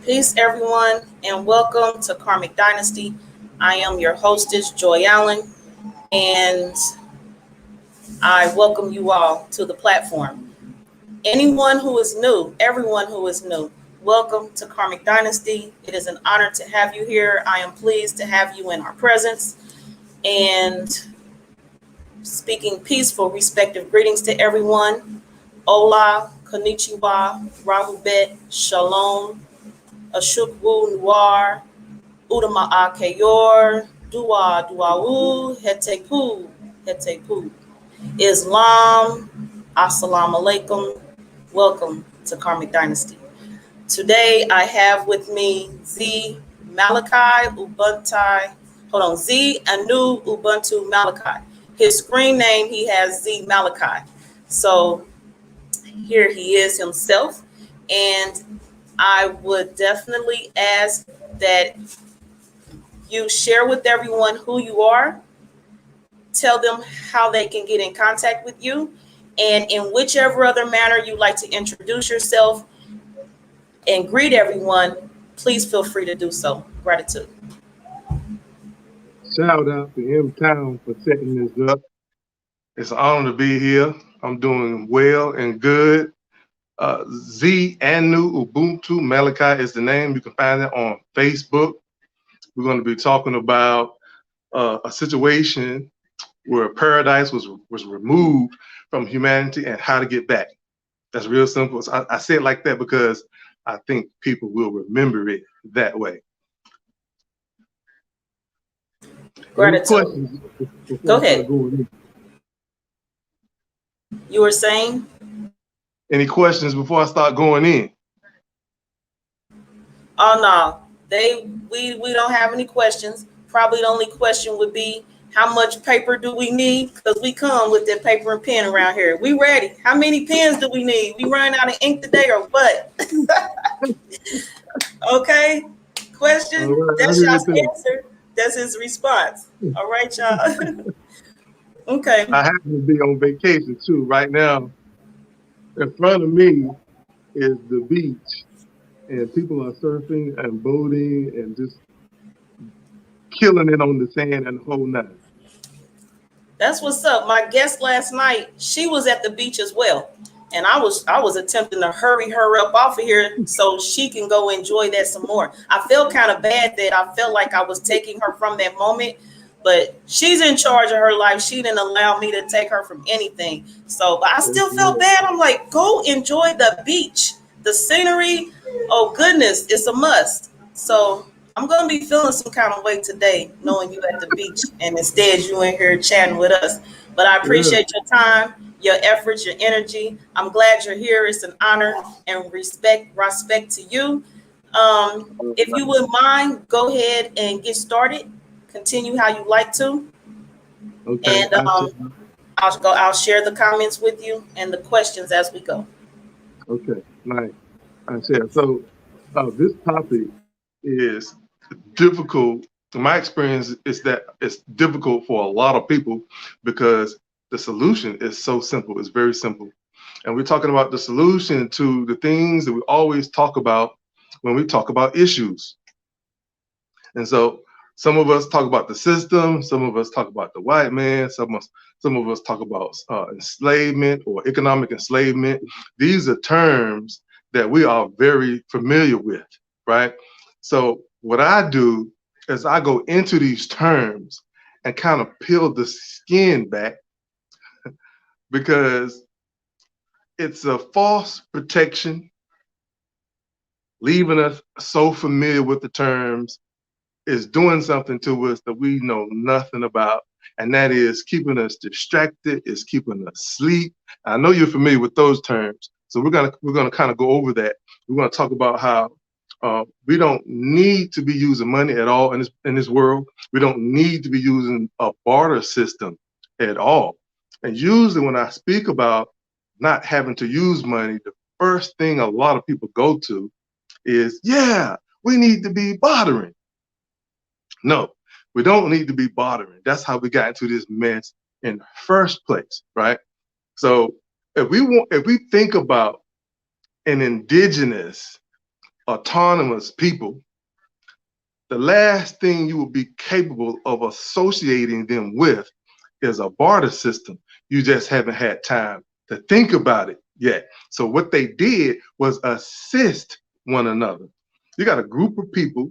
Peace, everyone, and welcome to Karmic Dynasty. I am your hostess, Joy Allen, and I welcome you all to the platform. Anyone who is new, everyone who is new, welcome to Karmic Dynasty. It is an honor to have you here. I am pleased to have you in our presence and speaking peaceful, respective greetings to everyone. Hola, konnichiwa, rahubet, shalom, ashukwu noir, Udama Akeyor, Dua Duawu, Hetepu, Islam, Assalamu alaikum. Welcome to Karmic Dynasty. Today I have with me Z Malachi Ubuntu. Hold on, Z Anu Ubuntu Malachi. His screen name he has Z Malachi. So here he is himself, and I would definitely ask that you share with everyone who you are, tell them how they can get in contact with you, and in whichever other manner you like to introduce yourself and greet everyone, please feel free to do so. Gratitude. Shout out to M Town for setting this up. It's an honor to be here. I'm doing well and good. Z Anu Ubuntu Malachi is the name. You can find it on Facebook. We're going to be talking about a situation where paradise was removed from humanity and how to get back. That's real simple. I say it like that because I think people will remember it that way. Gratitude. Go ahead. You were saying? Any questions before I start going in? Oh no, we don't have any questions. Probably the only question would be, how much paper do we need? Because we come with that paper and pen around here. We ready. How many pens do we need? We running out of ink today or what? Okay. Question. Right, that's y'all's answer. That's his response. All right, y'all. Okay. I happen to be on vacation too. Right now, in front of me is the beach, and people are surfing and boating and just killing it on the sand and the whole nine. That's what's up. My guest last night, she was at the beach as well. And I was attempting to hurry her up off of here so she can go enjoy that some more. I felt kind of bad that I felt like I was taking her from that moment, but she's in charge of her life. She didn't allow me to take her from anything. So, but I still felt bad. I'm like, go enjoy the beach, the scenery. Oh goodness, it's a must. So I'm going to be feeling some kind of way today, knowing you at the beach, and instead you in here chatting with us. But I appreciate your time, your efforts, your energy. I'm glad you're here. It's an honor and respect to you. If you wouldn't mind, go ahead and get started. Continue how you like to. Okay. And I'll share the comments with you and the questions as we go. Okay. Nice. I said so. This topic is difficult. My experience is that it's difficult for a lot of people because the solution is so simple. It's very simple. And we're talking about the solution to the things that we always talk about when we talk about issues. And so some of us talk about the system, some of us talk about the white man, some of us talk about enslavement or economic enslavement. These are terms that we are very familiar with, right? So what I do is I go into these terms and kind of peel the skin back because it's a false protection, leaving us so familiar with the terms is doing something to us that we know nothing about, and that is keeping us distracted, is keeping us asleep. I know you're familiar with those terms, so we're gonna kind of go over that. We're gonna talk about how we don't need to be using money at all in this world. We don't need to be using a barter system at all. And usually when I speak about not having to use money, the first thing a lot of people go to is, yeah, we need to be bartering. No, we don't need to be bartering. That's how we got into this mess in the first place, right? So if we think about an indigenous, autonomous people, the last thing you will be capable of associating them with is a barter system. You just haven't had time to think about it yet. So what they did was assist one another. You got a group of people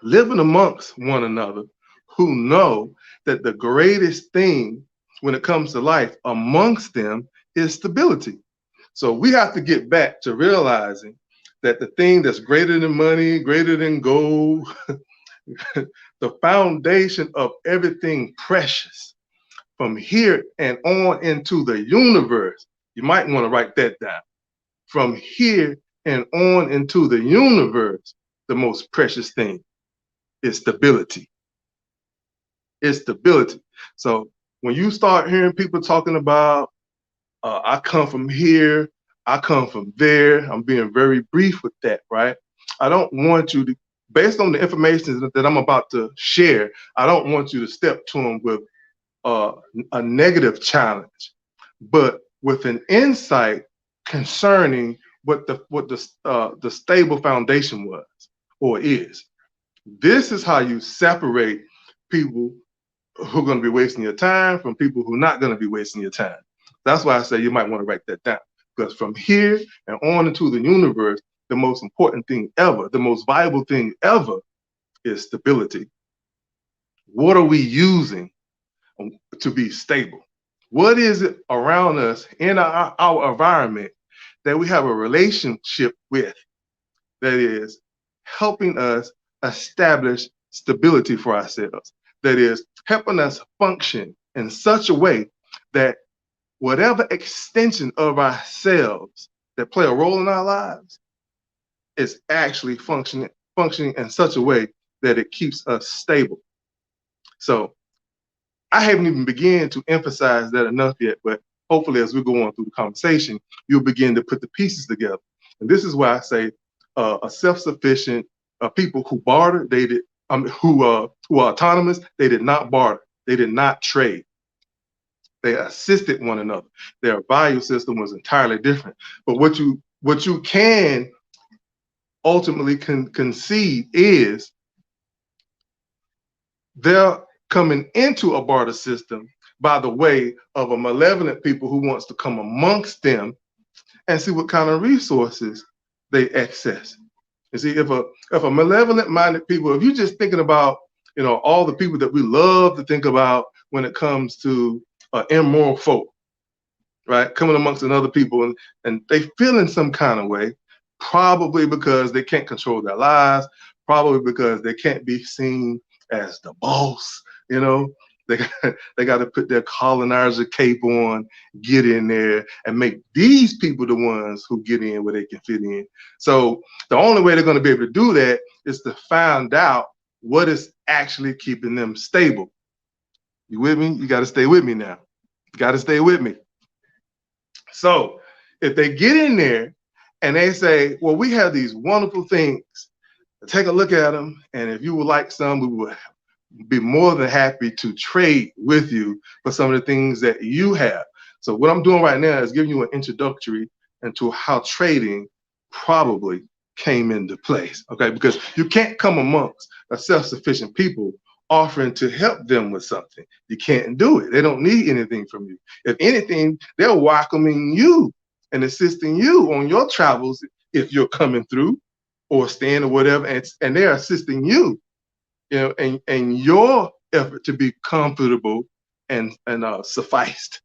living amongst one another who know that the greatest thing when it comes to life amongst them is stability. So we have to get back to realizing that the thing that's greater than money, greater than gold, the foundation of everything precious from here and on into the universe, you might want to write that down. From here and on into the universe, the most precious thing is stability. It's stability. So when you start hearing people talking about, I come from here, I come from there, I'm being very brief with that, right? I don't want you to, based on the information that I'm about to share, I don't want you to step to them with a negative challenge, but with an insight concerning what the stable foundation was or is. This is how you separate people who are going to be wasting your time from people who are not going to be wasting your time. That's why I say you might want to write that down, because from here and on into the universe, the most important thing ever, the most valuable thing ever is stability. What are we using to be stable? What is it around us in our environment that we have a relationship with that is helping us establish stability for ourselves, that is helping us function in such a way that whatever extension of ourselves that play a role in our lives is actually functioning in such a way that it keeps us stable. So I haven't even begun to emphasize that enough yet, but hopefully as we go on through the conversation, you'll begin to put the pieces together. And this is why I say a self-sufficient people who barter, who are autonomous, they did not barter, they did not trade. They assisted one another. Their value system was entirely different. But what you can ultimately concede is they're coming into a barter system by the way of a malevolent people who wants to come amongst them and see what kind of resources they access. You see, if a malevolent minded people, if you're just thinking about, all the people that we love to think about when it comes to immoral folk, right, coming amongst another people and they feel in some kind of way, probably because they can't control their lives, probably because they can't be seen as the boss, they got to put their colonizer cape on, get in there, and make these people the ones who get in where they can fit in. So the only way they're going to be able to do that is to find out what is actually keeping them stable. You with me? You got to stay with me now. You got to stay with me. So if they get in there and they say, well, we have these wonderful things, take a look at them, and if you would like some, we would be more than happy to trade with you for some of the things that you have. So what I'm doing right now is giving you an introductory into how trading probably came into place, okay? Because you can't come amongst a self-sufficient people offering to help them with something. You can't do it. They don't need anything from you. If anything, they're welcoming you and assisting you on your travels if you're coming through or staying or whatever, and they're assisting you, and your effort to be comfortable and sufficed.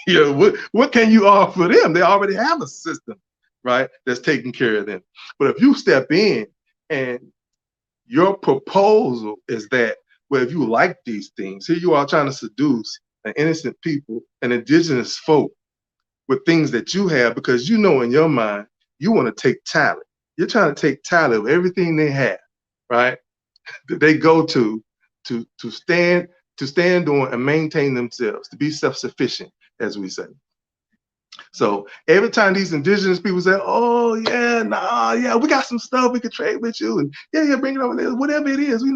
What can you offer them? They already have a system, right, that's taking care of them. But if you step in and your proposal is that, well, if you like these things, here you are trying to seduce an innocent people, an indigenous folk, with things that you have, because in your mind, you want to take talent. You're trying to take talent of everything they have, right? That they go to stand on and maintain themselves, to be self-sufficient, as we say. So every time these indigenous people say, oh yeah, nah, yeah, we got some stuff we could trade with you, and yeah, bring it over there, whatever it is, we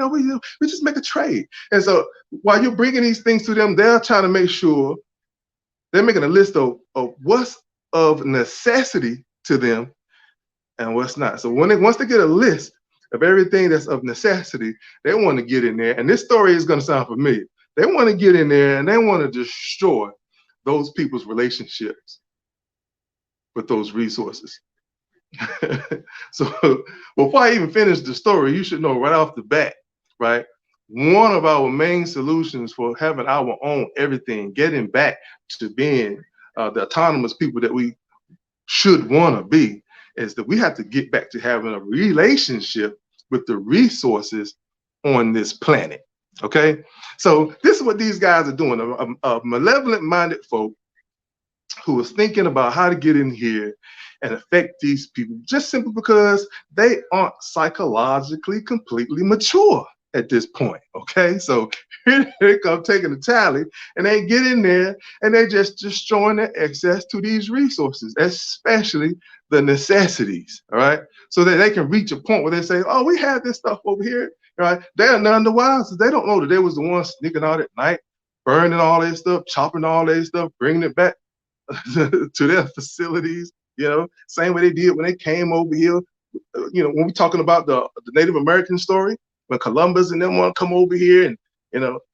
just make a trade. And so while you're bringing these things to them, they're trying to make sure they're making a list of what's of necessity to them and what's not. So once they get a list of everything that's of necessity, they want to get in there. And this story is going to sound familiar. They want to get in there and they want to destroy those people's relationships with those resources. So before I even finish the story, you should know right off the bat, right? One of our main solutions for having our own everything, getting back to being the autonomous people that we should want to be, is that we have to get back to having a relationship with the resources on this planet. Okay, so this is what these guys are doing. A malevolent-minded folk who is thinking about how to get in here and affect these people just simply because they aren't psychologically completely mature at this point. Okay, so here they come taking the tally and they get in there and they just destroying their access to these resources, especially the necessities. All right, so that they can reach a point where they say, oh, we have this stuff over here. Right, they're none the wiser. They don't know that they was the ones sneaking out at night, burning all their stuff, chopping all their stuff, bringing it back to their facilities, same way they did when they came over here. When we're talking about the Native American story, when Columbus and them want to come over here and,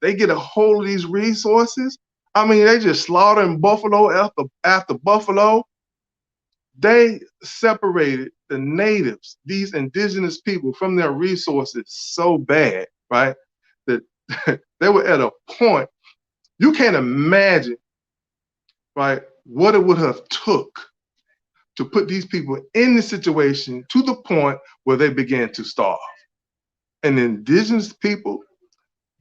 they get a hold of these resources. I mean, they just slaughtering buffalo after buffalo. They separated the natives, these indigenous people, from their resources so bad, right, that they were at a point you can't imagine, right, what it would have took to put these people in the situation to the point where they began to starve. And indigenous people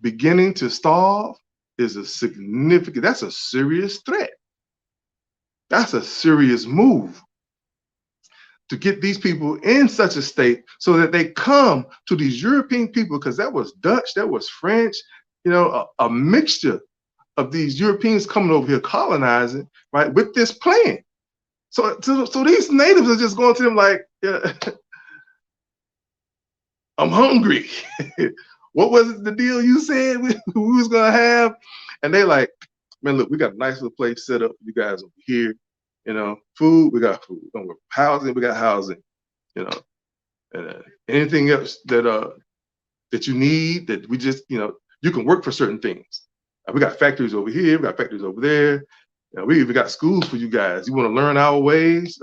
beginning to starve is that's a serious threat. That's a serious move to get these people in such a state so that they come to these European people, because that was Dutch, that was French, a mixture of these Europeans coming over here colonizing, right, with this plan. So these natives are just going to them like, yeah, I'm hungry. What was the deal you said we was going to have? And they like, man, look, we got a nice little place set up for you guys over here. Food, we got food. Housing, we got housing. And anything else that you need, that we just, you can work for certain things. We got factories over here, we got factories over there. We even got schools for you guys. You want to learn our ways?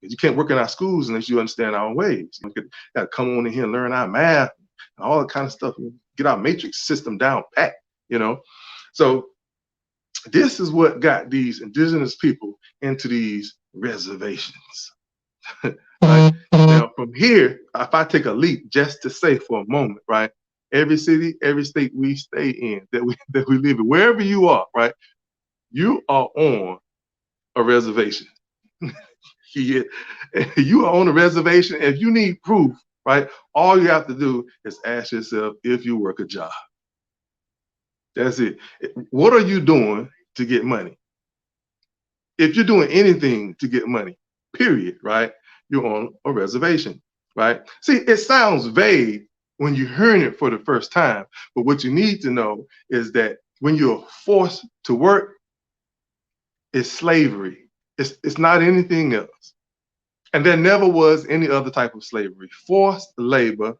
You can't work in our schools unless you understand our ways. You got to come on in here and learn our math and all that kind of stuff. Get our matrix system down pat, So this is what got these indigenous people into these reservations. Right? Now, from here, if I take a leap just to say for a moment, right? Every city, every state we stay in, that we live in, wherever you are, right? You are on a reservation. You are on a reservation. If you need proof, right, all you have to do is ask yourself if you work a job. That's it. What are you doing to get money? If you're doing anything to get money, period, right, you're on a reservation, right? See, it sounds vague when you're hearing it for the first time, but what you need to know is that when you're forced to work, it's slavery. It's not anything else. And there never was any other type of slavery. Forced labor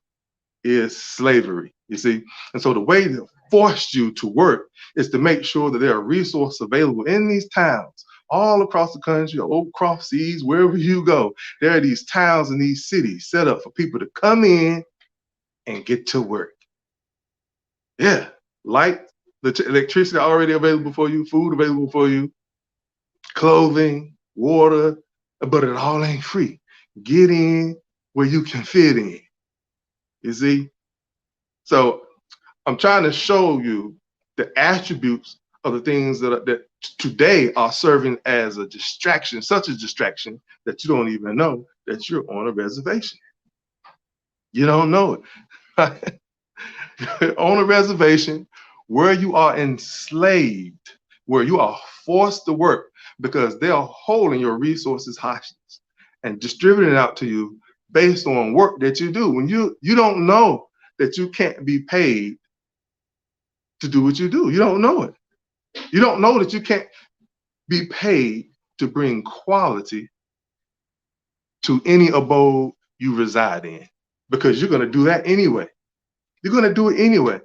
is slavery, you see? And so the way to force you to work is to make sure that there are resources available in these towns, all across the country, or across seas, wherever you go. There are these towns and these cities set up for people to come in and get to work. Yeah, light, electricity already available for you, food available for you, clothing, water, but it all ain't free. Get in where you can fit in, you see? So I'm trying to show you the attributes of the things that today are serving as a distraction, such a distraction that you don't even know that you're on a reservation. You don't know it. On a reservation where you are enslaved, where you are forced to work because they are holding your resources hostage and distributing it out to you based on work that you do. When you don't know that you can't be paid to do what you do. You don't know it. You don't know that you can't be paid to bring quality to any abode you reside in, because you're going to do that anyway. You're going to do it anyway,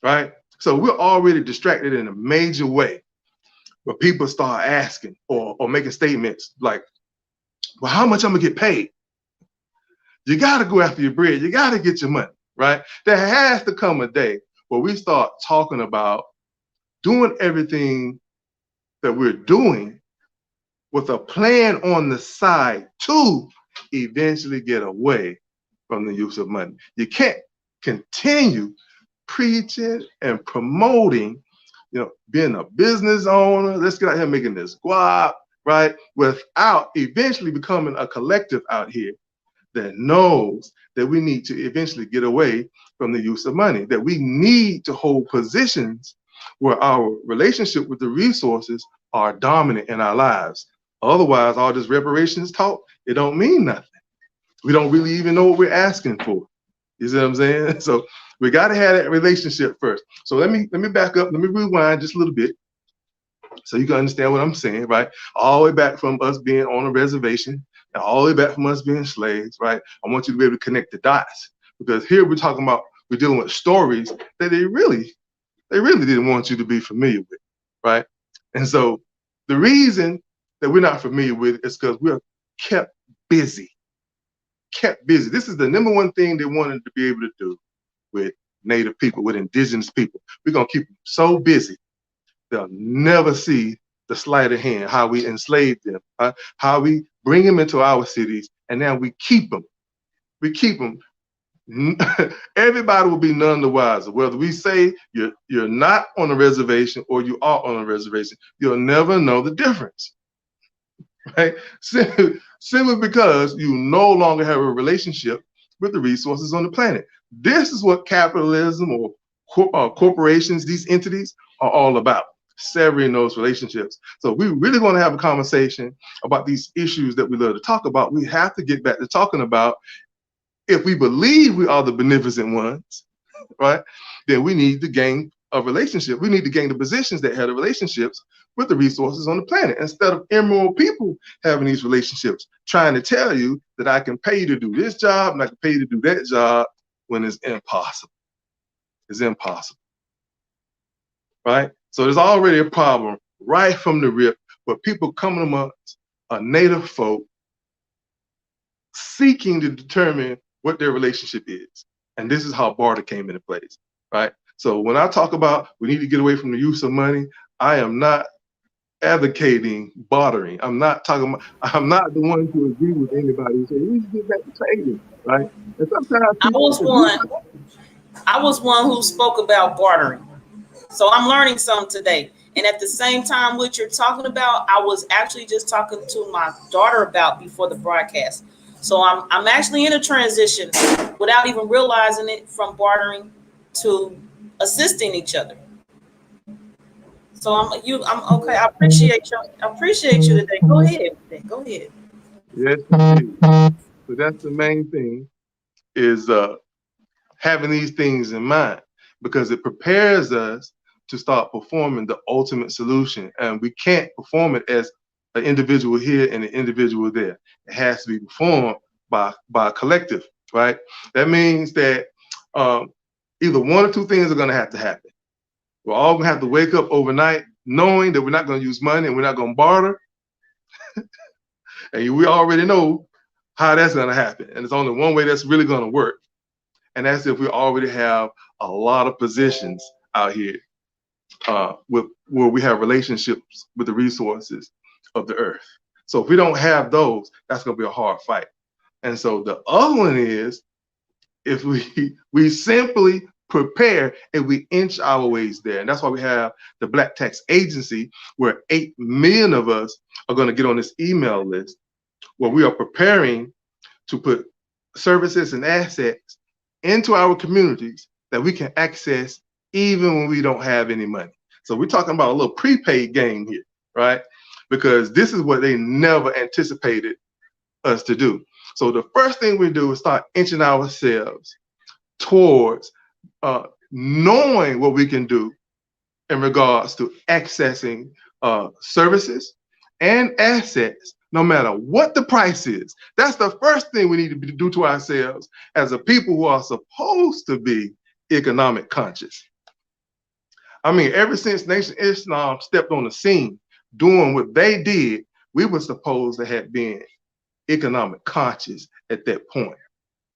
right? So we're already distracted in a major way, but people start asking or making statements like, well, how much I'm going to get paid? You got to go after your bread. You got to get your money, right? There has to come a day where we start talking about doing everything that we're doing with a plan on the side to eventually get away from the use of money. You can't continue preaching and promoting, being a business owner, let's get out here making this guap, right? Without eventually becoming a collective out here that knows that we need to eventually get away from the use of money, that we need to hold positions where our relationship with the resources are dominant in our lives. Otherwise, all this reparations talk, it don't mean nothing. We don't really even know what we're asking for. You see what I'm saying? So we got to have that relationship first. So let me back up. Let me rewind just a little bit so you can understand what I'm saying, right? All the way back from us being on a reservation and all the way back from us being slaves, right? I want you to be able to connect the dots, because here we're talking about, we're dealing with stories that they really didn't want you to be familiar with, right? And so the reason that we're not familiar with it is because we're kept busy. This is the number one thing they wanted to be able to do with Native people, with indigenous people. We're going to keep them so busy, they'll never see the sleight of hand, how we enslave them, how we bring them into our cities, and now we keep them. We keep them. Everybody will be none the wiser. Whether we say you're not on a reservation or you are on a reservation, you'll never know the difference, right? Simply because you no longer have a relationship with the resources on the planet. This is what capitalism or corporations, these entities, are all about, severing those relationships. So we really want to have a conversation about these issues that we love to talk about. We have to get back to talking about, if we believe we are the beneficent ones, right, then we need to gain a relationship. We need to gain the positions that have the relationships with the resources on the planet, instead of immoral people having these relationships, trying to tell you that I can pay you to do this job and I can pay you to do that job, when it's impossible. It's impossible, right? So there's already a problem right from the rip, with people coming amongst a native folk seeking to determine what their relationship is. And this is how barter came into place, right? So when I talk about we need to get away from the use of money, I am not advocating bartering. I'm not the one to agree with anybody who says we need to get back to trading, right? And sometimes I was one who spoke about bartering. So I'm learning some today. And at the same time, what you're talking about, I was actually just talking to my daughter about before the broadcast. So I'm actually in a transition without even realizing it, from bartering to assisting each other. So I'm okay. I appreciate you. I appreciate you today. Go ahead. Go ahead. Yes, indeed. So that's the main thing, is having these things in mind, because it prepares us to start performing the ultimate solution. And we can't perform it as an individual here and an individual there. It has to be performed by a collective, right? That means that either one or two things are going to have to happen. We're all going to have to wake up overnight knowing that we're not going to use money and we're not going to barter. And we already know how that's going to happen. And it's only one way that's really going to work. And that's if we already have a lot of positions out here where we have relationships with the resources of the earth. So if we don't have those, that's going to be a hard fight. And so the other one is, if we simply prepare and we inch our ways there. And that's why we have the Black Tax Agency, where 8 million of us are going to get on this email list, where we are preparing to put services and assets into our communities that we can access even when we don't have any money. So we're talking about a little prepaid game here, right? Because this is what they never anticipated us to do. So the first thing we do is start inching ourselves towards knowing what we can do in regards to accessing services and assets, no matter what the price is. That's the first thing we need to do to ourselves as a people who are supposed to be economic conscious. I mean, ever since Nation Islam stepped on the scene doing what they did, we were supposed to have been economic conscious at that point,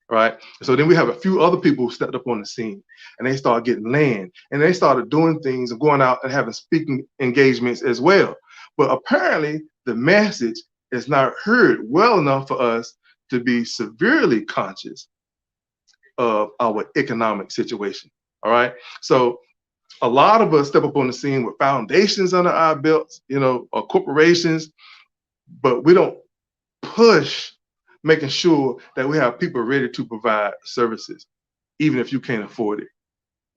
right? So then we have a few other people who stepped up on the scene, and they started getting land, and they started doing things and going out and having speaking engagements as well. But apparently the message is not heard well enough for us to be severely conscious of our economic situation, all right? So a lot of us step up on the scene with foundations under our belts, or corporations, but we don't push making sure that we have people ready to provide services, even if you can't afford it.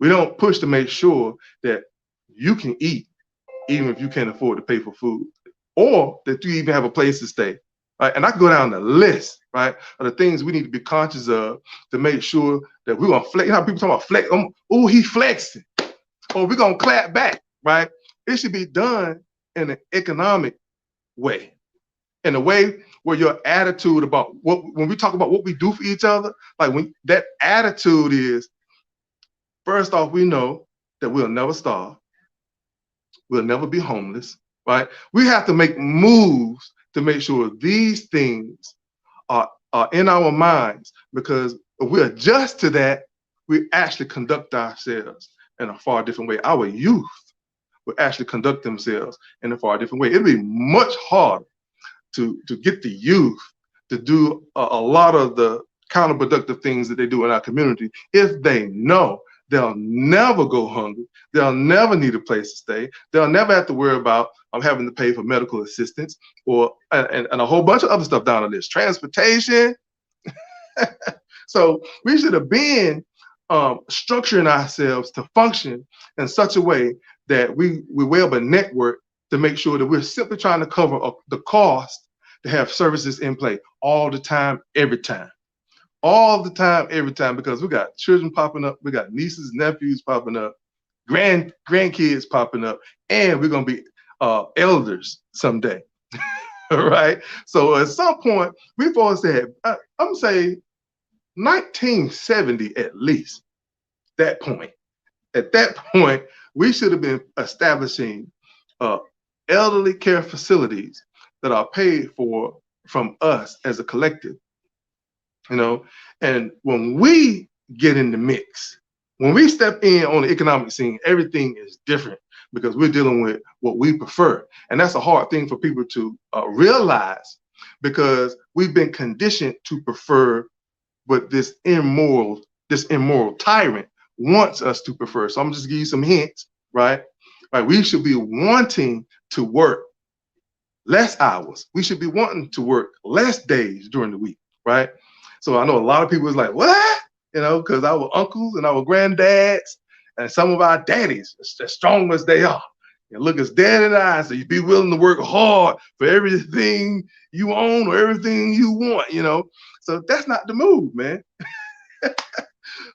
We don't push to make sure that you can eat, even if you can't afford to pay for food, or that you even have a place to stay. Right? And I can go down the list, right, of the things we need to be conscious of to make sure that we're gonna flex. You know how people talk about flex? Oh, he flexing. Or we're gonna clap back, right? It should be done in an economic way, in a way where your attitude about when we talk about what we do for each other, like when that attitude is, first off, we know that we'll never starve, we'll never be homeless, right? We have to make moves to make sure these things are in our minds, because if we adjust to that, we actually conduct ourselves in a far different way. Our youth will actually conduct themselves in a far different way. It'll be much harder to get the youth to do a lot of the counterproductive things that they do in our community if they know they'll never go hungry, they'll never need a place to stay, they'll never have to worry about having to pay for medical assistance or and a whole bunch of other stuff down the list, transportation. So we should have been structuring ourselves to function in such a way that we web a network to make sure that we're simply trying to cover the cost to have services in play all the time, every time. All the time, every time, because we got children popping up, we got nieces, nephews popping up, grandkids popping up, and we're gonna be elders someday, right? So at some point, we've always said, I'm gonna say 1970 at least. At that point, we should have been establishing elderly care facilities that are paid for from us as a collective, and when we get in the mix, when we step in on the economic scene, everything is different because we're dealing with what we prefer. And that's a hard thing for people to realize, because we've been conditioned to prefer what this immoral tyrant wants us to prefer. So I'm just giving you some hints, right? Right. We should be wanting to work less hours. We should be wanting to work less days during the week, right? So I know a lot of people is like, what? Because our uncles and our granddads and some of our daddies, as strong as they are, and look us dead in the eyes, so you be willing to work hard for everything you own or everything you want, So that's not the move, man.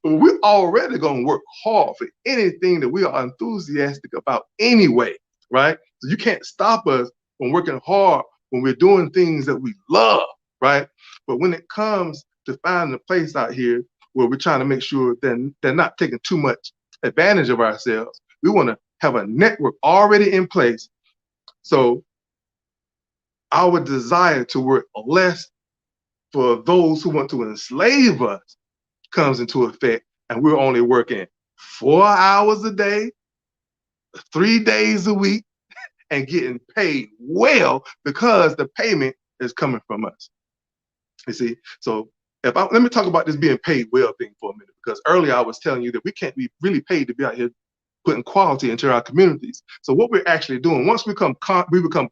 We're already going to work hard for anything that we are enthusiastic about anyway, right? So you can't stop us from working hard when we're doing things that we love, right? But when it comes to finding a place out here where we're trying to make sure that they're not taking too much advantage of ourselves, we want to have a network already in place. So our desire to work less for those who want to enslave us comes into effect, and we're only working 4 hours a day, 3 days a week, and getting paid well because the payment is coming from us. You see, so let me talk about this being paid well thing for a minute, because earlier I was telling you that we can't be really paid to be out here putting quality into our communities. So what we're actually doing, once we become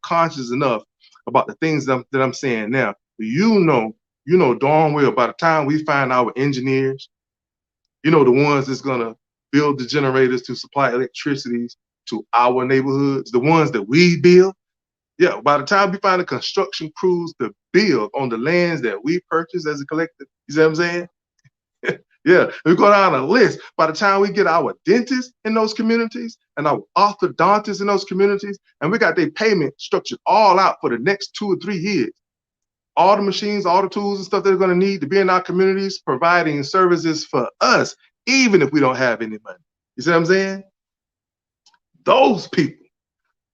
conscious enough about the things that I'm saying now, you know darn well by the time we find our engineers, the ones that's gonna build the generators to supply electricity to our neighborhoods, the ones that we build. Yeah, by the time we find the construction crews to build on the lands that we purchase as a collective, you see what I'm saying? Yeah, we go down a list. By the time we get our dentists in those communities and our orthodontists in those communities, and we got their payment structured all out for the next 2 or 3 years. All the machines, all the tools and stuff they're going to need to be in our communities, providing services for us, even if we don't have any money. You see what I'm saying? Those people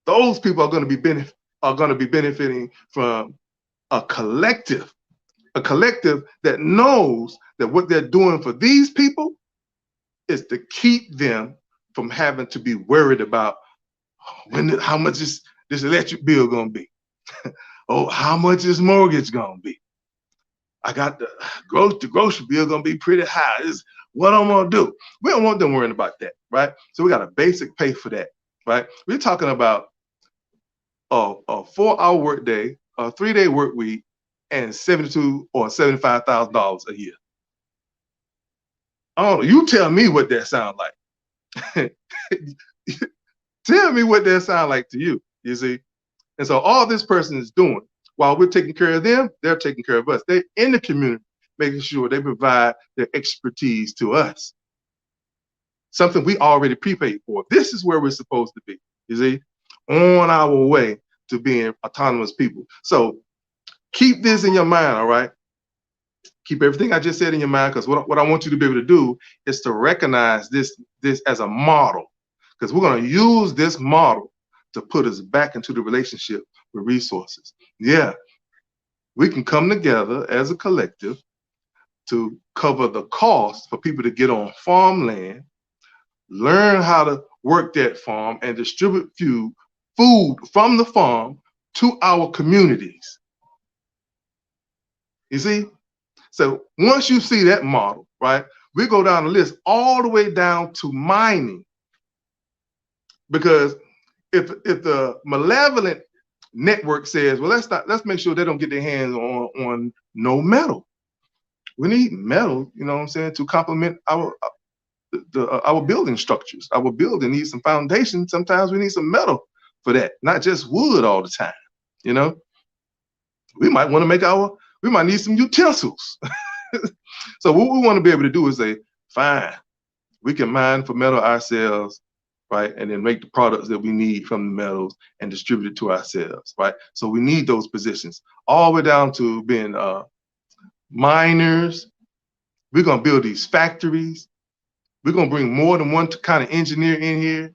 are going to be benefiting from a collective that knows that what they're doing for these people is to keep them from having to be worried about how much is this electric bill going to be? Oh, how much is mortgage going to be? I got the grocery bill going to be pretty high. This is what I'm going to do. We don't want them worrying about that, right? So we got a basic pay for that, right? We're talking about a 4-hour work day, a 3-day work week, and $72,000 or $75,000 a year. I don't know. You tell me what that sounds like. Tell me what that sounds like to you, you see? And so all this person is doing, while we're taking care of them, they're taking care of us. They're in the community, making sure they provide their expertise to us. Something we already prepaid for. This is where we're supposed to be, you see? On our way to being autonomous people. So keep this in your mind, all right? Keep everything I just said in your mind, because what I want you to be able to do is to recognize this as a model, because we're going to use this model to put us back into the relationship with resources. Yeah, we can come together as a collective to cover the cost for people to get on farmland, learn how to work that farm, and distribute food from the farm to our communities. You see? So once you see that model, right, we go down the list all the way down to mining. Because if the malevolent network says, well, let's make sure they don't get their hands on no metal. We need metal, you know what I'm saying, to complement our building structures. Our building needs some foundation. Sometimes we need some metal for that, not just wood all the time. You know, we might need some utensils. So what we want to be able to do is say, fine, we can mine for metal ourselves, right? And then make the products that we need from the metals and distribute it to ourselves, right? So we need those positions all the way down to being miners. We're going to build these factories. We're going to bring more than one kind of engineer in here.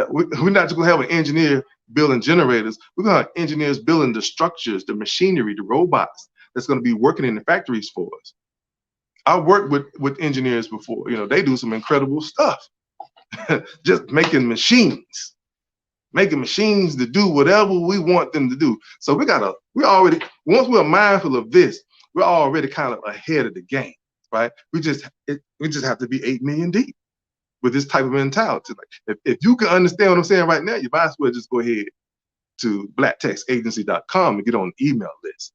We're not just going to have an engineer building generators. We're going to have engineers building the structures, the machinery, the robots that's going to be working in the factories for us. I worked with engineers before. You know, they do some incredible stuff. Just making machines to do whatever we want them to do. So once we're mindful of this, we're already kind of ahead of the game, right? We just have to be 8 million deep with this type of mentality. Like if you can understand what I'm saying right now, you might as well just go ahead to blacktextagency.com and get on the email list,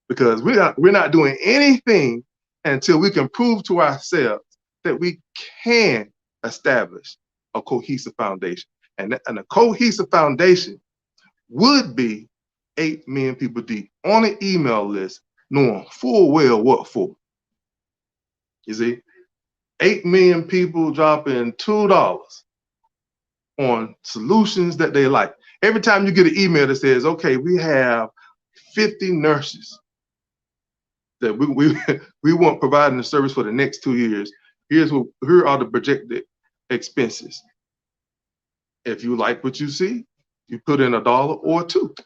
because we're not doing anything until we can prove to ourselves that we can establish a cohesive foundation. And a cohesive foundation would be 8 million people deep on an email list, knowing full well what for. You see, 8 million people dropping $2 on solutions that they like. Every time you get an email that says, okay, we have 50 nurses that we want providing the service for the next 2 years. Here are the projected expenses. If you like what you see, you put in $1 or $2.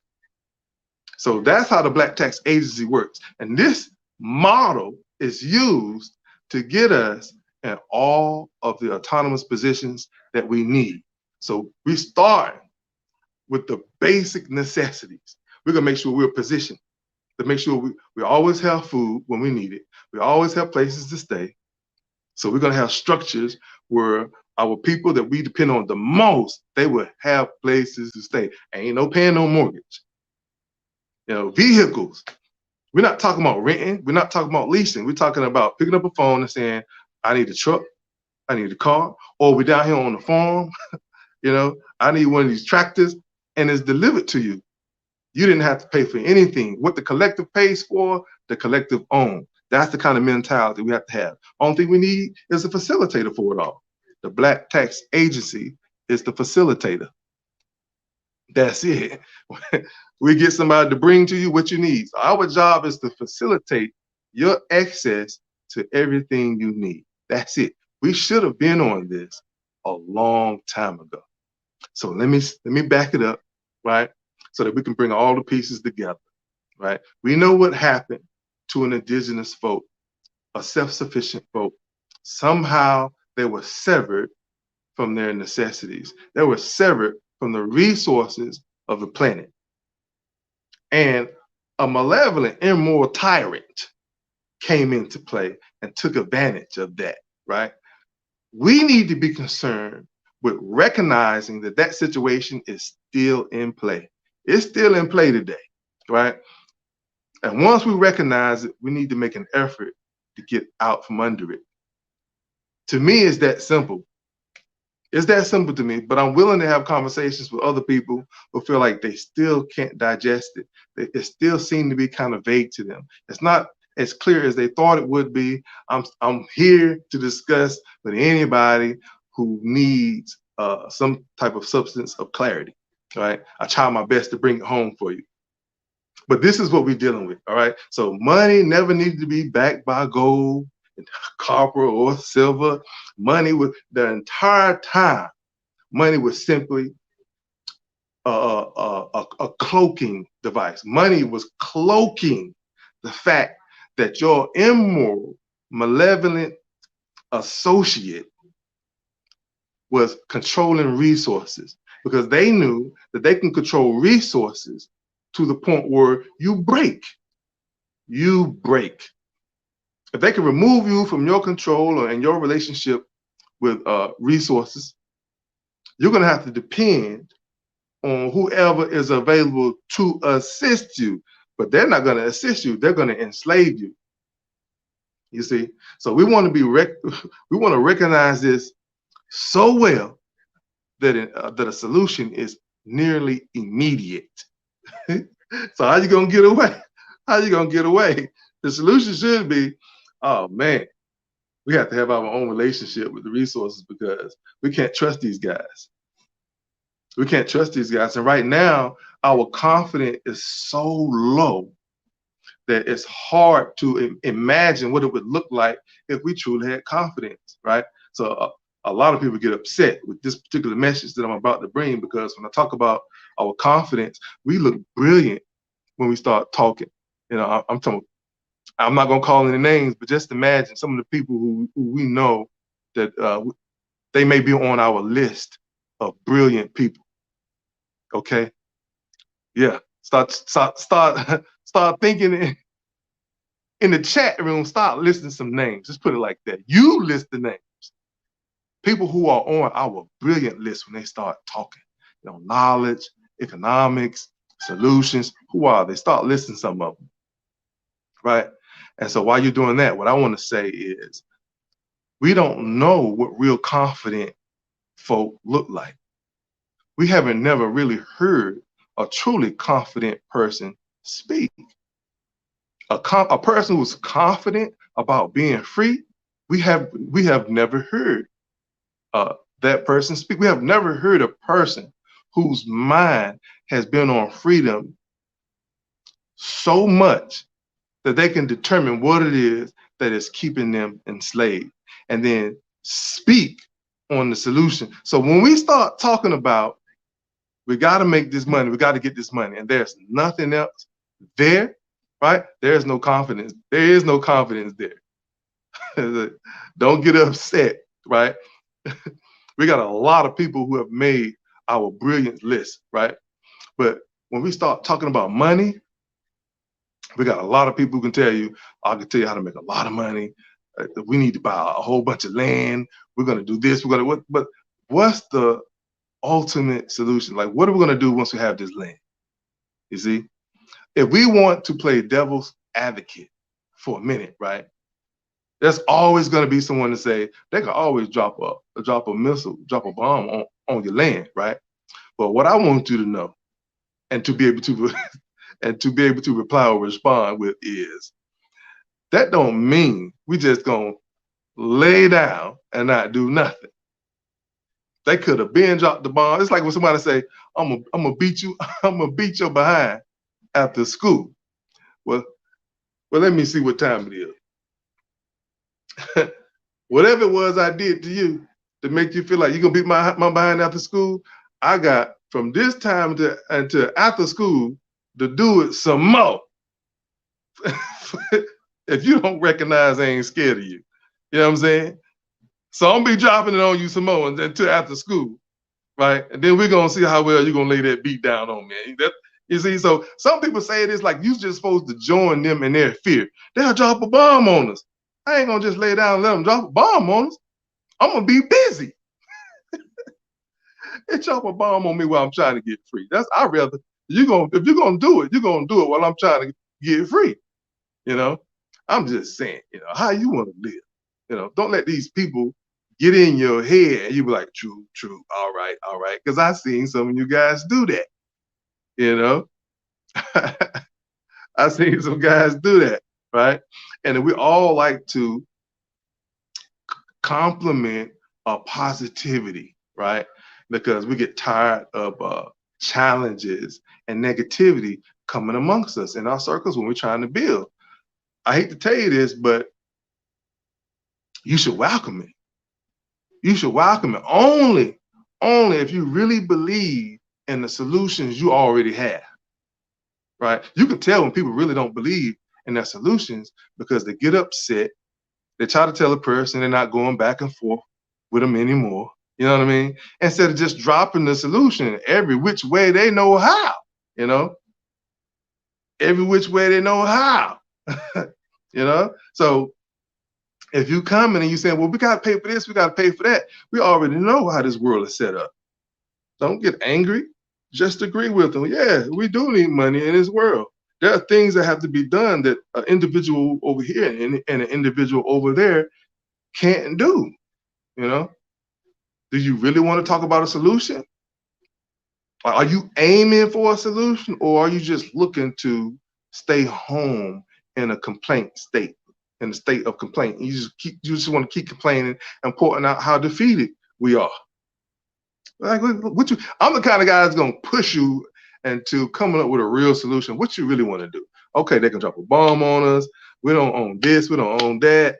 So that's how the Black Tax Agency works. And this model is used to get us in all of the autonomous positions that we need. So we start with the basic necessities. We're gonna make sure we're positioned to make sure we always have food when we need it. We always have places to stay. So we're gonna have structures where our people that we depend on the most, they will have places to stay. Ain't no paying no mortgage. You know, vehicles. We're not talking about renting. We're not talking about leasing. We're talking about picking up a phone and saying, I need a truck, I need a car, or we're down here on the farm, you know, I need one of these tractors, and it's delivered to you. You didn't have to pay for anything. What the collective pays for, the collective owns. That's the kind of mentality we have to have. Only thing we need is a facilitator for it all. The Black Tax Agency is the facilitator. That's it. We get somebody to bring to you what you need. So our job is to facilitate your access to everything you need. That's it. We should have been on this a long time ago. So let me back it up, right? So that we can bring all the pieces together, right? We know what happened to an indigenous folk, a self-sufficient folk. Somehow they were severed from their necessities. They were severed from the resources of the planet. And a malevolent, immoral tyrant came into play and took advantage of that, right? We need to be concerned with recognizing that that situation is still in play. It's still in play today, right? And once we recognize it, we need to make an effort to get out from under it. To me, it's that simple. It's that simple to me, but I'm willing to have conversations with other people who feel like they still can't digest it. It still seems to be kind of vague to them. It's not as clear as they thought it would be. I'm here to discuss with anybody who needs some type of substance of clarity, right? I try my best to bring it home for you. But this is what we're dealing with, all right? So money never needed to be backed by gold, copper, or silver. Money was the entire time. Money was simply a cloaking device. Money was cloaking the fact that your immoral, malevolent associate was controlling resources, because they knew that they can control resources to the point where you break. You break. If they can remove you from your control or in your relationship with resources, you're going to have to depend on whoever is available to assist you. But they're not going to assist you. They're going to enslave you. You see? So we want to be we want to recognize this so well that that a solution is nearly immediate. So how you going to get away? How you going to get away? The solution should be, oh man, we have to have our own relationship with the resources, because we can't trust these guys. We can't trust these guys. And right now, our confidence is so low that it's hard to imagine what it would look like if we truly had confidence, right? So a lot of people get upset with this particular message that I'm about to bring, because when I talk about our confidence, we look brilliant when we start talking. You know, I'm not going to call any names, but just imagine some of the people who we know that they may be on our list of brilliant people. Okay, yeah. Start thinking in the chat room. Start listing some names. Just put it like that. You list the names. People who are on our brilliant list when they start talking. You know, knowledge, economics, solutions. Who are they? Start listing some of them. Right. And so while you're doing that, what I want to say is, we don't know what real confident folk look like. We haven't never really heard a truly confident person speak. A person who's confident about being free, we have never heard that person speak. We have never heard a person whose mind has been on freedom so much that they can determine what it is that is keeping them enslaved, and then speak on the solution. So when we start talking about, we got to make this money, we got to get this money, and there's nothing else there, right? There's no confidence. There is no confidence there. Don't get upset, right? We got a lot of people who have made our brilliant list, right? But when we start talking about money, we got a lot of people who can tell you, I can tell you how to make a lot of money. We need to buy a whole bunch of land. We're going to do this. But what's the ultimate solution? Like, what are we going to do once we have this land? You see, if we want to play devil's advocate for a minute, right? There's always going to be someone to say they can always drop a missile, drop a bomb on your land, right? But what I want you to know, and to be able to and to be able to reply or respond with, is That don't mean we just gonna lay down and not do nothing. They could have been dropped the bomb. It's like when somebody say, I'm gonna beat you, I'm gonna beat your behind after school. Well, let me see what time it is. Whatever it was I did to you to make you feel like you're gonna beat my behind after school, I got from this time until after school to do it some more. If you don't recognize, I ain't scared of you. You know what I'm saying? So I'm be dropping it on you some more until after school, right? And then we're gonna see how well you're gonna lay that beat down on me. You see, so some people say this like you just supposed to join them in their fear. They'll drop a bomb on us. I ain't gonna just lay down and let them drop a bomb on us. I'm gonna be busy. They drop a bomb on me while I'm trying to get free. I rather if you're gonna do it, you're gonna do it while I'm trying to get free. You know, I'm just saying, how you want to live. Don't let these people get in your head and you be like, true, all right. Because I seen some of you guys do that. I seen some guys do that, right? And we all like to compliment our positivity, right? Because we get tired of challenges and negativity coming amongst us in our circles when we're trying to build. I hate to tell you this, but you should welcome it. You should welcome it only if you really believe in the solutions you already have, right? You can tell when people really don't believe in their solutions because they get upset. They try to tell a person they're not going back and forth with them anymore. You know what I mean? Instead of just dropping the solution every which way they know how, every which way they know how. So if you come in and you say, well, we got to pay for this, we got to pay for that, we already know how this world is set up. Don't get angry. Just agree with them. Yeah, we do need money in this world. There are things that have to be done that an individual over here and an individual over there can't do. Do you really want to talk about a solution? Are you aiming for a solution, or are you just looking to stay home in a complaint state, in a state of complaint? You just want to keep complaining and pointing out how defeated we are. Like, I'm the kind of guy that's gonna push you into coming up with a real solution. What you really want to do? Okay, they can drop a bomb on us. We don't own this. We don't own that.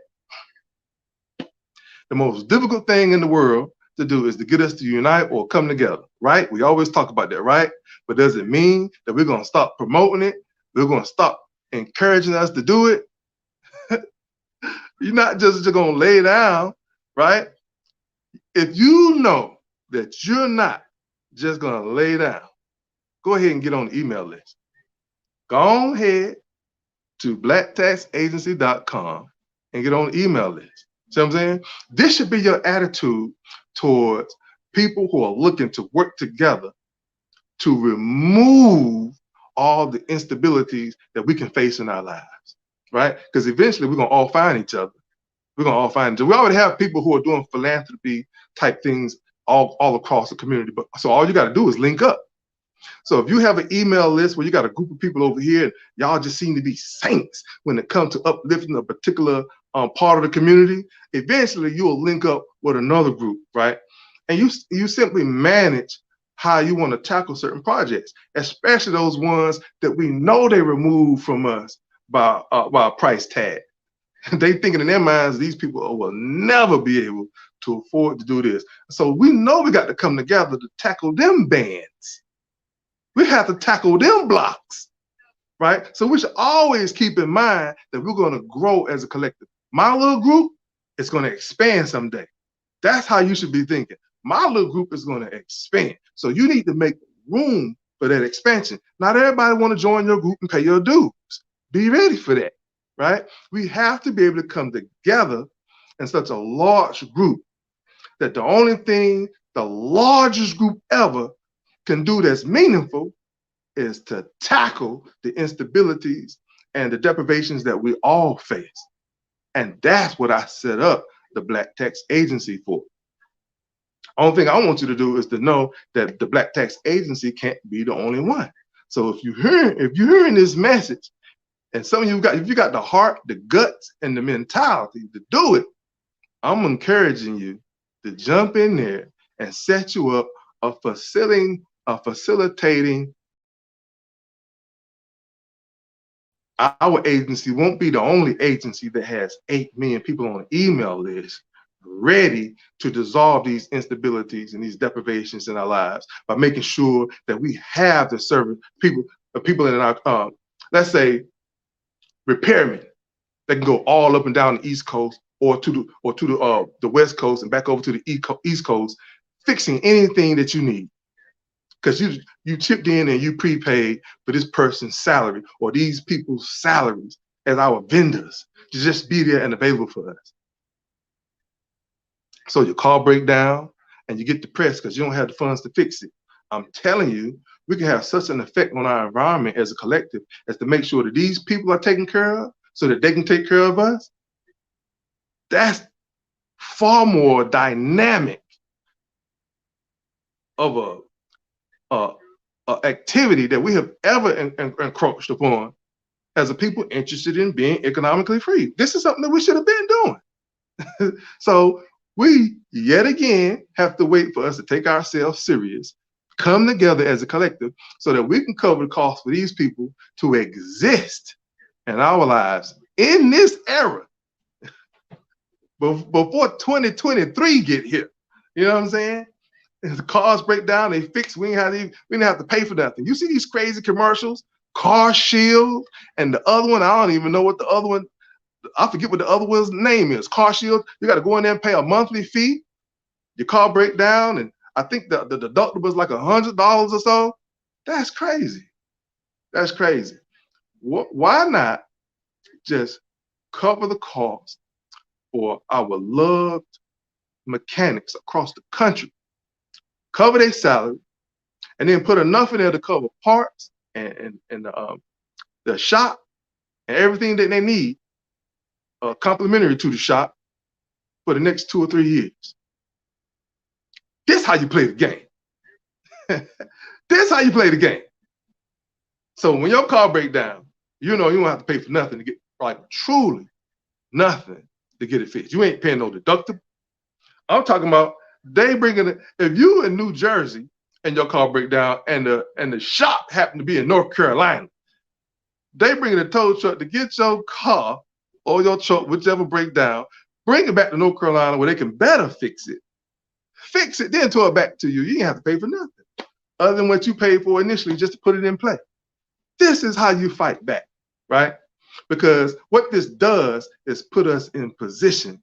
The most difficult thing in the world to do is to get us to unite or come together, right? We always talk about that, right? But does it mean that we're gonna stop promoting it? We're gonna stop encouraging us to do it? You're not just gonna lay down, right? If you know that you're not just gonna lay down, go ahead and get on the email list. Go ahead to blacktaxagency.com and get on the email list. See what I'm saying? This should be your attitude towards people who are looking to work together to remove all the instabilities that we can face in our lives, right? Because eventually we're gonna all find each other. We're gonna all find each other. We already have people who are doing philanthropy type things all across the community. But so all you got to do is link up. So if you have an email list where you got a group of people over here, and y'all just seem to be saints when it comes to uplifting a particular part of the community, eventually you'll link up with another group, right? And you simply manage how you want to tackle certain projects, especially those ones that we know they remove from us by a price tag. They thinking in their minds these people will never be able to afford to do this. So we know we got to come together to tackle them bands. We have to tackle them blocks, right? So we should always keep in mind that we're going to grow as a collective. My little group is going to expand someday. That's how you should be thinking. My little group is going to expand. So you need to make room for that expansion. Not everybody want to join your group and pay your dues. Be ready for that, right? We have to be able to come together in such a large group that the only thing the largest group ever can do that's meaningful is to tackle the instabilities and the deprivations that we all face. And that's what I set up the Black Tax Agency for. Only thing I want you to do is to know that the Black Tax Agency can't be the only one. So if you're hearing this message And some of you if you got the heart, the guts, and the mentality to do it, I'm encouraging you to jump in there and set you up a facilitating. Our agency won't be the only agency that has 8 million people on an email list ready to dissolve these instabilities and these deprivations in our lives by making sure that we have the service people in our let's say repairmen that can go all up and down the East Coast or to the West Coast and back over to the East Coast, fixing anything that you need. Because you chipped in and you prepaid for this person's salary or these people's salaries as our vendors to just be there and available for us. So your car break down and you get depressed because you don't have the funds to fix it. I'm telling you, we can have such an effect on our environment as a collective as to make sure that these people are taken care of so that they can take care of us. That's far more dynamic of a activity that we have ever encroached upon as a people interested in being economically free. This is something that we should have been doing. So we yet again have to wait for us to take ourselves serious, come together as a collective so that we can cover the cost for these people to exist in our lives in this era before 2023 get here. You know what I'm saying? If the cars break down, they fix. We didn't have to pay for nothing. You see these crazy commercials, Car Shield, and the other one. I don't even know what the other one. I forget what the other one's name is. Car Shield. You got to go in there and pay a monthly fee. Your car break down, and I think the deductible was like $100 or so. That's crazy. That's crazy. Why not just cover the cost for our loved mechanics across the country? Cover their salary, and then put enough in there to cover parts and the shop and everything that they need, complimentary to the shop for the next 2 or 3 years. This is how you play the game. This is how you play the game. So when your car break down, you know you don't have to pay for nothing to get, like truly nothing to get it fixed. You ain't paying no deductible. I'm talking about they bringing it. If you in New Jersey and your car break down and the shop happen to be in North Carolina, they bringing a tow truck to get your car or your truck, whichever break down, bring it back to North Carolina where they can better fix it. Fix it, then tow it back to you. You ain't have to pay for nothing other than what you paid for initially just to put it in play. This is how you fight back, right? Because what this does is put us in position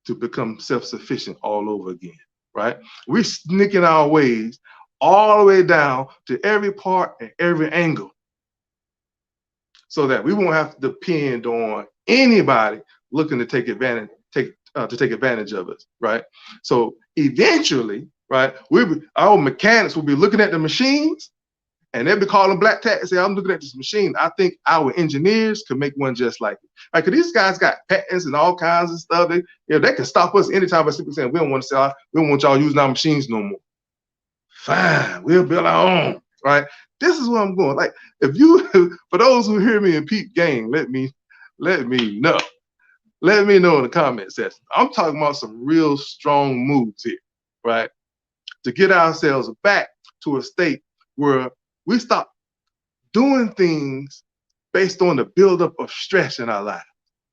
to become self-sufficient all over again, right? We're sneaking our ways all the way down to every part and every angle so that we won't have to depend on anybody looking to take advantage of us, right? So eventually, right, our mechanics will be looking at the machines and they'll be calling black tax and say, I'm looking at this machine. I think our engineers could make one just like it. Like, cause these guys got patents and all kinds of stuff. They can stop us anytime by simply saying, we don't want to sell, we don't want y'all using our machines no more. Fine, we'll build our own, right? This is where I'm going. Like, if you, for those who hear me in peep game, let me know. Let me know in the comment section. I'm talking about some real strong moves here, right? To get ourselves back to a state where we stop doing things based on the buildup of stress in our lives.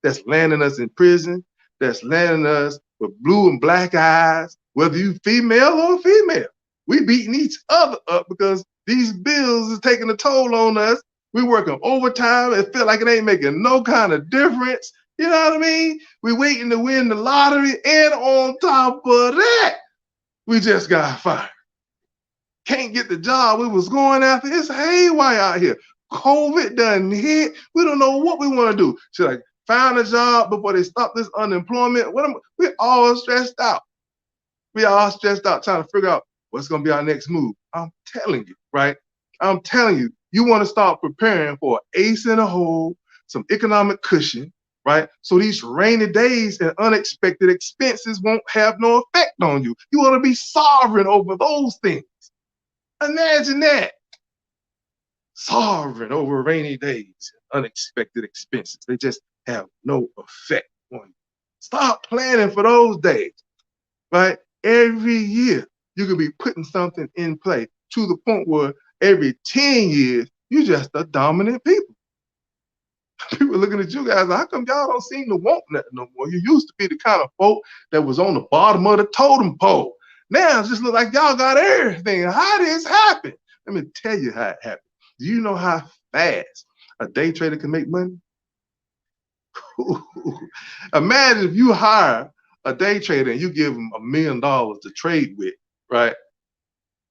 That's landing us in prison, that's landing us with blue and black eyes, whether you female or female. We beating each other up because these bills is taking a toll on us. We working overtime. It feel like it ain't making no kind of difference. You know what I mean? We waiting to win the lottery, and on top of that, we just got fired. Can't get the job we was going after. It's haywire out here. COVID done hit. We don't know what we want to do. Should I find a job before they stop this unemployment? We're all stressed out. We all stressed out trying to figure out what's going to be our next move. I'm telling you, right? I'm telling you, you want to start preparing for an ace in a hole, some economic cushion, right? So these rainy days and unexpected expenses won't have no effect on you. You want to be sovereign over those things. Imagine that. Sovereign over rainy days, unexpected expenses. They just have no effect on you. Start planning for those days, right? Every year, you could be putting something in play to the point where every 10 years, you're just a dominant people. People looking at you guys, how come y'all don't seem to want nothing no more? You used to be the kind of folk that was on the bottom of the totem pole. Now it just look like y'all got everything. How did this happen? Let me tell you how it happened. Do you know how fast a day trader can make money? Imagine if you hire a day trader and you give him $1 million to trade with, right?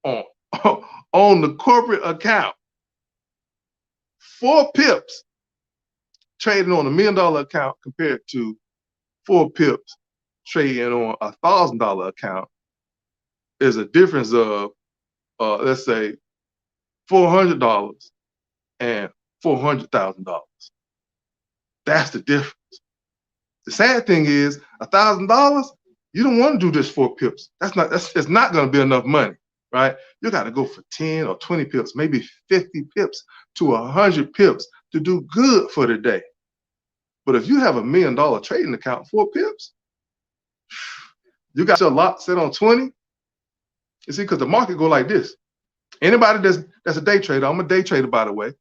On the corporate account, 4 pips trading on $1 million account compared to 4 pips trading on $1,000 account is a difference of let's say $400 and $400,000. That's the difference. The sad thing is $1,000, you don't want to do just 4 pips. It's not going to be enough money, right? You got to go for 10 or 20 pips, maybe 50 pips to 100 pips to do good for the day. But if you have $1 million trading account, 4 pips, you got your lot set on 20. You see, because the market go like this. Anybody that's a day trader, I'm a day trader, by the way.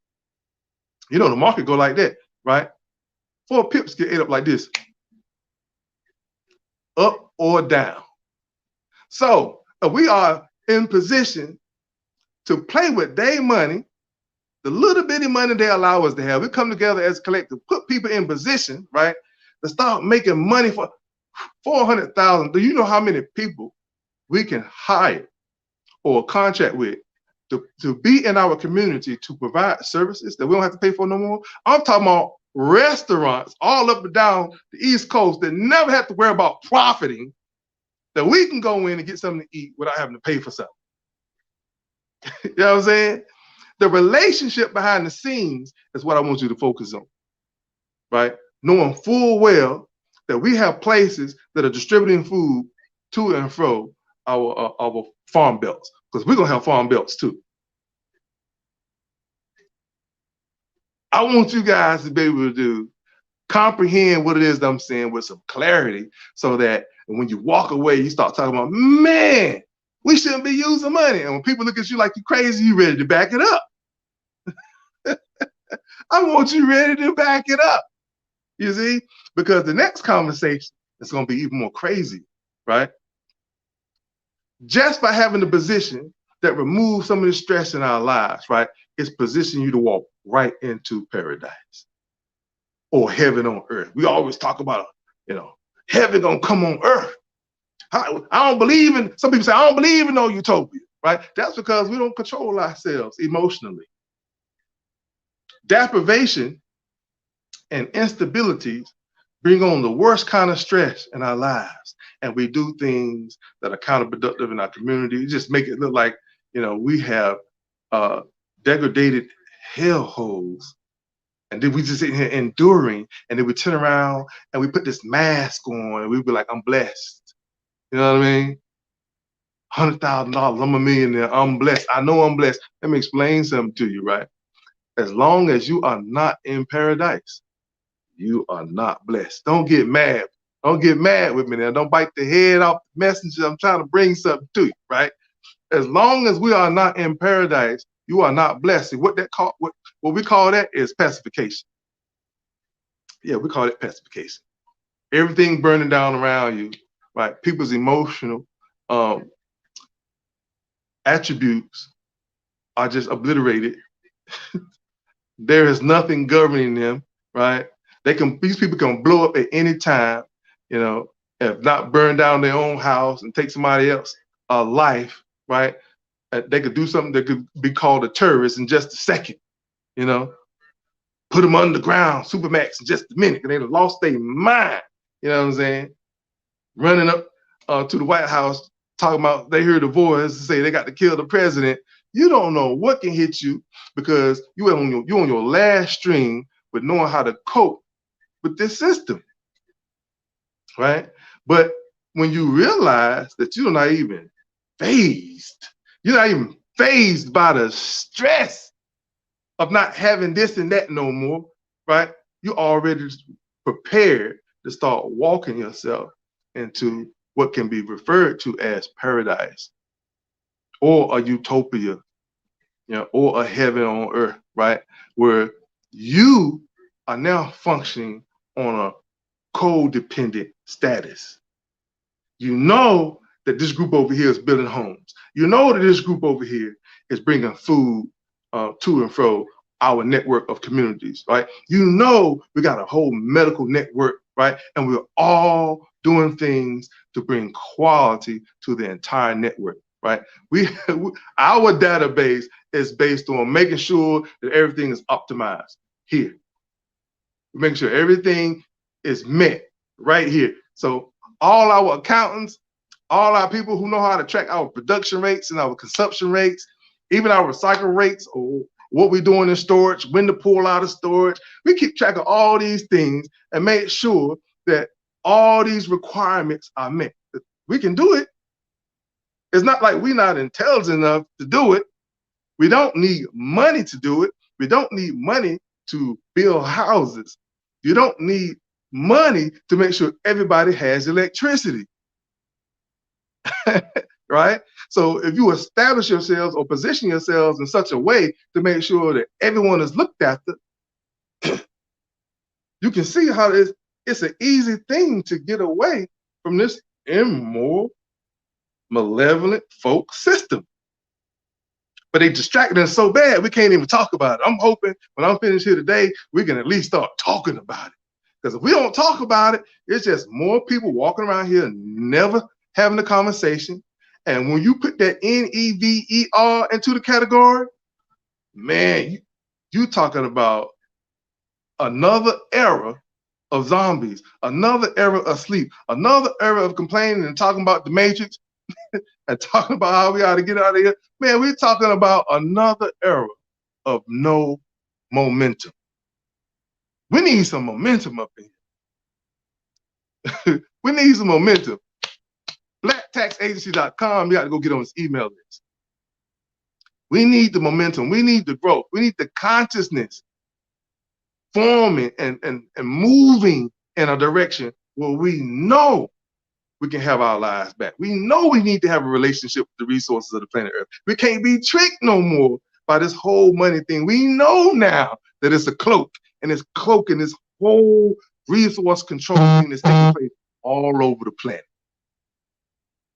You know, the market go like that, right? 4 pips get ate up like this, up or down. So we are in position to play with their money, the little bitty money they allow us to have. We come together as a collective, put people in position, right, to start making money for $400,000. Do you know how many people we can hire or contract with to be in our community to provide services that we don't have to pay for no more? I'm talking about restaurants all up and down the East Coast that never have to worry about profiting, that we can go in and get something to eat without having to pay for something. You know what I'm saying? The relationship behind the scenes is what I want you to focus on, right? Knowing full well that we have places that are distributing food to and fro our farm belts, because we're going to have farm belts too. I want you guys to be able to comprehend what it is that I'm saying with some clarity, so that when you walk away, you start talking about, man, we shouldn't be using money. And when people look at you like you're crazy, you're ready to back it up. I want you ready to back it up, you see? Because the next conversation is going to be even more crazy, right? Just by having the position that removes some of the stress in our lives, right, it's positioning you to walk right into paradise or heaven on earth. We always talk about, heaven gonna come on earth. I don't believe in, some people say, I don't believe in no utopia, right? That's because we don't control ourselves emotionally. Deprivation and instabilities bring on the worst kind of stress in our lives. And we do things that are counterproductive in our community. You just make it look like, we have degraded hellholes. And then we just sitting here enduring, and then we turn around and we put this mask on and we be like, I'm blessed. You know what I mean? $100,000, I'm a millionaire, I'm blessed. I know I'm blessed. Let me explain something to you, right? As long as you are not in paradise, you are not blessed. Don't get mad. Don't get mad with me now. Don't bite the head off the messenger. I'm trying to bring something to you, right? As long as we are not in paradise, you are not blessed. And what we call that is pacification. Yeah, we call it pacification. Everything burning down around you, right? People's emotional attributes are just obliterated. There is nothing governing them, right? These people can blow up at any time, if not burn down their own house and take somebody else's life, right? They could do something that could be called a terrorist in just a second, put them underground, Supermax in just a minute, and they lost their mind, you know what I'm saying? Running up to the White House, talking about they heard a voice say they got to kill the president. You don't know what can hit you because you're on your last string with knowing how to cope with this system, right? But when you realize that you're not even phased, by the stress of not having this and that no more, right? You already prepared to start walking yourself into what can be referred to as paradise or a utopia, or a heaven on earth, right? Where you are now functioning on a codependent status. You know that this group over here is building homes. You know that this group over here is bringing food to and fro our network of communities, right? You know we got a whole medical network, right? And we're all doing things to bring quality to the entire network, right? Our database is based on making sure that everything is optimized here. We're making sure everything is met right here. So all our accountants, all our people who know how to track our production rates and our consumption rates, even our recycle rates, or what we're doing in storage, when to pull out of storage. We keep track of all these things and make sure that all these requirements are met. We can do it. It's not like we're not intelligent enough to do it. We don't need money to do it. We don't need money to build houses. You don't need money to make sure everybody has electricity. Right? So if you establish yourselves or position yourselves in such a way to make sure that everyone is looked after, you can see how it's an easy thing to get away from this immoral, malevolent folk system. But they distracted us so bad we can't even talk about it. I'm hoping when I'm finished here today, we can at least start talking about it. Because if we don't talk about it, it's just more people walking around here never having a conversation. And when you put that NEVER into the category, man, you talking about another era of zombies, another era of sleep, another era of complaining and talking about the Matrix and talking about how we ought to get out of here. Man, we're talking about another era of no momentum. We need some momentum up in here. We need some momentum. BlackTaxAgency.com, you got to go get on this email list. We need the momentum. We need the growth. We need the consciousness forming and moving in a direction where we know we can have our lives back. We know we need to have a relationship with the resources of the planet Earth. We can't be tricked no more by this whole money thing. We know now that it's a cloak, and it's cloaking this whole resource control thing that's taking place all over the planet.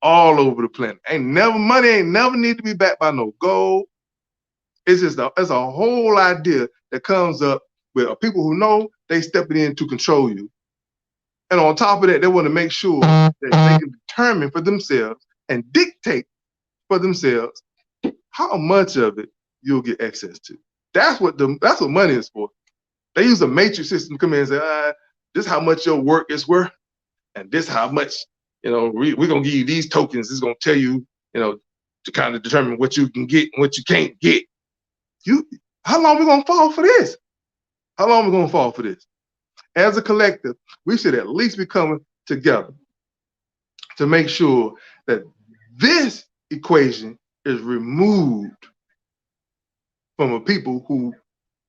All over the planet. Money ain't never need to be backed by no gold. It's just it's a whole idea that comes up with people who know they stepping in to control you. And on top of that, they want to make sure that they can determine for themselves and dictate for themselves how much of it you'll get access to. That's what money is for. They use a matrix system to come in and say, this is how much your work is worth, and this how much, we're gonna give you these tokens. It's gonna tell you, to kind of determine what you can get and what you can't get. How long are we gonna fall for this? How long are we gonna fall for this? As a collective, we should at least be coming together to make sure that this equation is removed from a people who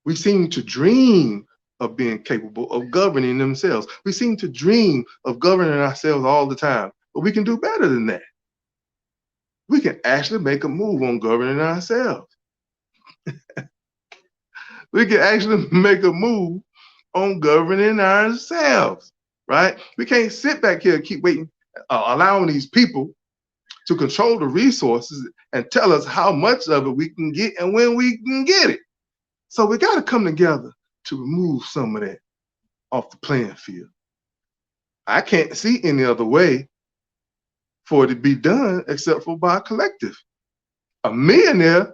we seem to dream of being capable of governing themselves. We seem to dream of governing ourselves all the time, but we can do better than that. We can actually make a move on governing ourselves. We can actually make a move on governing ourselves, right? We can't sit back here and keep waiting, allowing these people to control the resources and tell us how much of it we can get and when we can get it. So we got to come together to remove some of that off the playing field. I can't see any other way for it to be done except for by a collective. A millionaire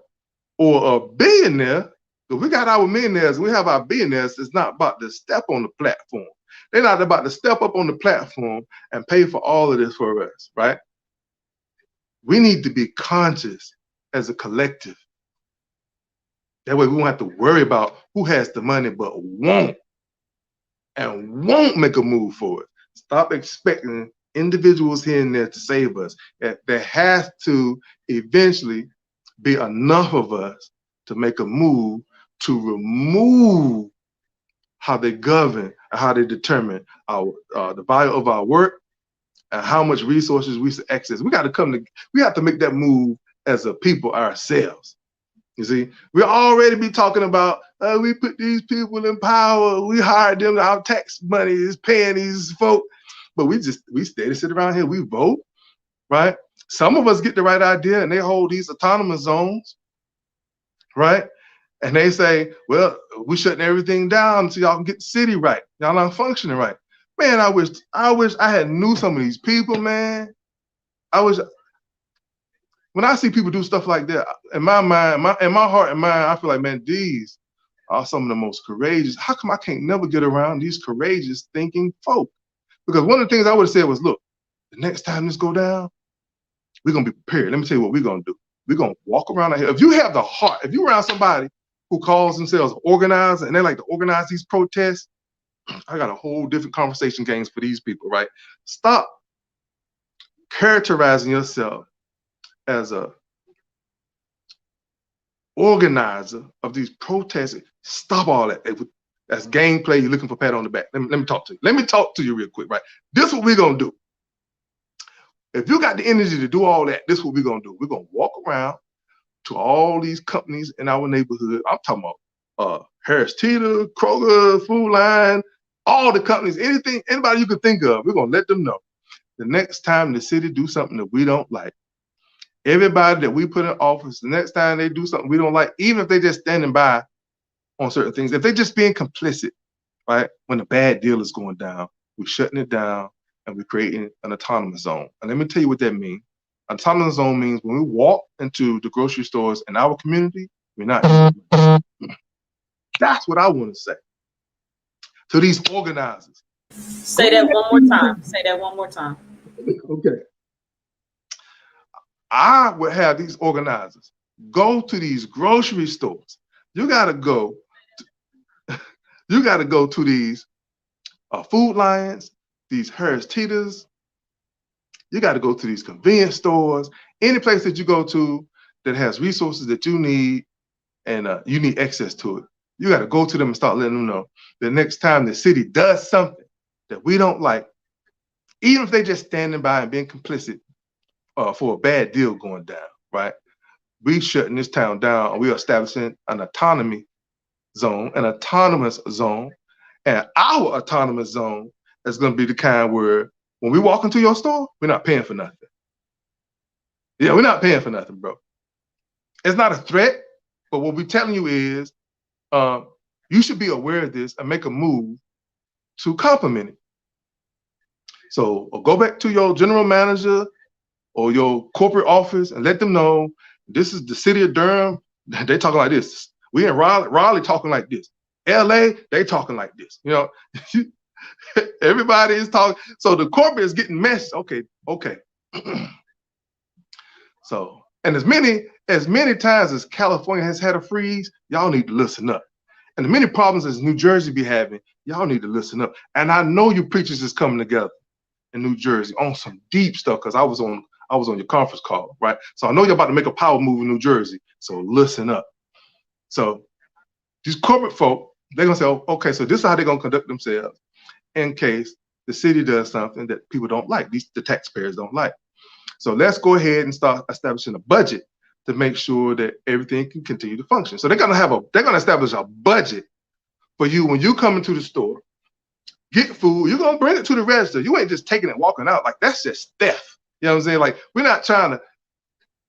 or a billionaire, because we got our millionaires and we have our billionaires, it's not about to step on the platform. They're not about to step up on the platform and pay for all of this for us, right? We need to be conscious as a collective. That way we won't have to worry about who has the money but won't make a move for it. Stop expecting individuals here and there to save us. There has to eventually be enough of us to make a move to remove how they govern, and how they determine our the value of our work and how much resources we access. We have to make that move as a people ourselves. You see, we already be talking about we put these people in power, we hired them, our tax money is paying these folk, but we steady sit around here, we vote, right? Some of us get the right idea and they hold these autonomous zones, right? And they say, well, we shutting everything down so y'all can get the city right. Y'all not functioning right. Man, I wish I had knew some of these people, man. When I see people do stuff like that, in my mind, in my heart and mind, I feel like, man, these are some of the most courageous. How come I can't never get around these courageous thinking folk? Because one of the things I would have said was, look, the next time this go down, we're going to be prepared. Let me tell you what we're going to do. We're going to walk around out here. If you have the heart, if you're around somebody who calls themselves organizer and they like to organize these protests, I got a whole different conversation games for these people, right? Stop characterizing yourself as a organizer of these protests. Stop all that. That's gameplay. You're looking for pat on the back. Let me talk to you. Let me talk to you real quick, right? This is what we're going to do. If you got the energy to do all that, this is what we're going to do. We're going to walk around to all these companies in our neighborhood. I'm talking about Harris Teeter, Kroger, Food Line, all the companies, anybody you could think of. We're going to let them know the next time the city do something that we don't like. Everybody that we put in office, the next time they do something we don't like, even if they're just standing by on certain things, if they're just being complicit, right? When a bad deal is going down, we're shutting it down and we're creating an autonomous zone. And let me tell you what that means. Autonomous zone means when we walk into the grocery stores in our community, we're not. That's what I want to say to these organizers. Say that one more time. Say that one more time. Okay. I would have these organizers go to these grocery stores. You got to go to these Food Lions, these Harris Teeters. You got to go to these convenience stores, any place that you go to that has resources that you need and you need access to it. You got to go to them and start letting them know the next time the city does something that we don't like, even if they're just standing by and being complicit for a bad deal going down, right? We shutting this town down and we're establishing an autonomous zone, and our autonomous zone is going to be the kind where when we walk into your store, we're not paying for nothing. Yeah, we're not paying for nothing, bro. It's not a threat, but what we're telling you is you should be aware of this and make a move to complement it. So go back to your general manager or your corporate office and let them know this is the city of Durham. They talking like this. We in Raleigh talking like this. LA, they talking like this. You know, everybody is talking. So the corporate is getting messed. Okay. So, and as many times as California has had a freeze, y'all need to listen up. And the many problems as New Jersey be having, y'all need to listen up. And I know you preachers is coming together in New Jersey on some deep stuff, because I was on your conference call, right? So I know you're about to make a power move in New Jersey. So listen up. So these corporate folk, they're gonna say, oh, okay, so this is how they're gonna conduct themselves in case the city does something that people don't like, the taxpayers don't like. So let's go ahead and start establishing a budget to make sure that everything can continue to function. So they're gonna establish a budget for you when you come into the store, get food, you're gonna bring it to the register. You ain't just taking it, walking out. Like, that's just theft. You know what I'm saying? Like, we're not trying to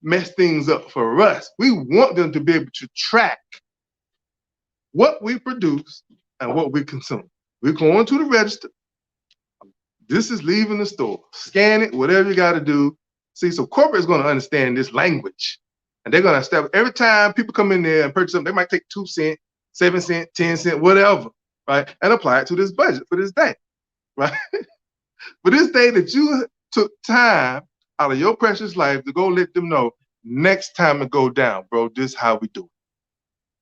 mess things up for us. We want them to be able to track what we produce and what we consume. We're going to the register. This is leaving the store. Scan it, whatever you got to do. See, so corporate is going to understand this language. And they're going to establish, every time people come in there and purchase something, they might take 2 cents, 7 cents, 10 cents, whatever, right? And apply it to this budget for this day, right? For this day that you took time out of your precious life to go let them know, next time it go down, bro, this is how we do it.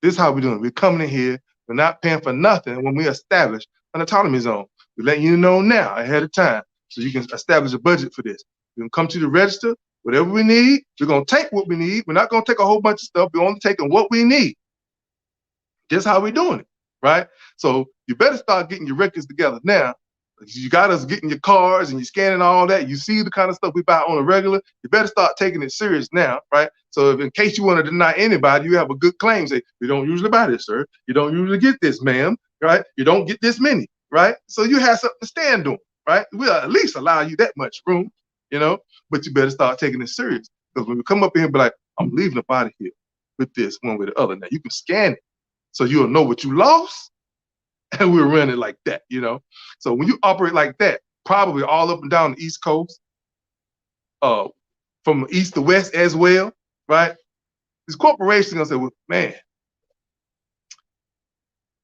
This is how we doing it. We're coming in here. We're not paying for nothing when we establish an autonomy zone. We're letting you know now ahead of time so you can establish a budget for this. You can come to the register, whatever we need. We're going to take what we need. We're not going to take a whole bunch of stuff. We're only taking what we need. This is how we're doing it. right? So you better start getting your records together now. You got us getting your cards and you scanning all that. You see the kind of stuff we buy on a regular. You better start taking it serious now, right? So if in case you want to deny anybody, you have a good claim. Say, we don't usually buy this, sir. You don't usually get this, ma'am, right? You don't get this many, right? So you have something to stand on, right? We'll at least allow you that much room, but you better start taking it serious. Because when we come up in here and be like, I'm leaving up out of here with this one way or the other. Now you can scan it so you'll know what you lost. And we'll run it like that, So when you operate like that, probably all up and down the East Coast, from east to west as well, right? These corporations are gonna say, well, man,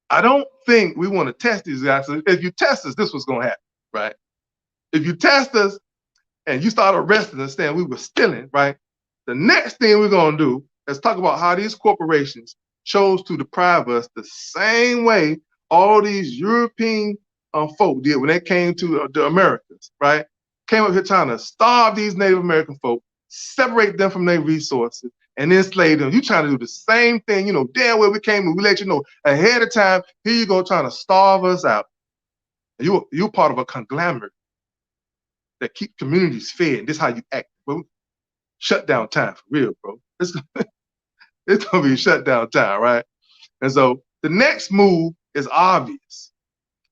I don't think we want to test these guys. So if you test us, this was gonna happen, right? If you test us and you start arresting us saying we were stealing, right? The next thing we're gonna do is talk about how these corporations chose to deprive us the same way all these European folk did when they came to the Americas, right? Came up here trying to starve these Native American folk, separate them from their resources, and enslave them. You trying to do the same thing, damn well we came and we let you know ahead of time, here you go trying to starve us out. And you're part of a conglomerate that keep communities fed. This is how you act, bro. Shutdown time for real, bro. It's gonna be shutdown time, right? And so the next move is obvious.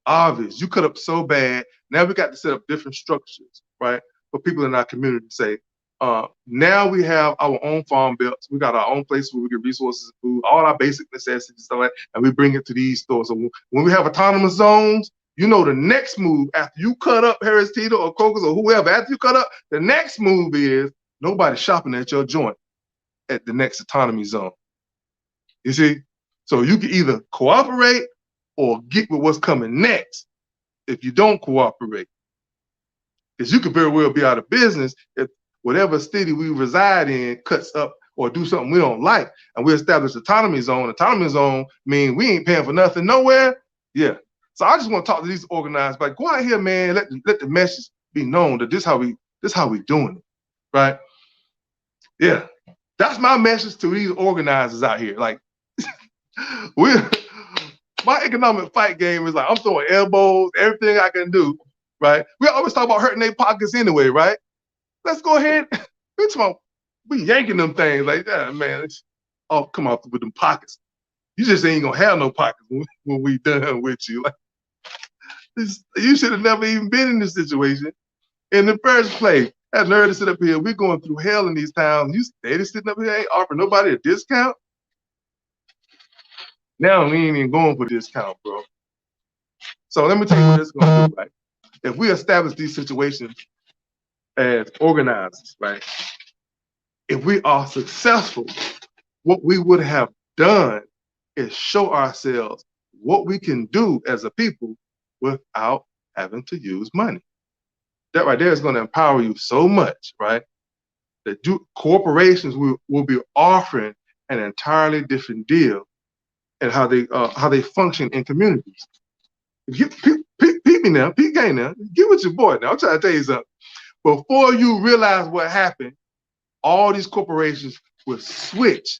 Obvious. You cut up so bad. Now we got to set up different structures, right? For people in our community to say, now we have our own farm belts. We got our own place where we get resources, food, all our basic necessities, stuff like that, and we bring it to these stores. So when we have autonomous zones, the next move after you cut up Harris Teeter or Kroger's or whoever, after you cut up, the next move is nobody shopping at your joint at the next autonomy zone. You see? So you can either cooperate or get with what's coming next if you don't cooperate. Because you could very well be out of business if whatever city we reside in cuts up or do something we don't like, and we establish autonomy zone. Autonomy zone means we ain't paying for nothing nowhere. Yeah. So I just want to talk to these organizers, like, go out here, man, let the message be known that this how we doing it, right? Yeah. That's my message to these organizers out here. Like, my economic fight game is like, I'm throwing elbows, everything I can do, right? We always talk about hurting their pockets anyway, right? Let's go ahead. We yanking them things like that, man. Oh, come on with them pockets. You just ain't gonna have no pockets when we done with you. Like, you should have never even been in this situation in the first place. Had nerve to sit up here. We're going through hell in these towns. You stay sitting up here, ain't offering nobody a discount. Now we ain't even going for discount, bro. So let me tell you what it's gonna do, right? If we establish these situations as organizers, right? If we are successful, what we would have done is show ourselves what we can do as a people without having to use money. That right there is going to empower you so much, right? That corporations will be offering an entirely different deal and how they function in communities. If you peep me now, peep game now, get with your boy now. I'm trying to tell you something. Before you realize what happened, all these corporations will switch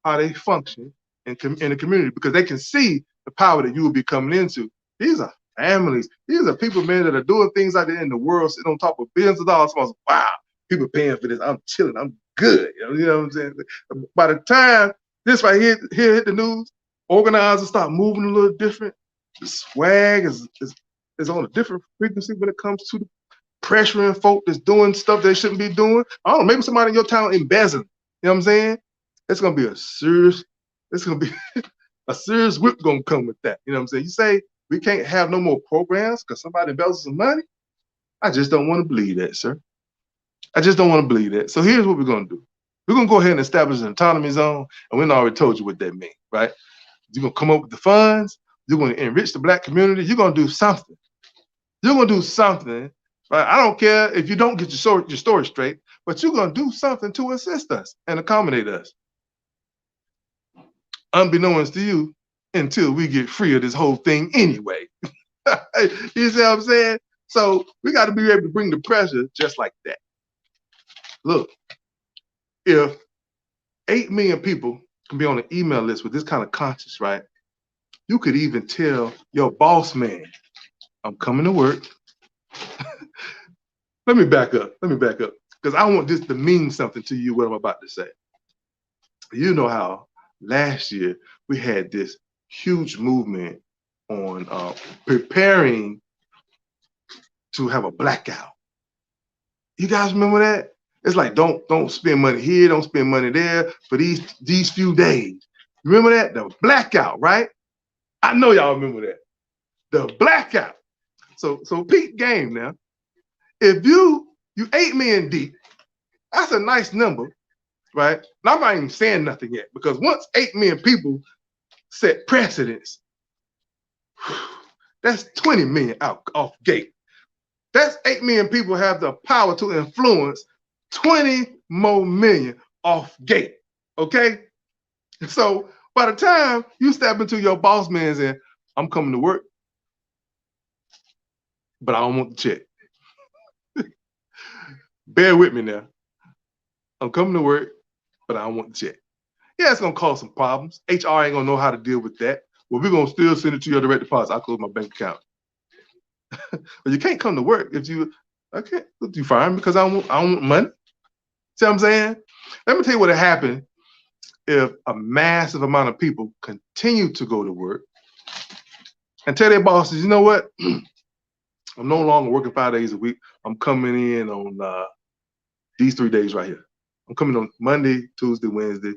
how they function in the community because they can see the power that you will be coming into. These are families. These are people, man, that are doing things out there in the world, sitting on top of billions of dollars. Wow, people paying for this. I'm chilling. I'm good. You know what I'm saying? By the time this right here hit the news, organizers start moving a little different. The swag is on a different frequency when it comes to the pressuring folk that's doing stuff they shouldn't be doing. I don't know, maybe somebody in your town embezzling. You know what I'm saying? It's gonna be a serious whip gonna come with that. You know what I'm saying? You say we can't have no more programs because somebody embezzles some money. I just don't want to believe that, sir. I just don't want to believe that. So here's what we're gonna do. We're gonna go ahead and establish an autonomy zone, and we already told you what that means, right? You're gonna come up with the funds, you're gonna enrich the Black community, you're gonna do something. You're gonna do something, right? I don't care if you don't get your story straight, but you're gonna do something to assist us and accommodate us. Unbeknownst to you, until we get free of this whole thing anyway. You see what I'm saying? So we got to be able to bring the pressure just like that. Look, if 8 million people can be on an email list with this kind of conscience, right? You could even tell your boss man, I'm coming to work. Let me back up. Because I want this to mean something to you, what I'm about to say. You know how last year we had this huge movement on preparing to have a blackout. You guys remember that? It's like don't spend money here, don't spend money there for these few days. Remember that? The blackout, right? I know y'all remember that. The blackout. So peak game now. If you 8 million deep, that's a nice number, right? And I'm not even saying nothing yet, because once 8 million people set precedents, that's 20 million out off gate. That's 8 million people have the power to influence 20 more million off gate. Okay? So by the time you step into your boss man's and I'm coming to work, but I don't want the check. Bear with me now. I'm coming to work, but I don't want the check. Yeah, it's gonna cause some problems. HR ain't gonna know how to deal with that. Well, we're gonna still send it to your direct deposit. I'll close my bank account. But you can't come to work if you you fine because I don't want money. See what I'm saying? Let me tell you what would happen if a massive amount of people continue to go to work and tell their bosses, you know what? I'm no longer working 5 days a week. I'm coming in on these 3 days right here. I'm coming on Monday, Tuesday, Wednesday.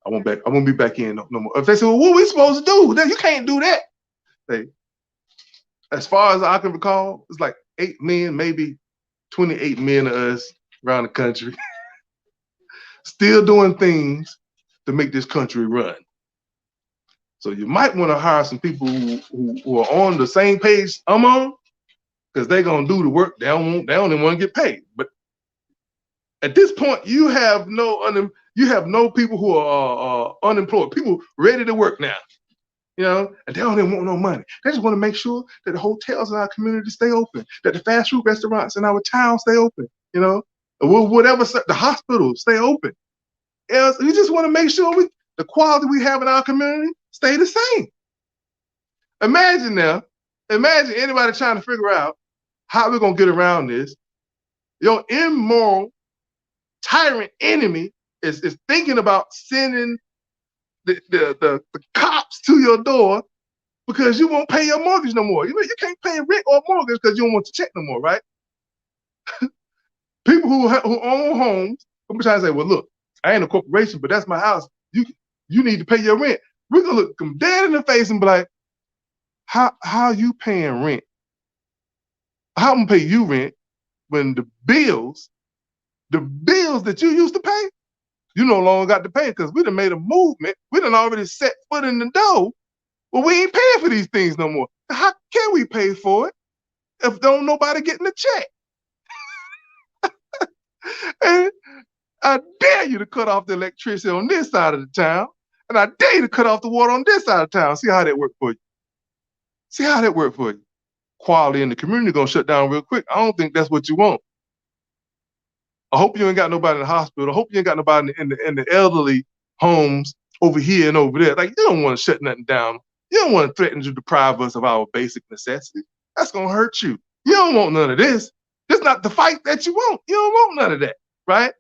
I won't be back in no more. If they say, well, what are we supposed to do? You can't do that. As far as I can recall, it's like 8 million, maybe 28 million of us around the country still doing things to make this country run. So you might want to hire some people who are on the same page I'm on, because they're gonna do the work. They don't even want to get paid. But at this point, you have no people who are unemployed. People ready to work now, and they don't even want no money. They just want to make sure that the hotels in our community stay open, that the fast food restaurants in our town stay open, whatever, the hospitals stay open. We just want to make sure the quality we have in our community stay the same. Imagine anybody trying to figure out how we're gonna get around this. Your immoral tyrant enemy is thinking about sending the cops to your door because you won't pay your mortgage no more. You can't pay rent or mortgage because you don't want to check no more, right? People who own homes, I'm trying to say, well, look, I ain't a corporation, but that's my house. You need to pay your rent. We're gonna look them dead in the face and be like, how you paying rent? How I'm gonna pay you rent when the bills that you used to pay, you no longer got to pay because we done made a movement. We done already set foot in the door. Well, we ain't paying for these things no more. How can we pay for it if don't nobody getting a check? And I dare you to cut off the electricity on this side of the town, and I dare you to cut off the water on this side of town. See how that work for you. Quality in the community gonna shut down real quick. I don't think that's what you want. I hope you ain't got nobody in the hospital. I hope you ain't got nobody in the elderly homes over here and over there. Like, you don't want to shut nothing down. You don't want to threaten to deprive us of our basic necessities. That's gonna hurt you. You don't want none of this. This not the fight that you want. You don't want none of that, right?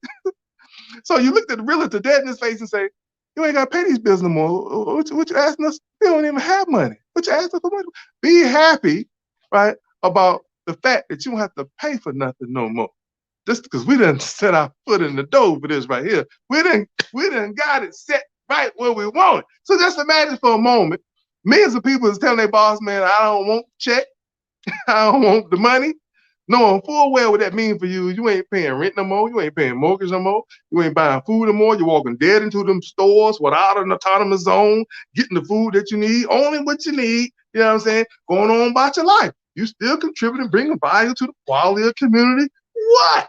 So you looked at the realtor dead in his face and say, you ain't got to pay these bills no more. What you asking us? We don't even have money. What you asking for money? Be happy, right, about the fact that you don't have to pay for nothing no more. Just because we done set our foot in the door for this right here. We done got it set right where we want it. So just imagine for a moment, millions of people is telling their boss, man, I don't want the check. I don't want the money. Knowing full well what that means for you. You ain't paying rent no more. You ain't paying mortgage no more. You ain't buying food no more. You're walking dead into them stores without an autonomous zone, getting the food that you need, only what you need. You know what I'm saying? Going on about your life. You still contributing, bringing value to the quality of the community. What?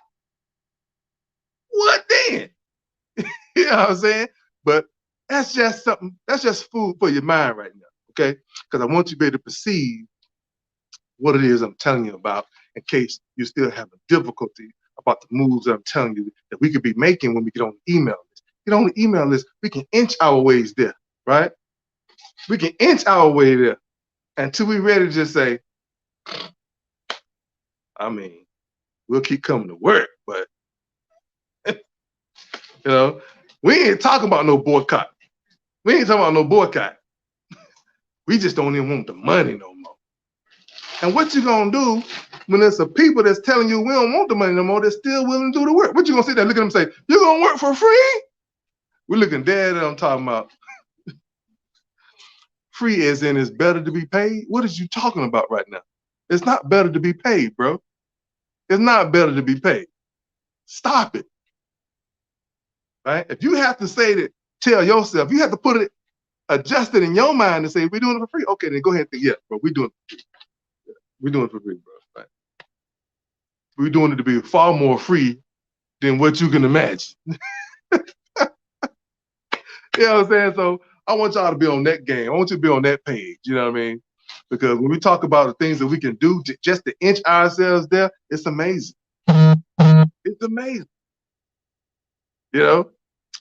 What then? You know what I'm saying? But that's just something, that's just food for your mind right now, okay? Because I want you to be able to perceive what it is I'm telling you about, in case you still have a difficulty about the moves that I'm telling you that we could be making when we get on the email list. Get on the email list, we can inch our ways there, right? We can inch our way there until we're ready to just say, I mean, we'll keep coming to work, but we ain't talking about no boycott. We ain't talking about no boycott. We just don't even want the money no more. And what you gonna do when there's some people that's telling you we don't want the money no more, they're still willing to do the work? What you gonna sit there, look at them and say, you're gonna work for free? We're looking dead at them talking about free as in it's better to be paid. What is you talking about right now? It's not better to be paid, bro. It's not better to be paid. Stop it. Right? If you have to say that, tell yourself, you have to put it, adjust it in your mind and say, we're doing it for free. Okay, then go ahead and think, yeah, bro, we're doing it for free. We're doing it for free, bro. Right? We're doing it to be far more free than what you can imagine. You know what I'm saying? So I want y'all to be on that game. I want you to be on that page. You know what I mean? Because when we talk about the things that we can do just to inch ourselves there, it's amazing. It's amazing. You know?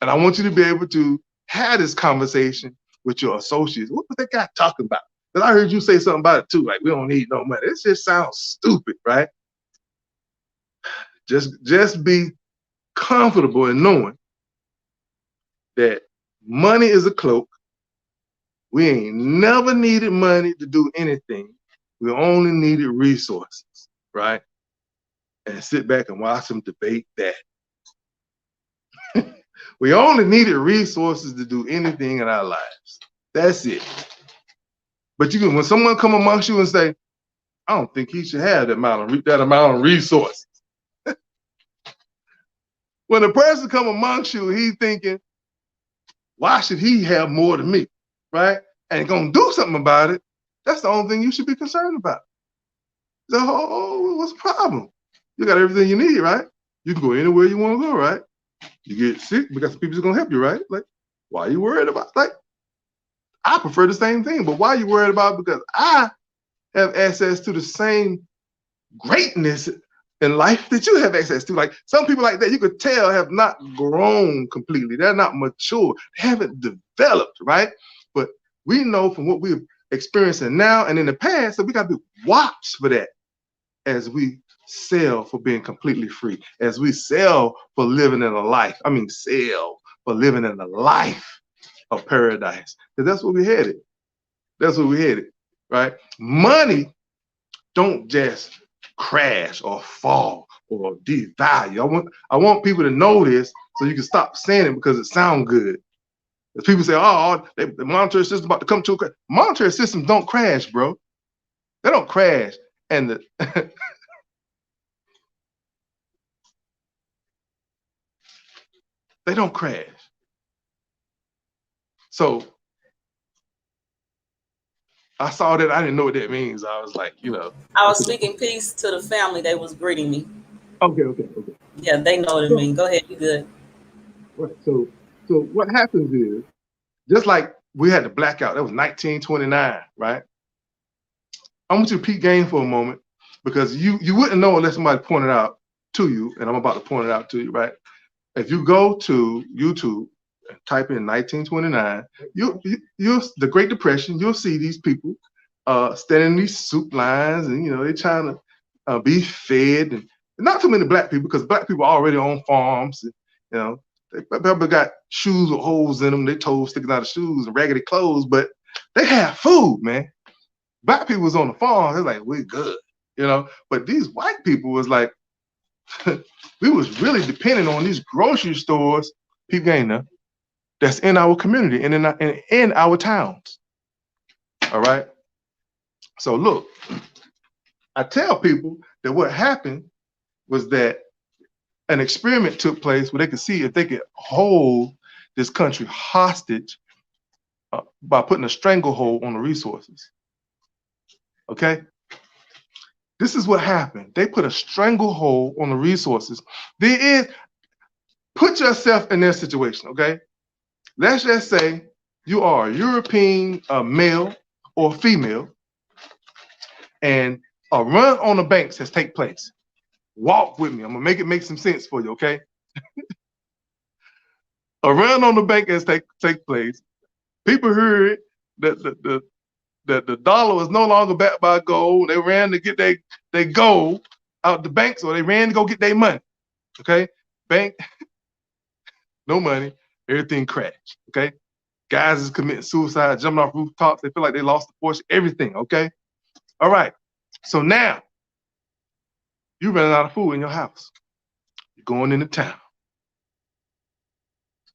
And I want you to be able to have this conversation with your associates. What was that guy talking about? Because I heard you say something about it too. Like, we don't need no money. It just sounds stupid, right? Just be comfortable in knowing that money is a cloak. We ain't never needed money to do anything. We only needed resources, right? And sit back and watch them debate that. We only needed resources to do anything in our lives. That's it. But you can, when someone come amongst you and say, I don't think he should have that amount of resources. When a person come amongst you, he's thinking, why should he have more than me, right? And gonna do something about it. That's the only thing you should be concerned about. So, what's the problem? You got everything you need, right? You can go anywhere you want to go, right? You get sick, we got some people who's gonna help you, right? Like, why are you worried about? Like, I prefer the same thing, but why are you worried about? Because I have access to the same greatness in life that you have access to. Like, some people like that, you could tell have not grown completely. They're not mature. They haven't developed, right? But we know from what we're experiencing now and in the past that we got to be watch for that as we sell for being completely free, as we sell for living in a life. I mean, sell for living in a life of paradise. Because that's where we headed. That's where we headed, right? Money don't just crash or fall or devalue. I want people to know this so you can stop saying it because it sounds good. As people say, oh, the monetary system about to come to a crash. Monetary systems don't crash, bro. They don't crash. And they don't crash. So I saw that. I didn't know what that means. I was like, I was speaking peace to the family. They was greeting me. Okay. Yeah, they know what it means. Go ahead, you good. Right. So what happens is, just like we had the blackout, that was 1929, right? I want you to peek game for a moment because you wouldn't know unless somebody pointed out to you, and I'm about to point it out to you, right? If you go to YouTube and type in 1929, you'll the Great Depression, you'll see these people standing in these soup lines, and they're trying to be fed, and not too many black people because black people are already on farms, and, they probably got shoes with holes in them, their toes sticking out of shoes and raggedy clothes, but they have food, man. Black people was on the farm, they're like, we're good, but these white people was like, we was really depending on these grocery stores, people ain't there, that's in our community and in our towns. All right. So look, I tell people that what happened was that an experiment took place where they could see if they could hold this country hostage by putting a stranglehold on the resources. Okay. This is what happened. They put a stranglehold on the resources. Put yourself in their situation, okay? Let's just say you are a European male or female, and a run on the banks has taken place. Walk with me. I'm gonna make some sense for you, okay? A run on the bank has take place. People heard it. the dollar was no longer backed by gold. They ran to get their gold out the banks, or they ran to go get their money. Okay, bank, no money, everything crashed. Okay, guys is committing suicide, jumping off rooftops. They feel like they lost a portion, everything. Okay, all right. So now you running out of food in your house. You're going into town.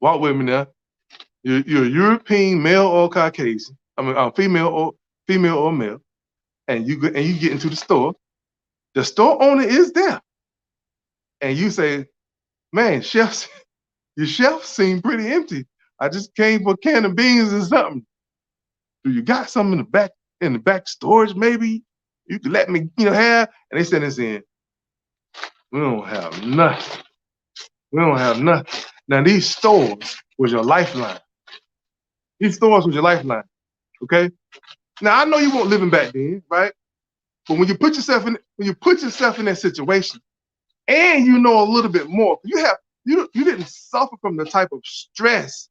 Walk with me now. You're a European male or Caucasian. I mean, female or male, and you get into the store. The store owner is there, and you say, "Man, your shelf seem pretty empty. I just came for a can of beans or something. Do you got something in the back storage? Maybe you could let me, have." And they send us in. We don't have nothing. We don't have nothing. Now these stores was your lifeline. These stores was your lifeline. Okay. Now I know you weren't living back then, right? But when you put yourself in that situation, and you know a little bit more, you didn't suffer from the type of stress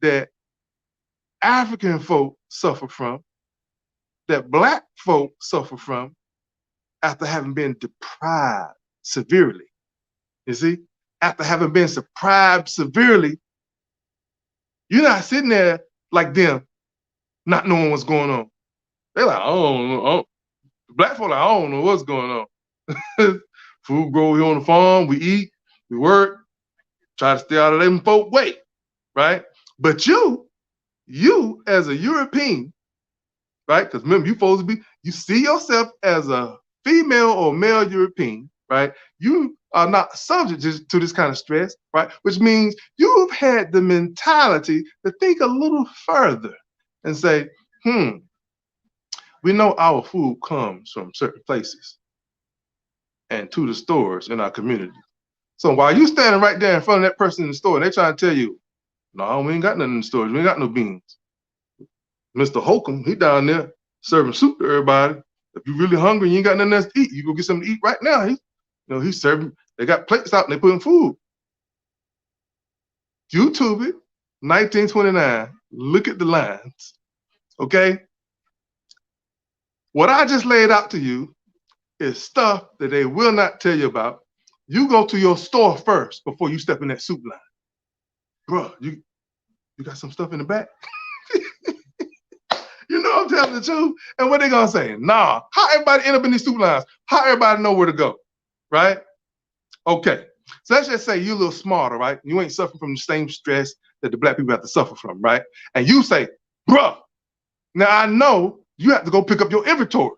that African folk suffer from, that Black folk suffer from after having been deprived severely. You see, after having been deprived severely, you're not sitting there like them, not knowing what's going on. They're like, I don't know. Black folk, I don't know what's going on. Food grow here on the farm, we eat, we work, try to stay out of them folk way, right? But you as a European, right? Because remember, you see yourself as a female or male European, right? You are not subject to this kind of stress, right? Which means you've had the mentality to think a little further and say, we know our food comes from certain places and to the stores in our community. So while you standing right there in front of that person in the store, and they trying to tell you, no, we ain't got nothing in the stores. We ain't got no beans. Mr. Holcomb, he down there serving soup to everybody. If you're really hungry and you ain't got nothing else to eat, you go get something to eat right now. He's serving. They got plates out and they putting food. YouTube it, 1929. Look at the lines. Okay? What I just laid out to you is stuff that they will not tell you about. You go to your store first before you step in that soup line. Bro, you got some stuff in the back? You know I'm telling the truth. And what they gonna say? Nah. How everybody end up in these soup lines? How everybody know where to go? Right? Okay. So let's just say you're a little smarter, right? You ain't suffering from the same stress that the Black people have to suffer from, right? And you say, bruh, now I know you have to go pick up your inventory.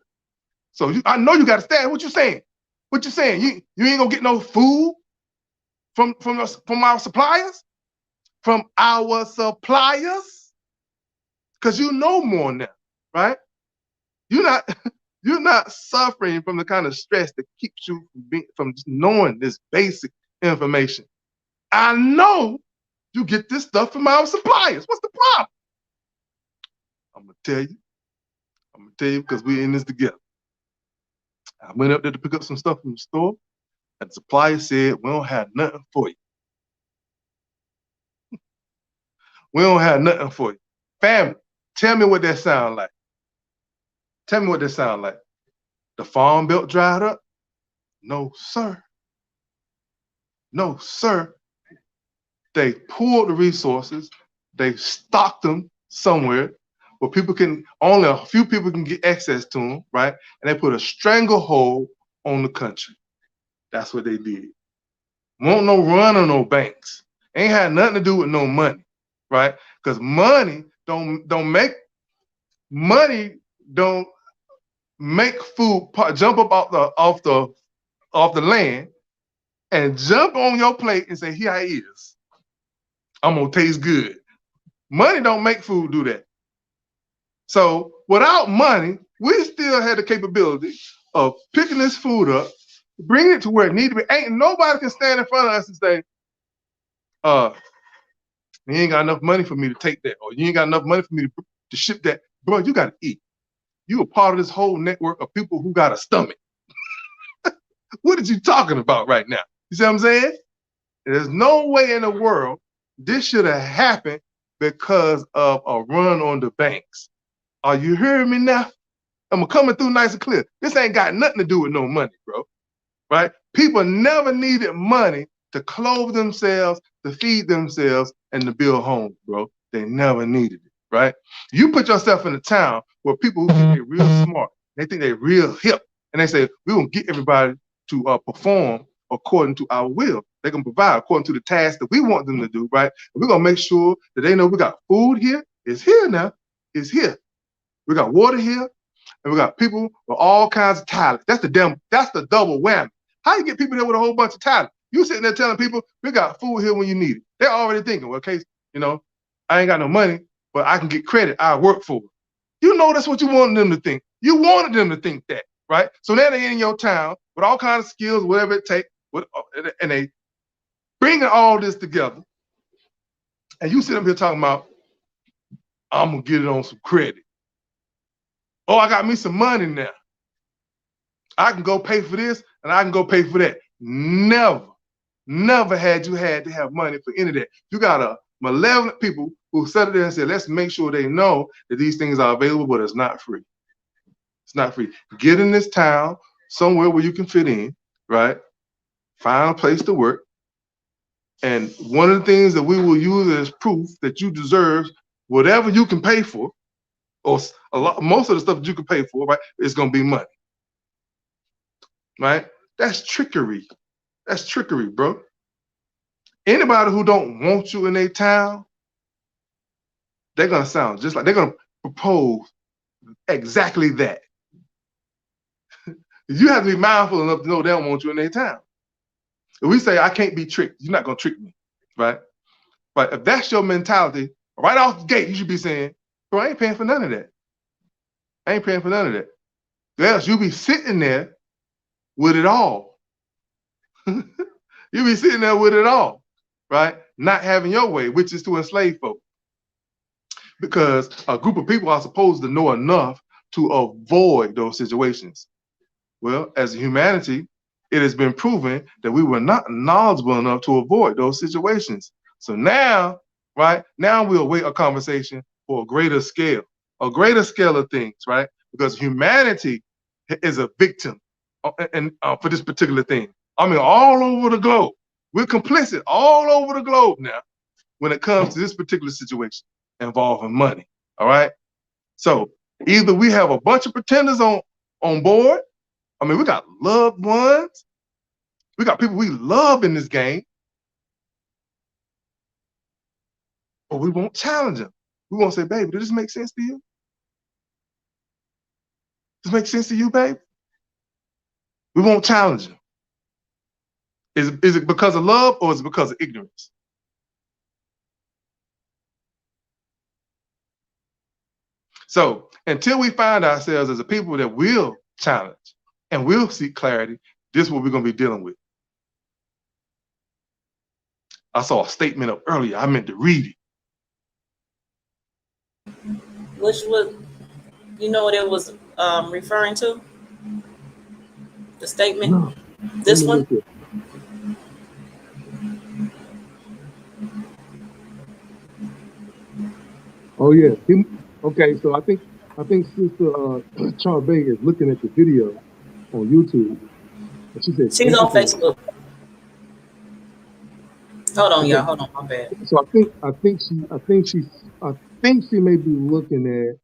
So I know you got to stand. What you saying? What you saying? You ain't gonna get no food from our suppliers? From our suppliers? Because you know more now, right? You're not suffering from the kind of stress that keeps you from just knowing this basic information. I know you get this stuff from our suppliers. What's the problem? I'm gonna tell you because we're in this together. I went up there to pick up some stuff from the store, and the supplier said, we don't have nothing for you. We don't have nothing for you. Family, tell me what that sound like. Tell me what that sound like. The farm belt dried up? No, sir. No, sir. They pulled the resources. They stocked them somewhere where only a few people can get access to them, right? And they put a stranglehold on the country. That's what they did. Won't no run on no banks. Ain't had nothing to do with no money, right? Because money don't make food jump up off the land and jump on your plate and say, here it is. I'm gonna taste good. Money don't make food do that. So without money, we still had the capability of picking this food up, bringing it to where it needed to be. Ain't nobody can stand in front of us and say, you ain't got enough money for me to take that, or you ain't got enough money for me to ship that. Bro, you got to eat. You a part of this whole network of people who got a stomach. What are you talking about right now? You see what I'm saying? There's no way in the world this should have happened because of a run on the banks. Are you hearing me now? I'm coming through nice and clear. This ain't got nothing to do with no money, bro. Right? People never needed money to clothe themselves, to feed themselves, and to build homes, bro. They never needed it, right? You put yourself in a town where people who think they're real smart, they think they're real hip, and they say, we're going to get everybody to perform according to our will. They're going to provide according to the task that we want them to do, right? And we're going to make sure that they know we got food here. It's here now. It's here. We got water here. And we got people with all kinds of talent. That's the double whammy. How you get people there with a whole bunch of talent? You sitting there telling people, we got food here when you need it. They're already thinking, well, case, I ain't got no money, but I can get credit. I work for it. You know that's what you wanted them to think. You wanted them to think that, right? So now they're in your town with all kinds of skills, whatever it takes, and they bringing all this together. And you sit up here talking about, I'm going to get it on some credit. Oh, I got me some money now. I can go pay for this and I can go pay for that. Never had to have money for any of that. You got a malevolent people who sat there and said, let's make sure they know that these things are available, but it's not free. It's not free. Get in this town somewhere where you can fit in, right? Find a place to work. And one of the things that we will use as proof that you deserve whatever you can pay for, or most of the stuff that you can pay for, right, is going to be money. Right? That's trickery. That's trickery, bro. Anybody who don't want you in their town, they're going to sound just like, they're going to propose exactly that. You have to be mindful enough to know they don't want you in their town. If we say, I can't be tricked, you're not going to trick me, right? But if that's your mentality, right off the gate, you should be saying, bro, I ain't paying for none of that. I ain't paying for none of that. Else you'll be sitting there with it all. You'll be sitting there with it all, right? Not having your way, which is to enslave folk. Because a group of people are supposed to know enough to avoid those situations. Well, as a humanity, it has been proven that we were not knowledgeable enough to avoid those situations. So now, right, now we'll await a conversation for a greater scale of things, right? Because humanity is a victim for this particular thing. I mean, all over the globe. We're complicit all over the globe now when it comes to this particular situation involving money, all right? So either we have a bunch of pretenders on board. I mean, we got loved ones. We got people we love in this game, but we won't challenge them. We won't say, baby, does this make sense to you? Does this make sense to you, babe? We won't challenge them. Is it because of love or is it because of ignorance? So until we find ourselves as a people that will challenge and will seek clarity, this is what we're going to be dealing with. I saw a statement up earlier. I meant to read it. Which was, you know what it was referring to? The statement? No. This one? Oh yeah. Okay, so I think Sister Charbe is looking at the video on YouTube. And she said she's on Facebook. Hold on, y'all. Hold on, my bad. So I think she may be looking at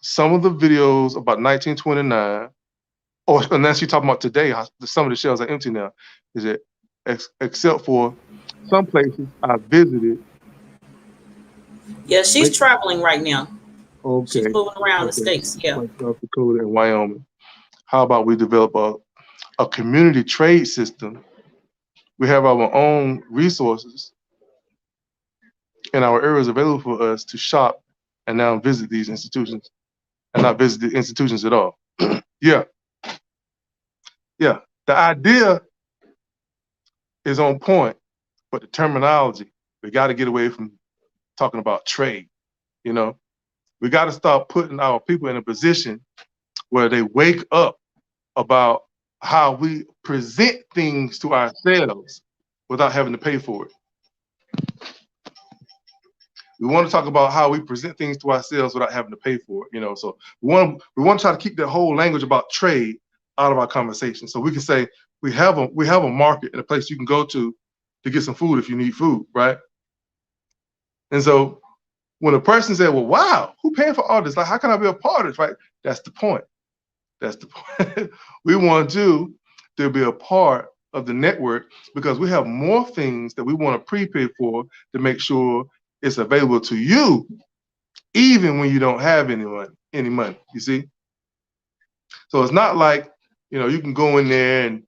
some of the videos about 1929. And then she talking about today, how some of the shelves are empty now. Is it except for some places I visited. Yeah, she's traveling right now. Okay. She's moving around the states. Yeah. Like South Dakota and Wyoming. How about we develop a community trade system? We have our own resources and our areas available for us to shop and now visit these institutions and not visit the institutions at all. Yeah. The idea is on point, but the terminology, we got to get away from talking about trade. We got to start putting our people in a position where they wake up about how we present things to ourselves without having to pay for it. We want to talk about how we present things to ourselves without having to pay for it. So we want to try to keep that whole language about trade out of our conversation. So we can say we have a market and a place you can go to get some food if you need food, right? And so when a person said, well, wow, who paying for all this? Like, how can I be a part of this, right? That's the point. That's the point. We want you to be a part of the network because we have more things that we want to prepay for to make sure it's available to you, even when you don't have any money, you see? So it's not like, you can go in there and,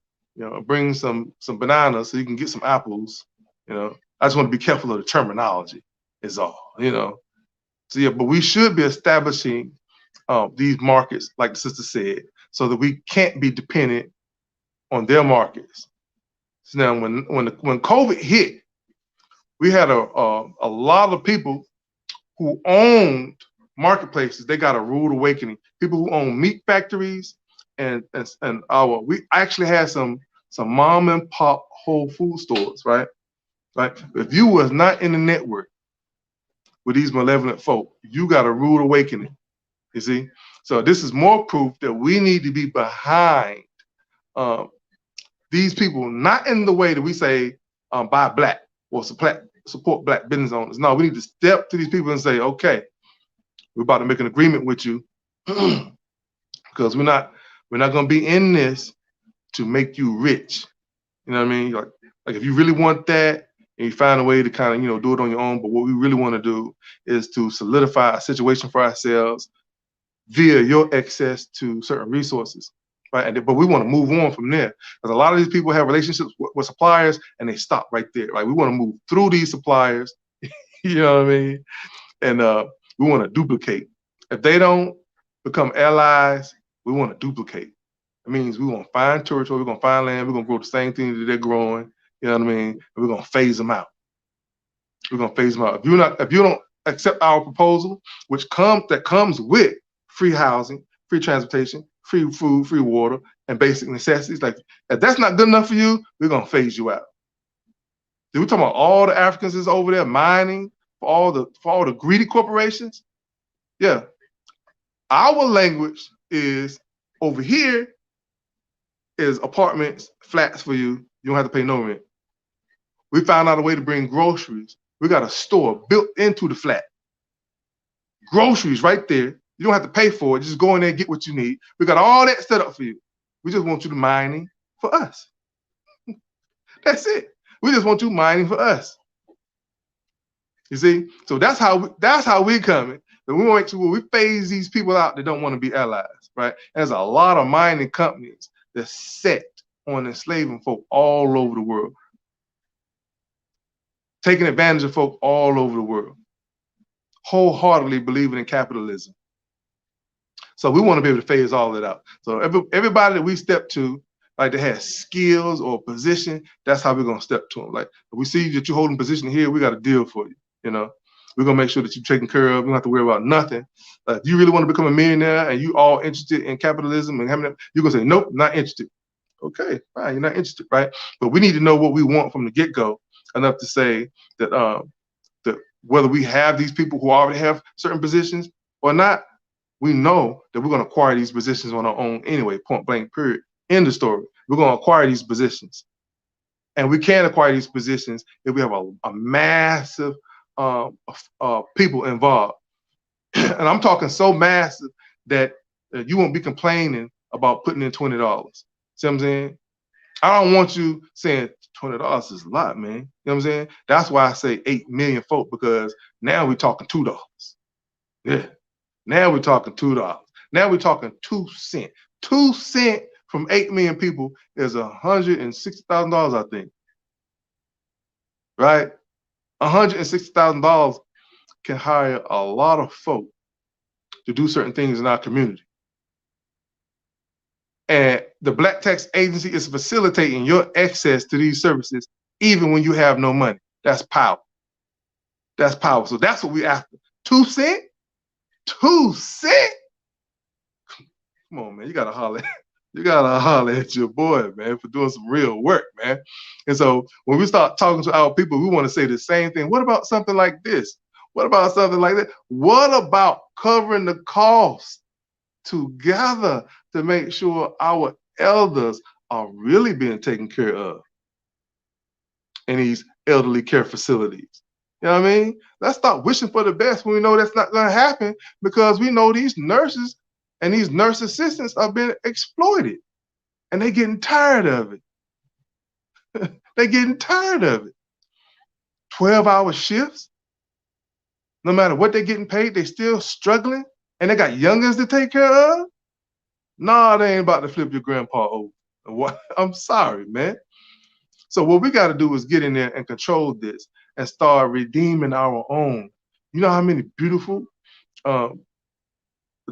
bring some bananas so you can get some apples, I just want to be careful of the terminology is all, So yeah, but we should be establishing these markets, like the sister said, so that we can't be dependent on their markets. So now, when COVID hit, we had a lot of people who owned marketplaces. They got a rude awakening. People who own meat factories and we actually had some mom and pop Whole Food stores, right? Like if you was not in the network with these malevolent folk, you got a rude awakening. You see, so this is more proof that we need to be behind these people, not in the way that we say buy black or support black business owners. No, we need to step to these people and say, okay, we're about to make an agreement with you because we're not going to be in this to make you rich. You know what I mean? Like if you really want that and you find a way to kind of do it on your own, but what we really want to do is to solidify a situation for ourselves via your access to certain resources, right? But we want to move on from there because a lot of these people have relationships with suppliers and they stop right there. Like we want to move through these suppliers, you know what I mean? And we want to duplicate. If they don't become allies, we want to duplicate. It means we're going to find territory, we're going to find land, we're going to grow the same thing that they're growing, you know what I mean? And we're going to phase them out. We're going to phase them out. If you don't accept our proposal, which comes with free housing, free transportation, free food, free water, and basic necessities, like if that's not good enough for you, we're going to phase you out. We're talking about all the Africans is over there mining for all the greedy corporations. Yeah. Our language is over here is apartments, flats for you. You don't have to pay no rent. We found out a way to bring groceries. We got a store built into the flat. Groceries right there. You don't have to pay for it. Just go in there and get what you need. We got all that set up for you. We just want you to mining for us. That's it. We just want you mining for us. You see? So that's how we coming. And we want to make sure we phase these people out that don't want to be allies, right? There's a lot of mining companies that's set on enslaving folk all over the world. Taking advantage of folk all over the world. Wholeheartedly believing in capitalism. So we want to be able to phase all that out. So everybody that we step to, like that has skills or position, that's how we're going to step to them. Like if we see that you're holding position here, we got a deal for you. We're going to make sure that you're taken care of. We don't have to worry about nothing. If you really want to become a millionaire and you all interested in capitalism and having that, you're going to say, nope, not interested. Okay, fine, you're not interested, right? But we need to know what we want from the get-go enough to say that whether we have these people who already have certain positions or not, we know that we're going to acquire these positions on our own anyway, point blank, period. End of story. We're going to acquire these positions. And we can acquire these positions if we have a massive people involved. And I'm talking so massive that you won't be complaining about putting in $20. See what I'm saying? I don't want you saying $20 is a lot, man. You know what I'm saying? That's why I say 8 million folk, because now we're talking $2. Yeah. Now we're talking $2. Now we're talking 2 cents. 2 cents from 8 million people is $160,000, I think. Right? $160,000 can hire a lot of folk to do certain things in our community. And the Black Tax Agency is facilitating your access to these services even when you have no money. That's power. That's power. So that's what we after. 2 cents? 2 cents? Come on, man. You gotta holler. You gotta holler at your boy, man, for doing some real work, man. And so when we start talking to our people, we want to say the same thing. What about something like this? What about something like that? What about covering the cost together to make sure our elders are really being taken care of in these elderly care facilities? You know what I mean? Let's stop wishing for the best when we know that's not going to happen, because we know these nurses and these nurse assistants are being exploited and they're getting tired of it. They're getting tired of it. 12-hour shifts, no matter what they're getting paid, they're still struggling, and they got youngins to take care of. Nah, they ain't about to flip your grandpa over. What? I'm sorry, man. So what we got to do is get in there and control this and start redeeming our own. You know how many beautiful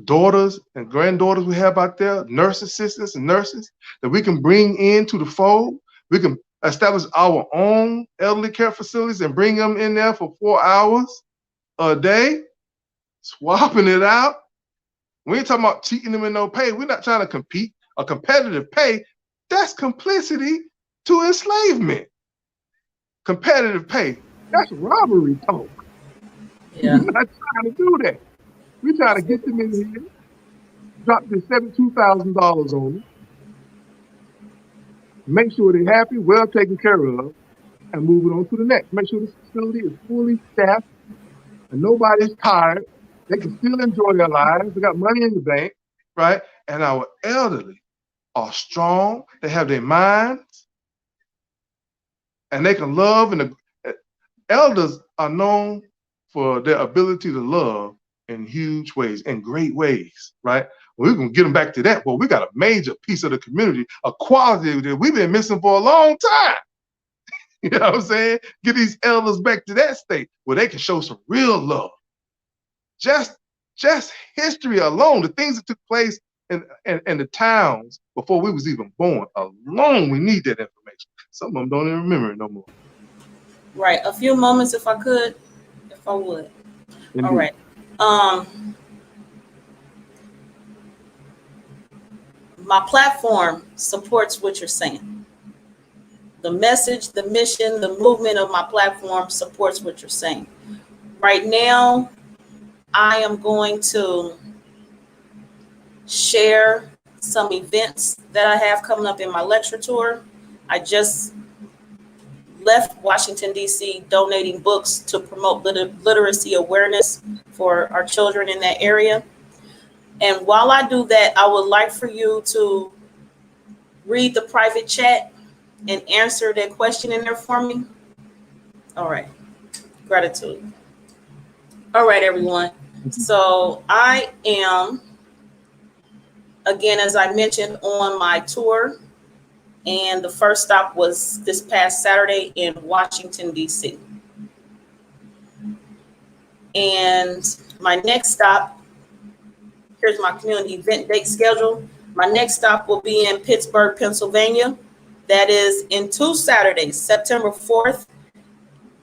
daughters and granddaughters we have out there, nurse assistants and nurses that we can bring into the fold. We can establish our own elderly care facilities and bring them in there for 4 hours a day, swapping it out. We ain't talking about cheating them in no pay. We're not trying to compete. A competitive pay, that's complicity to enslavement. Competitive pay, that's robbery talk. Yeah. We're not trying to do that. We're trying to get them in here, drop this $72,000 on them, make sure they're happy, well taken care of, and move it on to the next. Make sure this facility is fully staffed and nobody's tired. They can still enjoy their lives. They got money in the bank, right? And our elderly are strong. They have their minds, and they can love. And the elders are known for their ability to love in huge ways, in great ways, right? We're going to get them back to that. Well, we got a major piece of the community, a quality that we've been missing for a long time. You know what I'm saying? Get these elders back to that state where they can show some real love. Just history alone, the things that took place in the towns before we was even born alone, we need that information. Some of them don't even remember it no more. Right. A few moments, if I could, if I would. Indeed. All right. My platform supports what you're saying. The message, the mission, the movement of my platform supports what you're saying. Right now, I am going to share some events that I have coming up in my lecture tour. I just left Washington, D.C., donating books to promote literacy awareness for our children in that area. And while I do that, I would like for you to read the private chat and answer that question in there for me. All right. Gratitude. All right, everyone. So I am, again, as I mentioned, on my tour. And the first stop was this past Saturday in Washington, D.C. And my next stop, here's my community event date schedule. My next stop will be in Pittsburgh, Pennsylvania. That is in 2 Saturdays, September 4th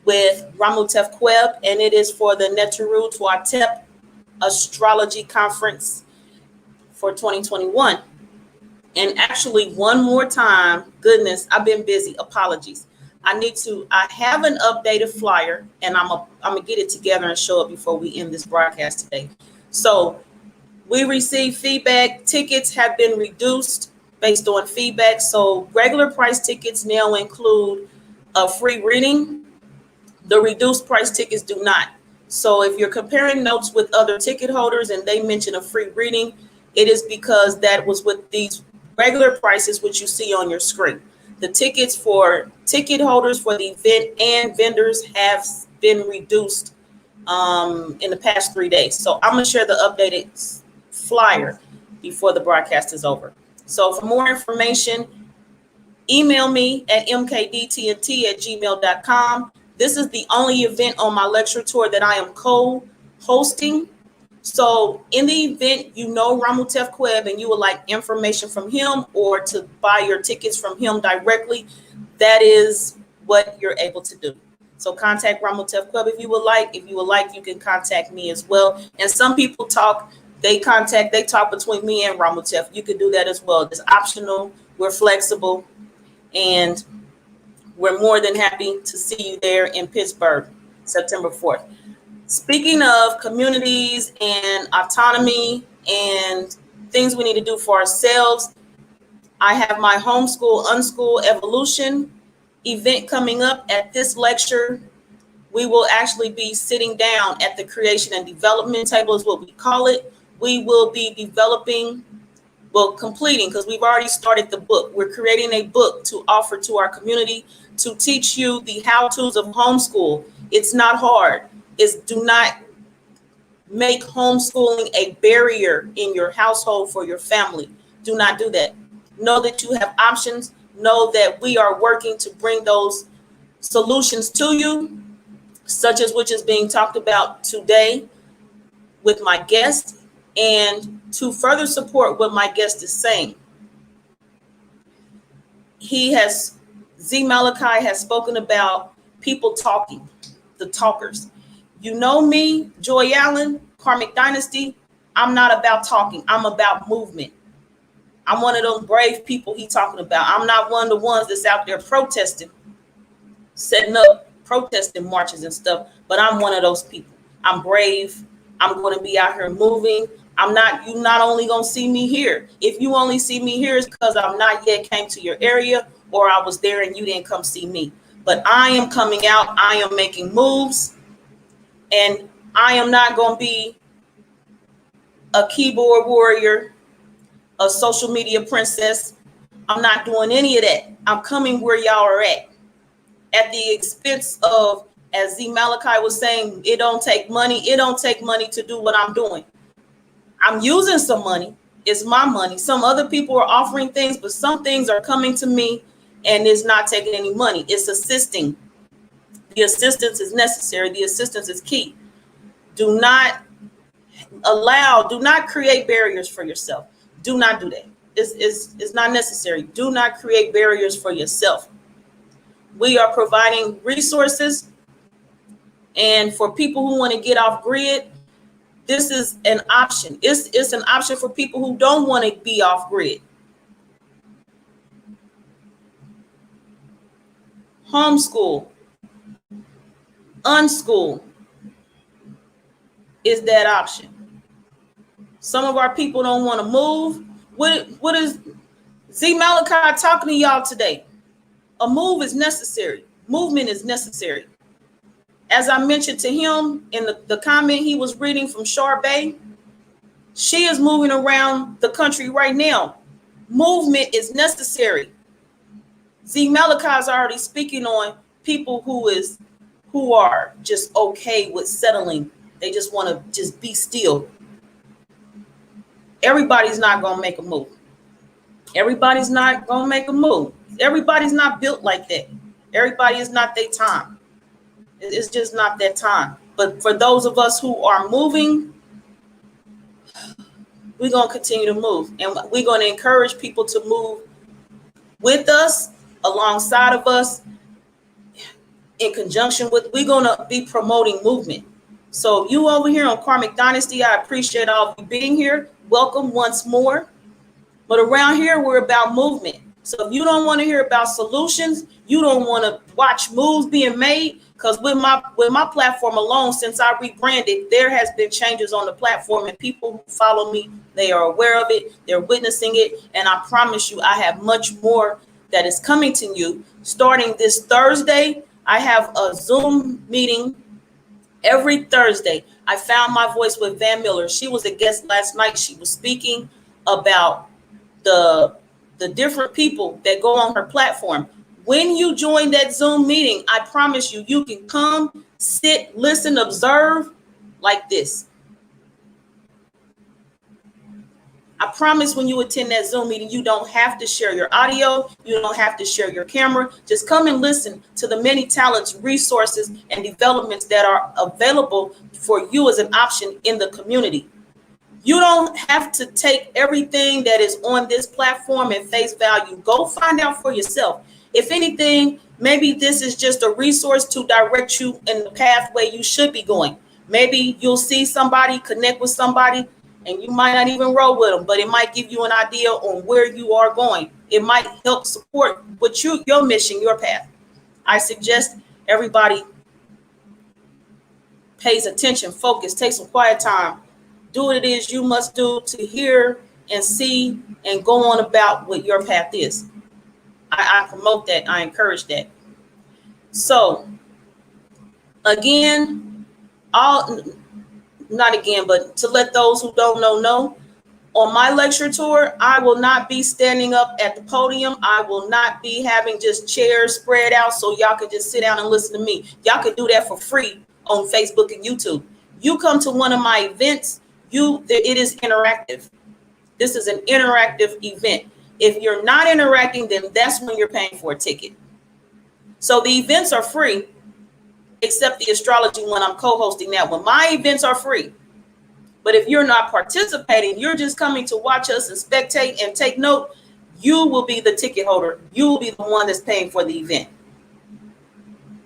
with Ramutef Queb, and it is for the Neteru Tuatep Astrology Conference for 2021. And actually, one more time, goodness, I've been busy. Apologies. I have an updated flyer, and I'm gonna get it together and show it before we end this broadcast today. So we received feedback. Tickets have been reduced based on feedback. So regular price tickets now include a free reading. The reduced price tickets do not. So if you're comparing notes with other ticket holders and they mention a free reading, it is because that was with these regular prices, which you see on your screen. The tickets for ticket holders for the event and vendors have been reduced in the past 3 days. So I'm going to share the updated flyer before the broadcast is over. So for more information, email me at mkdtnt@gmail.com. This is the only event on my lecture tour that I am co-hosting. So in the event, you know Ramutef Queb and you would like information from him or to buy your tickets from him directly, that is what you're able to do. So contact Ramutef Queb if you would like. If you would like, you can contact me as well. And some people talk between me and Ramutef. You could do that as well. It's optional. We're flexible. And we're more than happy to see you there in Pittsburgh, September 4th. Speaking of communities and autonomy and things we need to do for ourselves, I have my homeschool, unschool evolution event coming up. At this lecture, we will actually be sitting down at the creation and development table is what we call it. We will be developing, well, completing, because we've already started the book. We're creating a book to offer to our community to teach you the how-tos of homeschool. It's not hard. Do not make homeschooling a barrier in your household for your family. Do not do that. Know that you have options. Know that we are working to bring those solutions to you, such as which is being talked about today with my guest, and to further support what my guest is saying. Malachi has spoken about people talking, the talkers. You know me, Joy Allen, Karmic Dynasty. I'm not about talking. I'm about movement. I'm one of those brave people he talking about. I'm not one of the ones that's out there protesting, setting up protesting marches and stuff, but I'm one of those people. I'm brave. I'm going to be out here moving. You not only going to see me here. If you only see me here, it's because I'm not yet came to your area, or I was there and you didn't come see me. But I am coming out. I am making moves, and I am not going to be a keyboard warrior, a social media princess. I'm not doing any of that. I'm coming where y'all are at the expense of, as Z Malachi was saying, it don't take money. It don't take money to do what I'm doing. I'm using some money. It's my money. Some other people are offering things, but some things are coming to me and it's not taking any money. It's assisting. The assistance is necessary. The assistance is key. Do not create barriers for yourself. Do not do that. It's not necessary. Do not create barriers for yourself. We are providing resources, and for people who want to get off grid, this is an option. It's an option for people who don't want to be off grid. Homeschool, unschool is that option. Some of our people don't want to move. What is Z Malachi talking to y'all today? A move is necessary. Movement is necessary. As I mentioned to him in the comment he was reading from Charbay, she is moving around the country right now. Movement is necessary. Z Malachi is already speaking on people who are just okay with settling. They just want to just be still. Everybody's not going to make a move. Everybody's not going to make a move. Everybody's not built like that. Everybody is not their time. It's just not that time. But for those of us who are moving, we're going to continue to move. And we're going to encourage people to move with us, alongside of us, in conjunction with, we're going to be promoting movement. So you over here on Karmic Dynasty, I appreciate all of you being here. Welcome once more. But around here, we're about movement. So if you don't want to hear about solutions, you don't want to watch moves being made, because with my platform alone, since I rebranded, there has been changes on the platform, and people who follow me, they are aware of it, they're witnessing it, and I promise you, I have much more that is coming to you. Starting this Thursday, I have a Zoom meeting every Thursday. I found my voice with Van Miller. She was a guest last night. She was speaking about the different people that go on her platform. When you join that Zoom meeting, I promise you, you can come, sit, listen, observe like this. I promise when you attend that Zoom meeting, you don't have to share your audio. You don't have to share your camera. Just come and listen to the many talents, resources, and developments that are available for you as an option in the community. You don't have to take everything that is on this platform at face value. Go find out for yourself. If anything, maybe this is just a resource to direct you in the pathway you should be going. Maybe you'll see somebody, connect with somebody, and you might not even roll with them, but it might give you an idea on where you are going. It might help support what your mission, your path. I suggest everybody pays attention, focus, take some quiet time, do what it is you must do to hear and see and go on about what your path is. I promote that. I encourage that. So again, all not again, but to let those who don't know, on my lecture tour, I will not be standing up at the podium. I will not be having just chairs spread out so y'all can just sit down and listen to me. Y'all can do that for free on Facebook and YouTube. You come to one of my events, it is interactive. This is an interactive event. If you're not interacting, then that's when you're paying for a ticket. So the events are free, except the astrology one. I'm co-hosting that one. My events are free. But if you're not participating, you're just coming to watch us and spectate and take note, you will be the ticket holder. You will be the one that's paying for the event.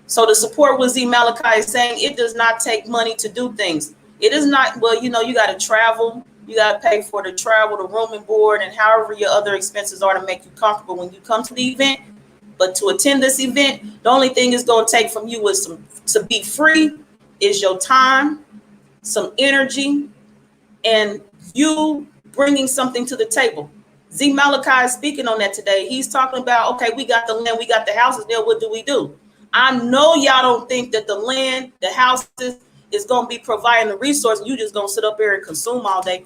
So the support with Z Malachi is saying it does not take money to do things. It is not, well, you got to travel. You got to pay for the travel, the room and board, and however your other expenses are to make you comfortable when you come to the event. But to attend this event, the only thing it's going to take from you is to be free is your time, some energy, and you bringing something to the table. Z Malachi is speaking on that today. He's talking about, okay, we got the land, we got the houses there. What do? I know y'all don't think that the land, the houses is going to be providing the resource. You just going to sit up there and consume all day.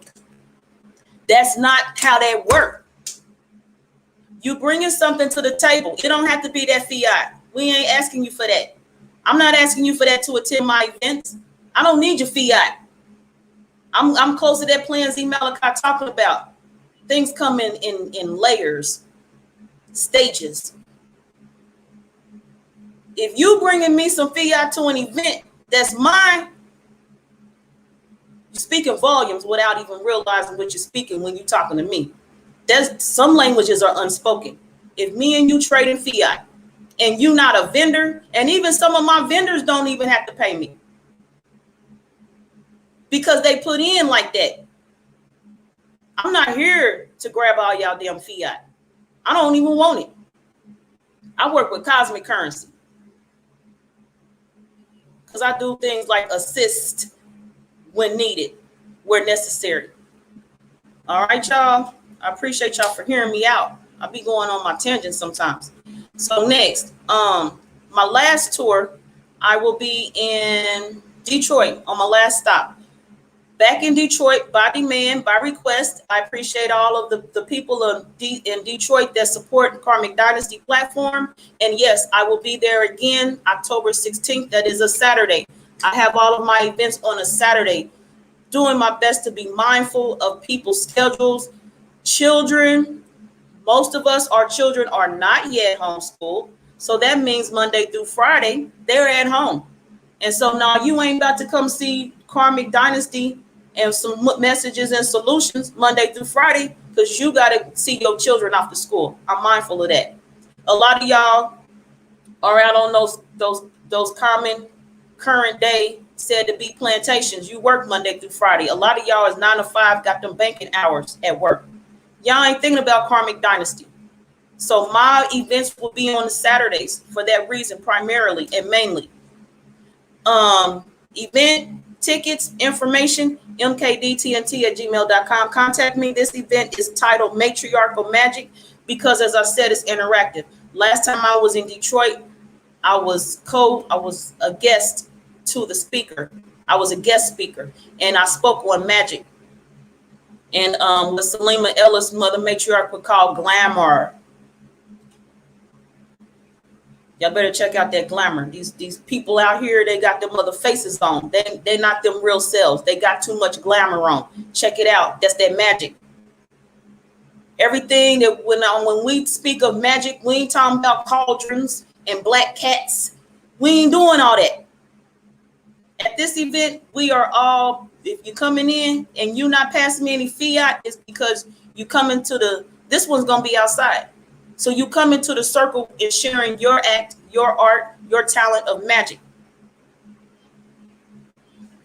That's not how that works. You bringing something to the table. It don't have to be that fiat. We ain't asking you for that. I'm not asking you for that to attend my events. I don't need your fiat. I'm close to that plan Z Malachi talking about. Things come in layers, stages. If you bringing me some fiat to an event that's mine, you're speaking volumes without even realizing what you're speaking when you're talking to me. There's some languages are unspoken. If me and you trading fiat and you not a vendor, and even some of my vendors don't even have to pay me because they put in like that. I'm not here to grab all y'all damn fiat. I don't even want it. I work with cosmic currency because I do things like assist when needed, where necessary. All right, y'all. I appreciate y'all for hearing me out. I'll be going on my tangents sometimes. So next, my last tour, I will be in Detroit on my last stop. Back in Detroit by demand, by request. I appreciate all of the people in Detroit that support Karmic Dynasty platform. And yes, I will be there again October 16th. That is a Saturday. I have all of my events on a Saturday, doing my best to be mindful of people's schedules. Children, most of us, our children are not yet homeschooled. So that means Monday through Friday, they're at home. And so now you ain't about to come see Karmic Dynasty and some messages and solutions Monday through Friday because you got to see your children off to school. I'm mindful of that. A lot of y'all are out on those common current day said to be plantations. You work Monday through Friday. A lot of y'all is 9 to 5, got them banking hours at work. Y'all ain't thinking about Karmic Dynasty. So my events will be on the Saturdays for that reason, primarily and mainly. Event tickets, information, mkdtnt@gmail.com. Contact me. This event is titled Matriarchal Magic because, as I said, it's interactive. Last time I was in Detroit, I was a guest to the speaker. I was a guest speaker, and I spoke on magic. And what Selima Ellis, Mother Matriarch, would call glamour. Y'all better check out that glamour. These people out here, they got them other faces on. They're not them real selves. They got too much glamour on. Check it out. That's that magic. Everything that when we speak of magic, we ain't talking about cauldrons and black cats. We ain't doing all that. At this event, we are all, if you're coming in and you're not passing me any fiat, it's because you come into this one's going to be outside. So you come into the circle and sharing your act, your art, your talent of magic.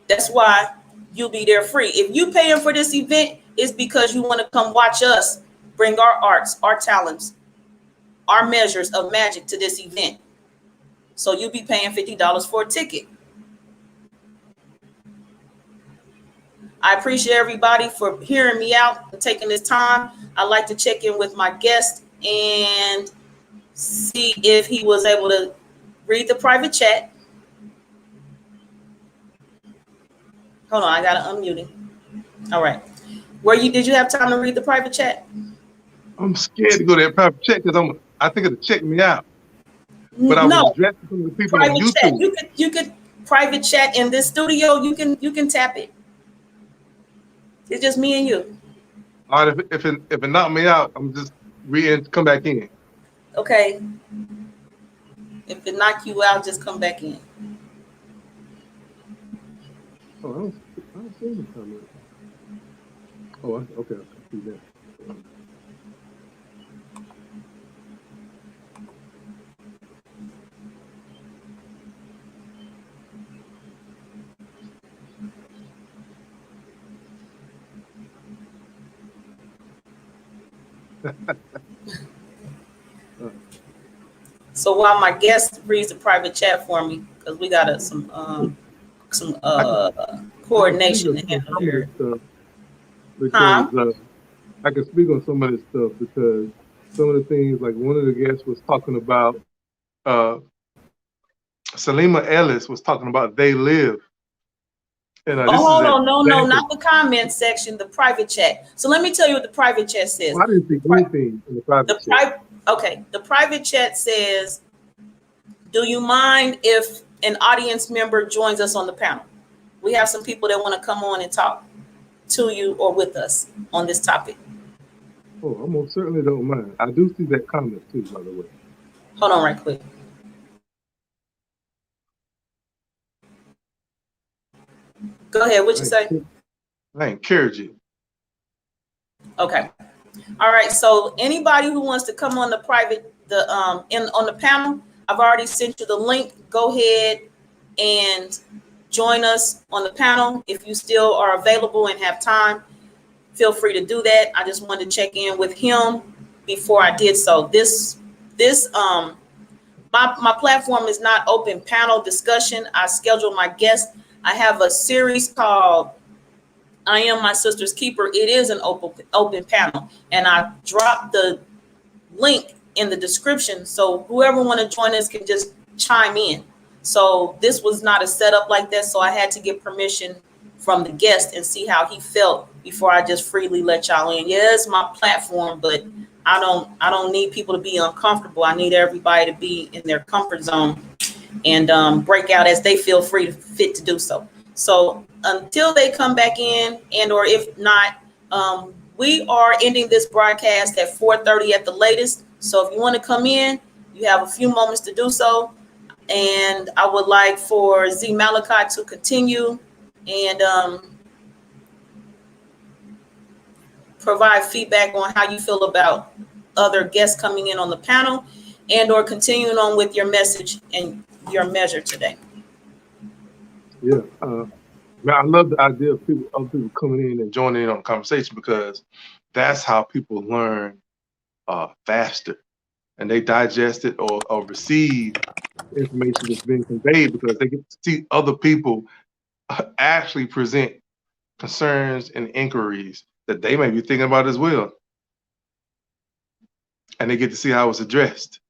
That's why you'll be there free. If you paying for this event, it's because you want to come watch us bring our arts, our talents, our measures of magic to this event. So you'll be paying $50 for a ticket. I appreciate everybody for hearing me out and taking this time. I'd like to check in with my guest and see if he was able to read the private chat. Hold on, I gotta unmute him. All right. Did you have time to read the private chat? I'm scared to go to that private chat because I think it'll check me out. But I was No, addressing some of the people on private chat. YouTube. You could private chat in this studio. You can tap it. It's just me and you. All right, if it knocked me out, I'm just come back in. Okay. If it knock you out, just come back in. Oh, I don't see any comment. Oh, okay, I see that. So while my guest reads the private chat for me, because we got some coordination to handle here. Because I can speak on some of this stuff because some of the things, like one of the guests was talking about, Salima Ellis was talking about They Live. And hold on, no, not the comment section, the private chat. So let me tell you what the private chat says. I didn't see anything in the private chat. Okay, the private chat says, do you mind if an audience member joins us on the panel? We have some people that want to come on and talk to you or with us on this topic. Oh, I most certainly don't mind. I do see that comment too, by the way. Hold on right quick. Go ahead, what you say? I encourage you. Okay. All right. So anybody who wants to come on the private, on the panel, I've already sent you the link. Go ahead and join us on the panel. If you still are available and have time, feel free to do that. I just wanted to check in with him before I did so. My platform is not open panel discussion. I schedule my guests. I have a series called I Am My Sister's Keeper. It is an open panel, and I dropped the link in the description, so whoever want to join us can just chime in. So this was not a setup like that, so I had to get permission from the guest and see how he felt before I just freely let y'all in. Yeah, it's my platform, but I don't need people to be uncomfortable. I need everybody to be in their comfort zone and break out as they feel fit to do so. So until they come back in, and or if not, we are ending this broadcast at 4:30 at the latest. So if you want to come in, you have a few moments to do so. And I would like for Z Malachi to continue and provide feedback on how you feel about other guests coming in on the panel, and or continuing on with your message and your measure today. Yeah. I love the idea of other people coming in and joining in on the conversation, because that's how people learn faster, and they digest it or receive information that's being conveyed, because they get to see other people actually present concerns and inquiries that they may be thinking about as well, and they get to see how it's addressed.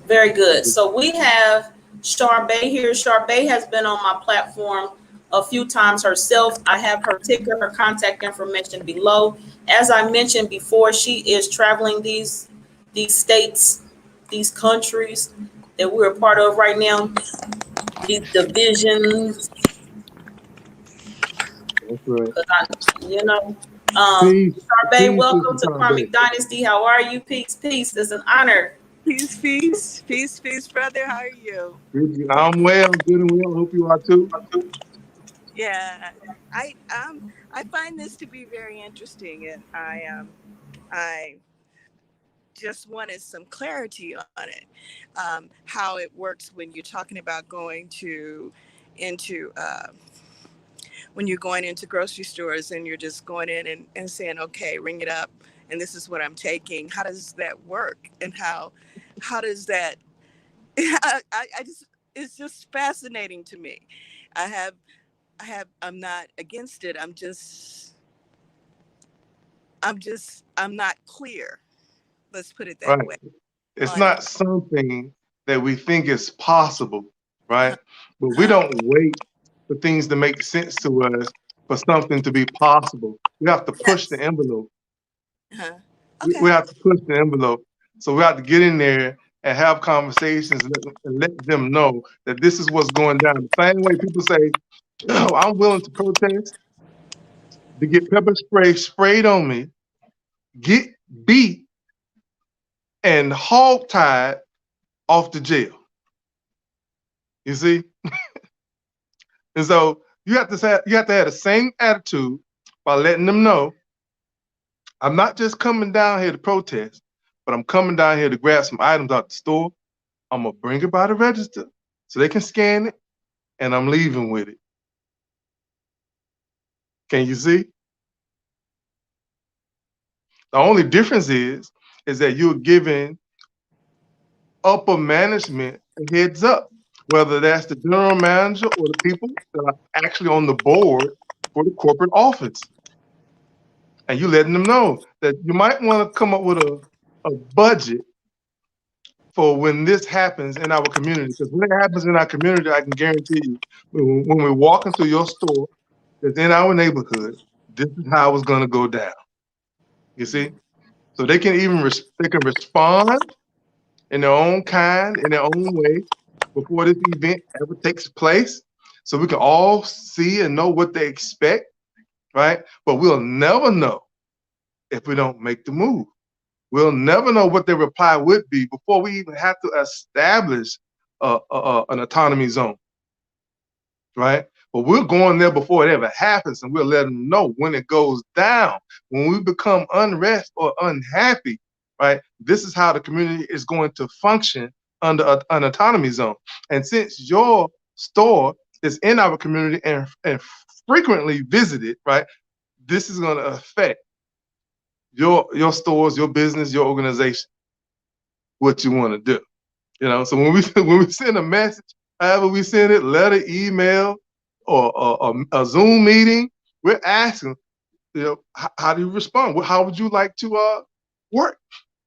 Very good. So we have Charbay here. Charbay has been on my platform a few times herself. I have her ticker, her contact information below. As I mentioned before, she is traveling these states, these countries that we're a part of right now, these divisions. That's right. Charbay, welcome to Karmic Dynasty. How are you? Peace, peace. It's an honor. Peace, peace, peace, peace, brother. How are you? I'm well, good and well. Hope you are too. Yeah, I find this to be very interesting, and I just wanted some clarity on it, how it works when you're talking about going into when you're going into grocery stores and you're just going in and saying, okay, ring it up, and this is what I'm taking. How does that work, and how does that? I just it's just fascinating to me. I have I'm not against it. I'm not clear. Let's put it that Right. way. It's On not something that we think is possible, uh-huh, right? But we uh-huh, don't wait for things to make sense to us for something to be possible. We have to push the yes. envelope. Uh-huh. We Okay. have to push the envelope. So we have to get in there and have conversations and let them know that this is what's going down. The same way people say, oh, I'm willing to protest, to get pepper spray sprayed on me, get beat, and hog-tied off to jail. You see? And so you have to have the same attitude by letting them know I'm not just coming down here to protest, but I'm coming down here to grab some items out the store. I'm gonna bring it by the register so they can scan it, and I'm leaving with it. Can you see? The only difference is that you're giving upper management a heads up, whether that's the general manager or the people that are actually on the board for the corporate office. And you letting them know that you might want to come up with a budget for when this happens in our community. Because when it happens in our community, I can guarantee you, when we walk into your store that's in our neighborhood, this is how it's going to go down. You see? So they can they can respond in their own kind, in their own way, before this event ever takes place. So we can all see and know what they expect, right? But we'll never know if we don't make the move. We'll never know what their reply would be before we even have to establish an autonomy zone, right? But we're going there before it ever happens, and we'll let them know when it goes down. When we become unrest or unhappy, right? This is how the community is going to function under an autonomy zone. And since your store is in our community and frequently visited, right? This is going to affect your stores, your business, your organization, what you want to do. You know, so when we when we send a message, however we send it, letter, email, or a Zoom meeting, we're asking, you know, how do you respond? How would you like to work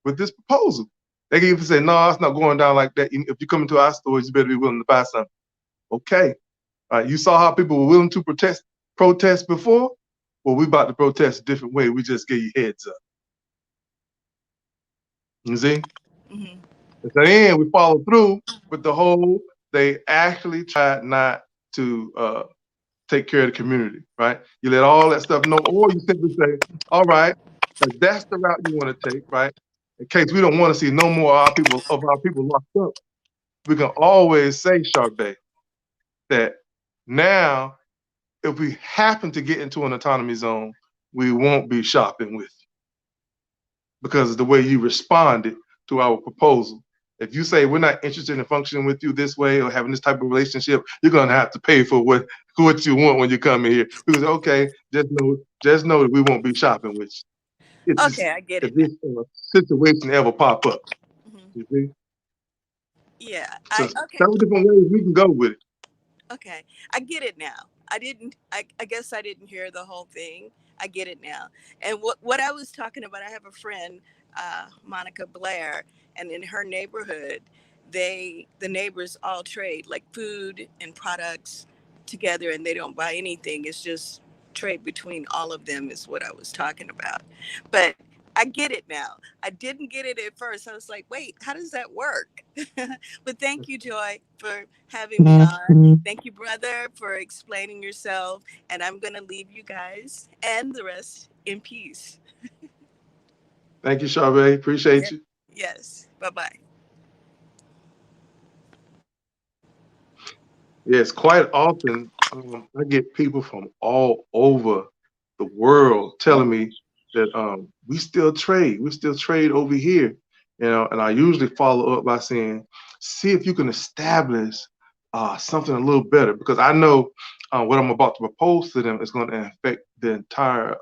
with this proposal? They can even say, no, it's not going down like that. If you come into our stores, you better be willing to buy something. Okay. All right. You saw how people were willing to protest before? Well, we about to protest a different way. We just gave you heads up. You see? Mm-hmm. At the end, we follow through with the whole, they actually tried not to take care of the community, right? You let all that stuff know, or you simply say, all right, if that's the route you want to take, right? In case we don't want to see no more of our people locked up, we can always say, Charbet, that now if we happen to get into an autonomy zone, we won't be shopping with you because of the way you responded to our proposal. If you say we're not interested in functioning with you this way or having this type of relationship, you're gonna have to pay for what you want when you come in here. Because okay, just know that we won't be shopping with you. Okay, I get If it now. this situation ever pop up, Hmm. you see. Yeah, So I okay. several different ways we can go with it. Okay, I get it now. I didn't. I guess I didn't hear the whole thing. I get it now. And what I was talking about, I have a friend, Monica Blair, and in her neighborhood, the neighbors all trade like food and products together, and they don't buy anything. It's just trade between all of them is what I was talking about. But I get it now. I didn't get it at first. I was like, wait, how does that work? But thank you, Joy, for having me on. Thank you, brother, for explaining yourself. And I'm going to leave you guys and the rest in peace. Thank you, Charbet. Appreciate Yeah. you. Yes. Bye bye. Yes, quite often I get people from all over the world telling me that we still trade over here, you know, and I usually follow up by saying, see if you can establish something a little better because I know what I'm about to propose to them is going to affect the entire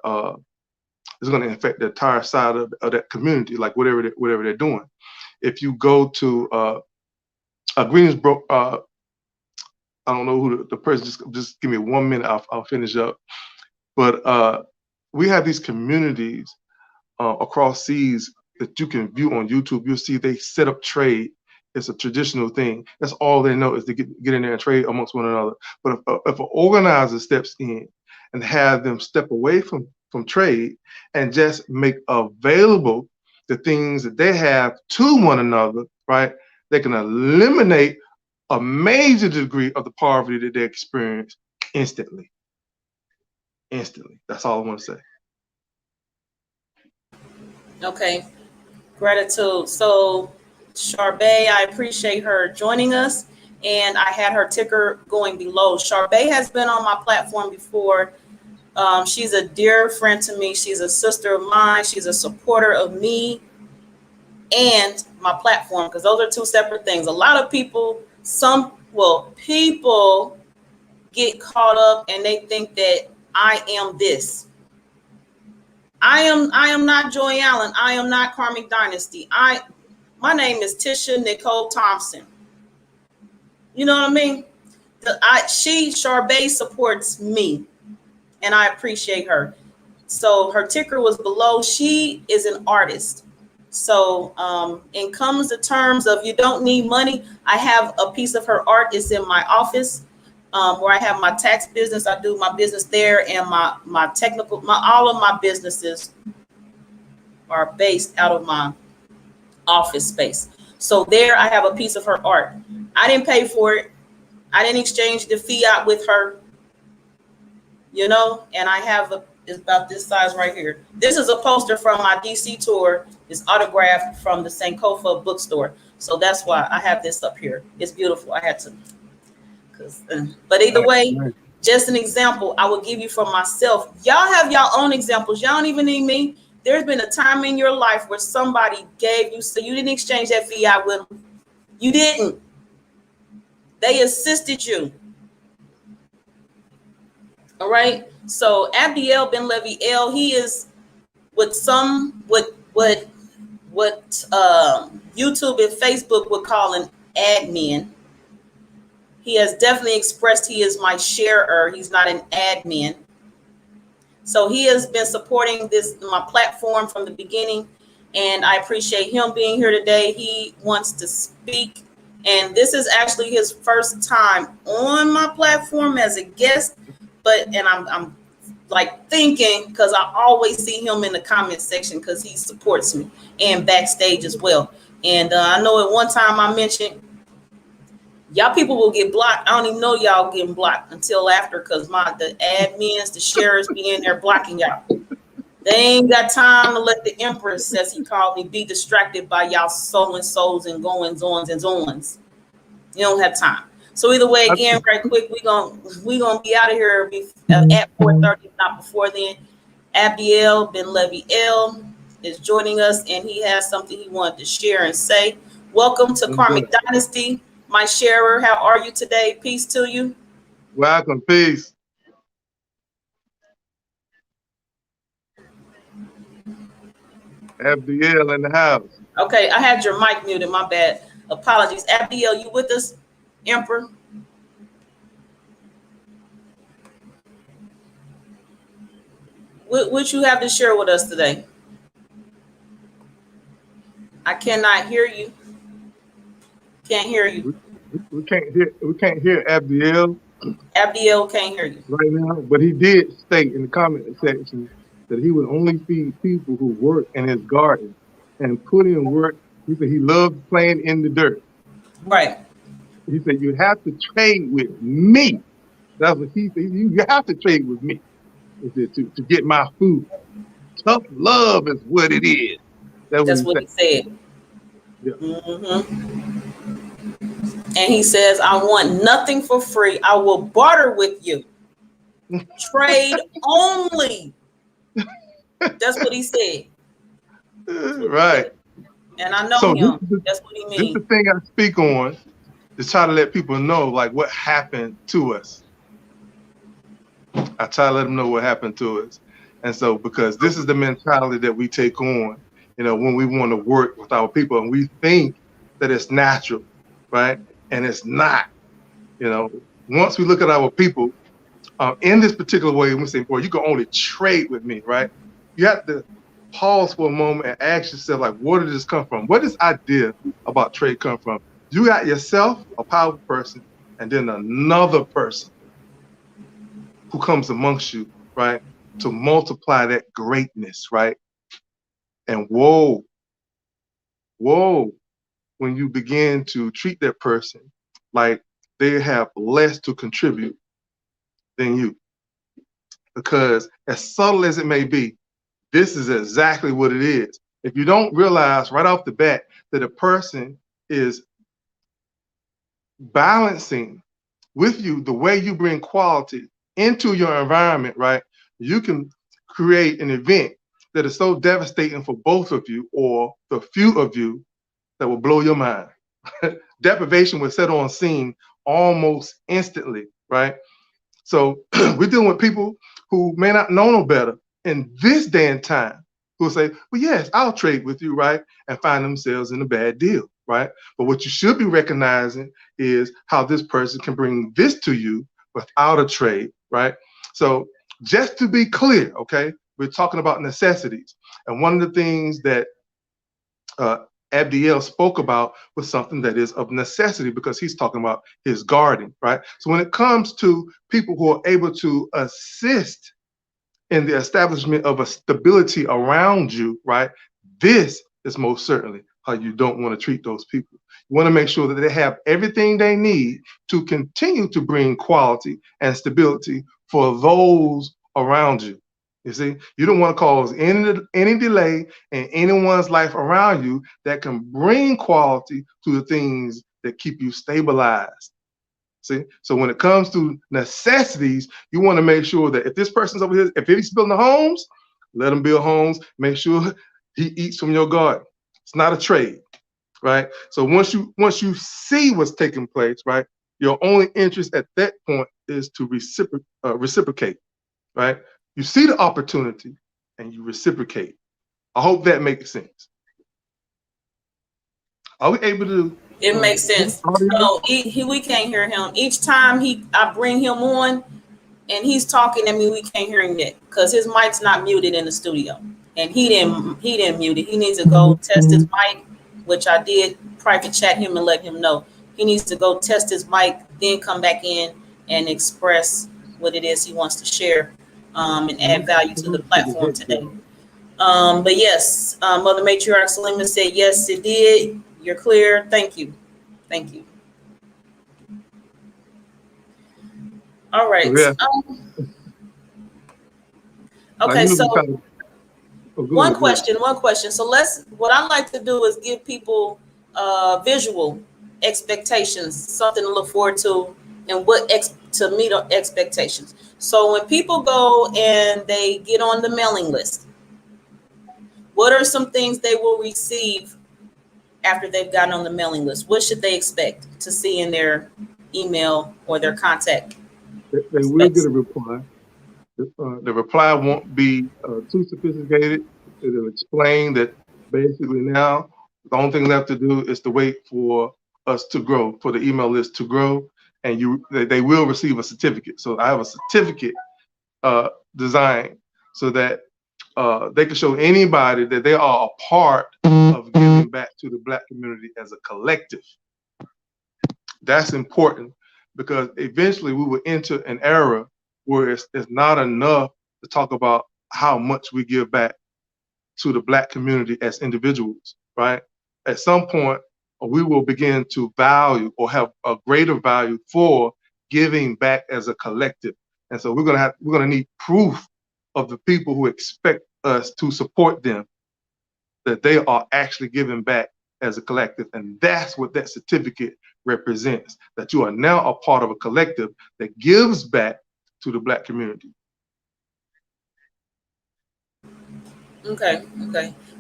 side of that community, like whatever they're doing. If you go to Greensboro, I don't know who the person. Just give me 1 minute. I'll finish up. But we have these communities across seas that you can view on YouTube. You'll see they set up trade. It's a traditional thing. That's all they know is to get in there and trade amongst one another. But if an organizer steps in and have them step away from trade and just make available the things that they have to one another, right? They can eliminate a major degree of the poverty that they experience instantly. Instantly. That's all I want to say. Okay, gratitude. So, Charbay, I appreciate her joining us, and I had her ticker going below. Charbay has been on my platform before. She's a dear friend to me. She's a sister of mine. She's a supporter of me and my platform, because those are two separate things. A lot of people, people get caught up and they think that I am this. I am not Joy Allen. I am not Karmic Dynasty. My name is Tisha Nicole Thompson. You know what I mean? Charbay supports me, and I appreciate her. So her ticker was below. She is an artist. So in comes the terms of you don't need money. I have a piece of her art. It's in my office where I have my tax business. I do my business there, and my technical, all of my businesses are based out of my office space. So there I have a piece of her art. I didn't pay for it. I didn't exchange the fiat with her, you know, and I have it's about this size right here. This is a poster from my DC tour. It's autographed from the Sankofa bookstore. So that's why I have this up here. It's beautiful. I had to, but either way, just an example I will give you for myself. Y'all have your own examples. Y'all don't even need me. There's been a time in your life where somebody gave you, so you didn't exchange that fiat with them. You didn't. They assisted you. All right. So Abdiel Ben Levy L, he is what YouTube and Facebook would call an admin. He has definitely expressed he is my sharer. He's not an admin. So he has been supporting my platform from the beginning, and I appreciate him being here today. He wants to speak, and this is actually his first time on my platform as a guest. And I'm like thinking, because I always see him in the comment section because he supports me and backstage as well. And I know at one time I mentioned y'all people will get blocked. I don't even know y'all getting blocked until after, because the admins, the sharers be in there blocking y'all. They ain't got time to let the Empress, as he called me, be distracted by y'all sowing souls and goings ons and ons. You don't have time. So either way, again, right quick, we gonna be out of here at 4:30, not before then. Abdiel Ben Levy L is joining us, and he has something he wanted to share and say. Welcome to Karmic Dynasty, my sharer. How are you today? Peace to you. Welcome, peace. Abdiel in the house. Okay, I had your mic muted. My bad. Apologies. Abdiel, you with us, Emperor? What you have to share with us today? I cannot hear you. Can't hear you. We can't hear Abdiel. Abdiel can't hear you right now, but he did state in the comment section that he would only feed people who work in his garden and put in work. He said he loves playing in the dirt. Right. He said you have to trade with me. That's what he said. You have to trade with me to get my food. Tough love is what it is. That's what he said. Yeah. Mm-hmm. And he says, I want nothing for free. I will barter with you. Trade only. That's what he said. Right. And I know him. That's what he means. This is the thing I speak on, to try to let people know like what happened to us. I try to let them know what happened to us. And so, because this is the mentality that we take on, when we want to work with our people, and we think that it's natural, right? And it's not, once we look at our people in this particular way, we say, boy, you can only trade with me, right? You have to pause for a moment and ask yourself, like, where did this come from? Where does this idea about trade come from? You got yourself, a powerful person, and then another person who comes amongst you, right, to multiply that greatness, right? And whoa, when you begin to treat that person like they have less to contribute than you. Because as subtle as it may be, this is exactly what it is. If you don't realize right off the bat that a person is balancing with you the way you bring quality into your environment, right? You can create an event that is so devastating for both of you or the few of you that will blow your mind. Deprivation was set on scene almost instantly, right? So we're dealing with people who may not know no better in this day and time who will say, well, yes, I'll trade with you, right? And find themselves in a bad deal, right? But what you should be recognizing is how this person can bring this to you without a trade, right? So just to be clear, okay, we're talking about necessities. And one of the things that Abdiel spoke about was something that is of necessity because he's talking about his garden, right? So when it comes to people who are able to assist in the establishment of a stability around you, right? This is most certainly how you don't want to treat those people. You want to make sure that they have everything they need to continue to bring quality and stability for those around you. You see, you don't want to cause any delay in anyone's life around you that can bring quality to the things that keep you stabilized. See, so when it comes to necessities, you want to make sure that if this person's over here, if he's building homes, let him build homes. Make sure he eats from your garden. It's not a trade, right? So once you see what's taking place, right, your only interest at that point is to reciprocate, right? You see the opportunity and you reciprocate. I hope that makes sense. Are we able to? It makes sense. No, we can't hear him. Each time I bring him on and he's talking to me, we can't hear him yet because his mic's not muted in the studio, and he didn't mute it. He needs to go test his mic, which I did private chat him and let him know he needs to go test his mic, then come back in and express what it is he wants to share and add value to the platform today. But yes, Mother Matriarch Salima said, yes, it did. You're clear. Thank you. Thank you. All right. Yeah. Okay, so one ahead. question. So what I like to do is give people visual expectations, something to look forward to, and to meet expectations. So when people go and they get on the mailing list, what are some things they will receive after they've gotten on the mailing list? What should they expect to see in their email or their contact? They will get a reply. The reply won't be too sophisticated. It'll explain that basically now the only thing left to do is to wait for us to grow, for the email list to grow, and they will receive a certificate. So I have a certificate designed so that they can show anybody that they are a part of giving back to the Black community as a collective. That's important because eventually we will enter an era where it's not enough to talk about how much we give back to the Black community as individuals, right? At some point, we will begin to value or have a greater value for giving back as a collective. And so we're gonna need proof of the people who expect us to support them, that they are actually giving back as a collective. And that's what that certificate represents, that you are now a part of a collective that gives back to the Black community. Okay.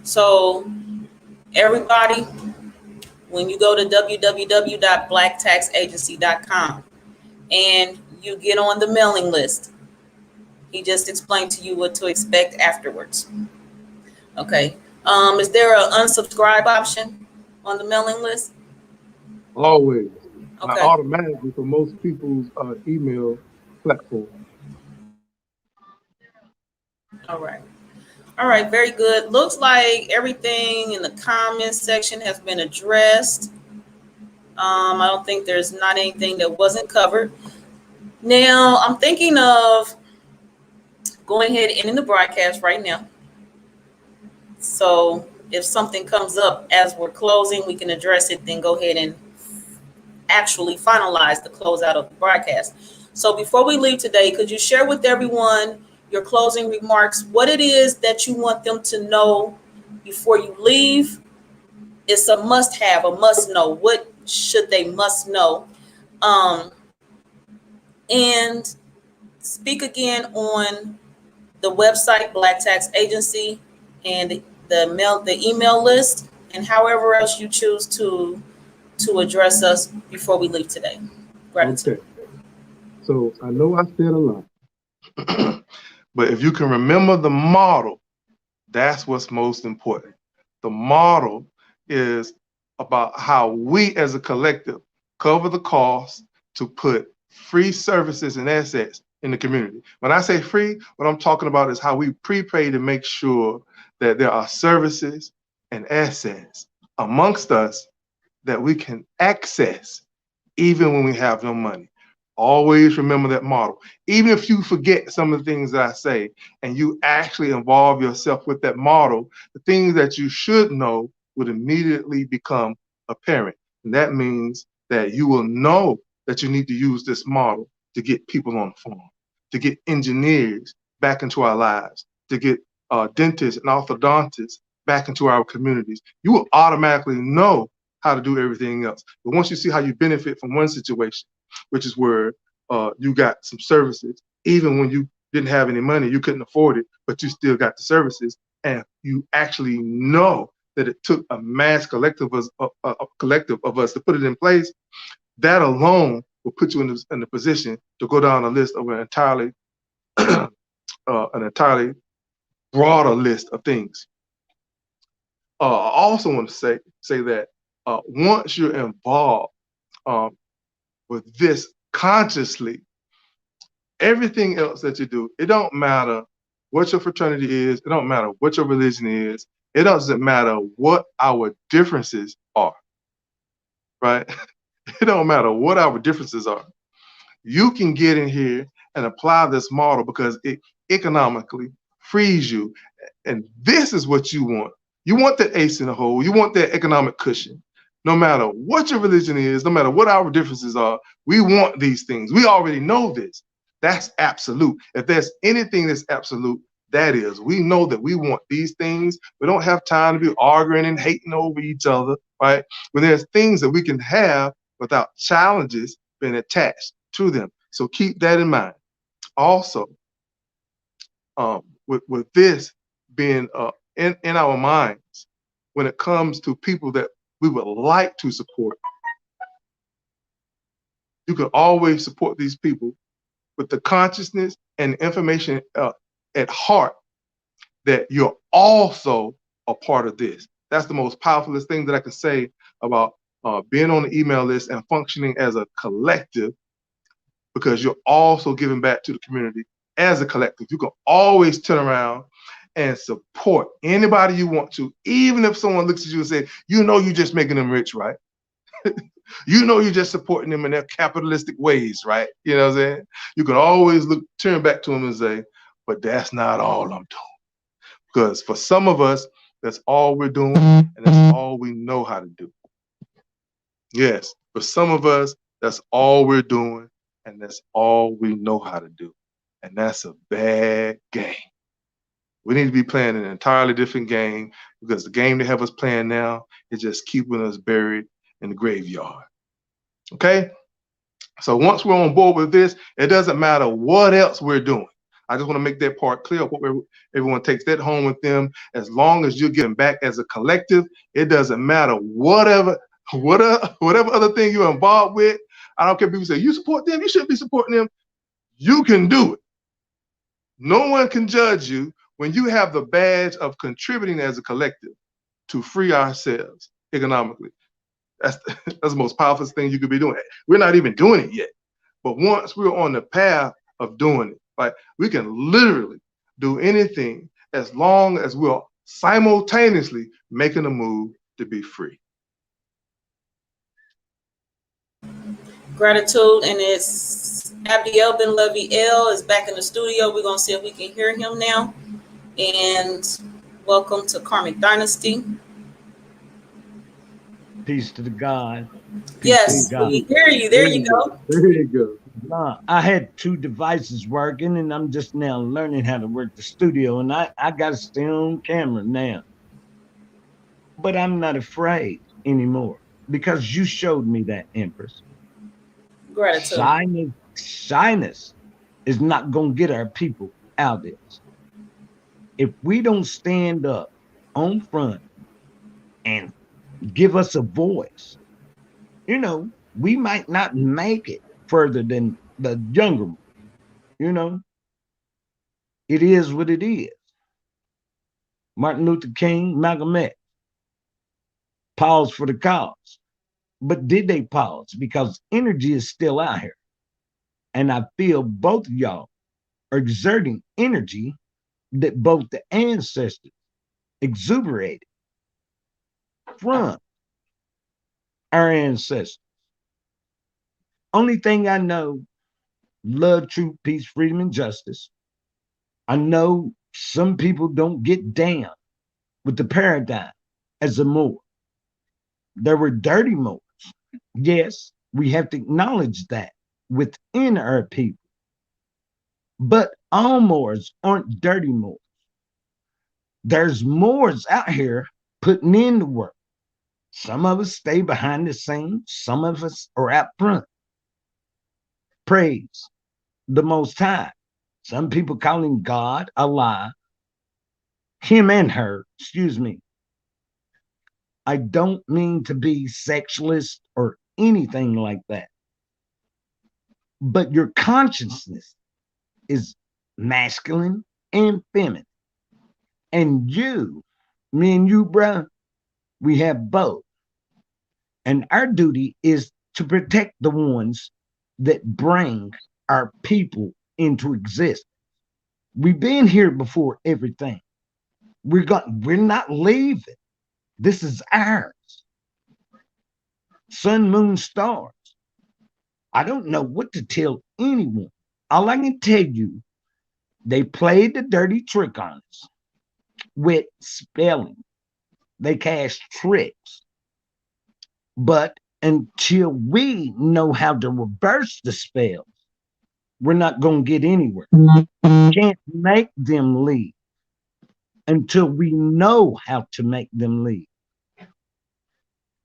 So everybody, when you go to www.blacktaxagency.com and you get on the mailing list, he just explained to you what to expect afterwards. Okay. Is there an unsubscribe option on the mailing list? Always. Okay. automatically for most people's email platform. All right. All right. Very good. Looks like everything in the comments section has been addressed. I don't think there's not anything that wasn't covered. Now, I'm thinking of going ahead and ending the broadcast right now. So if something comes up as we're closing, we can address it, then go ahead and actually finalize the closeout of the broadcast. So before we leave today, could you share with everyone your closing remarks, what it is that you want them to know before you leave? It's a must have, a must know. What should they must know? Um, and speak again on the website, Black Tax Agency, and the email list, and however else you choose to address us before we leave today. Gratitude. Okay, so I know I said a lot, but if you can remember the model, that's what's most important. The model is about how we as a collective cover the cost to put free services and assets in the community. When I say free, what I'm talking about is how we prepay to make sure that there are services and assets amongst us that we can access even when we have no money. Always remember that model. Even if you forget some of the things that I say and you actually involve yourself with that model, the things that you should know would immediately become apparent. And that means that you will know that you need to use this model to get people on the phone, to get engineers back into our lives, to get dentists and orthodontists back into our communities. You will automatically know how to do everything else. But once you see how you benefit from one situation, which is where you got some services, even when you didn't have any money, you couldn't afford it, but you still got the services, and you actually know that it took a mass collective of us to put it in place, that alone will put you in the position to go down a list of an entirely broader list of things. I also want to say that once you're involved um, with this consciously, everything else that you do, it don't matter what your fraternity is, it don't matter what your religion is, it doesn't matter what our differences are, right? It don't matter what our differences are. You can get in here and apply this model because it economically frees you. And this is what you want. You want that ace in the hole. You want that economic cushion. No matter what your religion is, no matter what our differences are, we want these things. We already know this. That's absolute. If there's anything that's absolute, that is. We know that we want these things. We don't have time to be arguing and hating over each other, right? When there's things that we can have without challenges being attached to them. So keep that in mind. Also, with this being in our minds, when it comes to people that we would like to support, you can always support these people with the consciousness and information at heart that you're also a part of this. That's the most powerful thing that I can say about being on the email list and functioning as a collective, because you're also giving back to the community as a collective. You can always turn around and support anybody you want to, even if someone looks at you and says, you know, you're just making them rich, right? You know, you're just supporting them in their capitalistic ways, right? You know what I'm saying? You can always turn back to them and say, but that's not all I'm doing. Because for some of us, that's all we're doing, and that's all we know how to do. Yes, for some of us, that's all we're doing, and that's all we know how to do. And that's a bad game. We need to be playing an entirely different game, because the game they have us playing now is just keeping us buried in the graveyard. Okay? So once we're on board with this, it doesn't matter what else we're doing. I just want to make that part clear. Everyone takes that home with them. As long as you're giving back as a collective, it doesn't matter whatever other thing you're involved with. I don't care if people say you support them, you should be supporting them. You can do it. No one can judge you when you have the badge of contributing as a collective to free ourselves economically. That's that's the most powerful thing you could be doing. We're not even doing it yet. But once we're on the path of doing it, like we can literally do anything as long as we're simultaneously making a move to be free. Gratitude, and it's Abdiel Ben Levy L is back in the studio. We're gonna see if we can hear him now. And welcome to Karmic Dynasty. Peace to the God. Peace Yes, to God. we hear you. There you go. There you go. I had 2 devices working, and I'm just now learning how to work the studio, and I got to stay on camera now. But I'm not afraid anymore because you showed me that, Empress. Gratitude. Shyness is not going to get our people out of this. If we don't stand up on front and give us a voice, we might not make it further than the younger one. It is what it is. Martin Luther King, Malcolm X, pause for the cause. But did they pause? Because energy is still out here. And I feel both of y'all are exerting energy that both the ancestors exuberated from our ancestors. Only thing I know, love, truth, peace, freedom, and justice. I know some people don't get down with the paradigm as a Moor. There were dirty Moors. Yes, we have to acknowledge that within our people. But all Moors aren't dirty Moors. There's Moors out here putting in the work. Some of us stay behind the scenes. Some of us are out front. Praise the Most High. Some people call him God, Allah, him and her, excuse me. I don't mean to be sexualist or anything like that. But your consciousness is masculine and feminine. And me and you, bruh, we have both. And our duty is to protect the ones that bring our people into existence. We've been here before everything. We're not leaving. This is ours. Sun, moon, stars. I don't know what to tell anyone. All I can tell you, they played the dirty trick on us with spelling. They cast tricks. But until we know how to reverse the spells, we're not going to get anywhere. Can't make them leave until we know how to make them leave.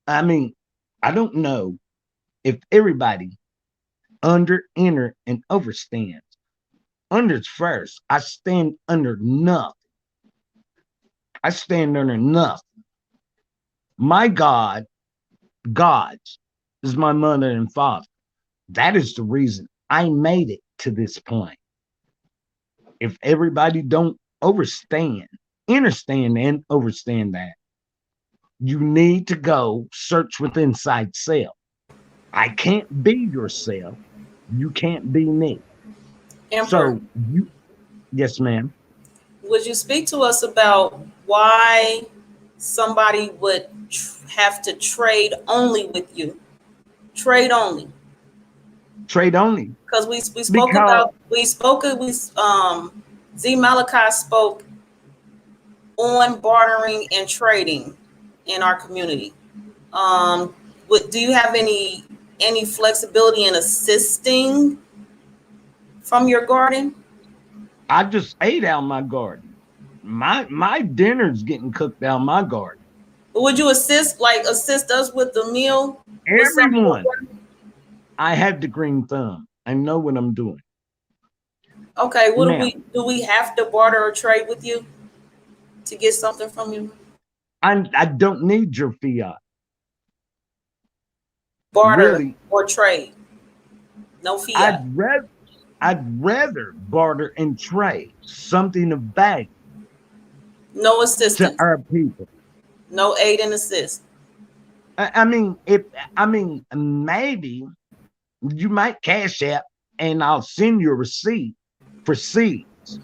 I mean, I don't know if everybody under, inner, and overstands. Under's first. I stand under nothing. I stand under nothing. My God's is my mother and father. That is the reason I made it to this point. If everybody don't understand and overstand that, you need to go search within inside self. I can't be yourself. You can't be me. Emperor, yes, ma'am. would you speak to us about why somebody would have to trade only with you? Trade only. Because we spoke about Z Malachi spoke on bartering and trading in our community. Do you have any flexibility in assisting from your garden? I just ate out my garden. My dinner's getting cooked out my garden. But would you assist us with the meal? Everyone. I have the green thumb. I know what I'm doing. Okay, do we have to barter or trade with you to get something from you? I don't need your fiat. Barter really, or trade. No fiat. I'd rather barter and trade something of value. No assistance to our people. No aid and assist. I mean, if I mean, maybe you might cash app, and I'll send you a receipt for seeds.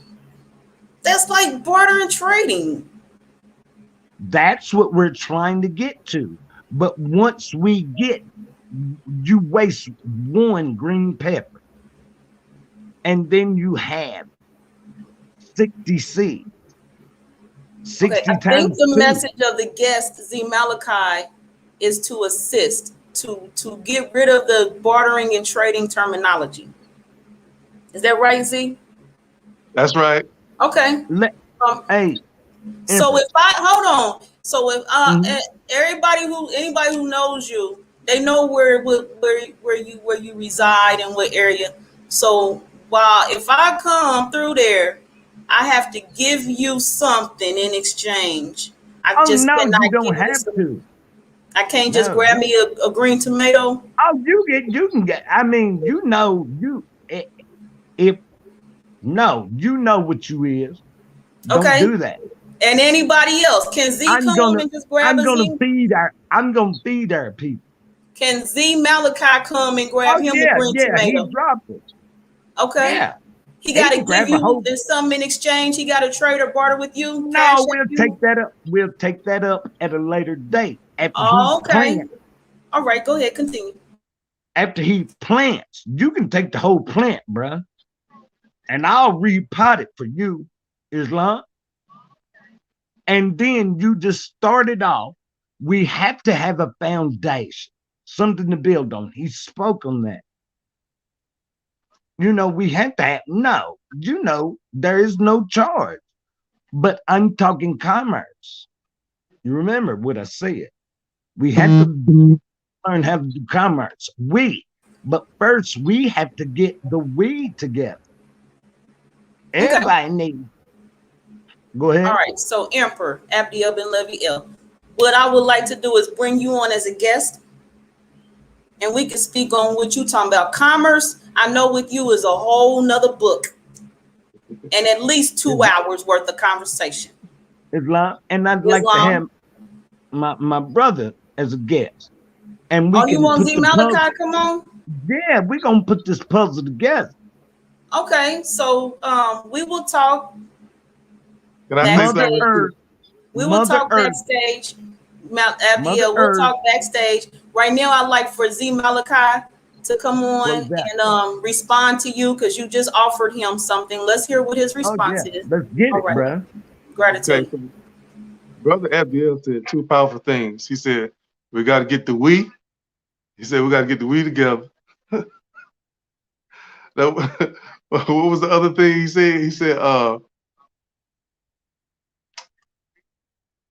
That's like barter and trading. That's what we're trying to get to. But once we get, you waste one green pepper, and then you have 60 seeds. Okay, 60 I think times the two. message of the guest Z Malachi is to assist to get rid of the bartering and trading terminology. Is that right, Z? That's right. Okay. Let, Um, hey, so Empress. if I hold on, so if Mhm. anybody who knows you, they know where you reside and what area. So while if I come through there, I have to give you something in exchange. I Oh just no, you cannot don't give you have some. to. I can't just No, grab me a green tomato. oh, you can get. I mean, if no, you know what you is. Don't Okay. do that. And anybody else? Can Z I'm come gonna and just grab I'm a gonna Z? feed our people. Can Z Malachi come and grab Oh him a yeah, green yeah, he tomato? dropped it. Okay. Yeah, He he got to can give grab a you, whole. there's something in exchange. He got to trade or barter with you, cash No, at we'll take you. that up. We'll take that up at a later date Oh, okay. All right, go ahead, continue. after he plants. You can take the whole plant, bruh, and I'll repot it for you, Islam. And then you just start it off. We have to have a foundation, something to build on. He spoke on that. We have to have, no, there is no charge, but I'm talking commerce. You remember what I said? We have to learn how to do commerce. But first we have to get the we together. Okay. Everybody needs. Go All ahead. right. So, Emperor Abdiel Ben Levi El, what I would like to do is bring you on as a guest, and we can speak on what you talking about. Commerce, I know with you is a whole nother book, and at least 2 hours worth of conversation. Islam, and I'd like to have Islam. my brother as a guest, and we Oh, you can want put Z the puzzle. Malachi? Come on. Yeah, we're gonna put this puzzle together. Okay. So, we will talk Can I say Mother something? backstage. Earth, We will Mother talk Earth, backstage. Mount Mother Abdiel, we'll Earth. talk backstage. Right now, I'd like for Z Malachi to come on Close that. and respond to you because you just offered him something. Let's hear what his Oh yeah, response is. let's get All it, right. bro. Okay, Gratitude. so Brother Abdiel said two powerful things. He said, we got to get the we. He said, we got to get the we together. What was the other thing he said? He said,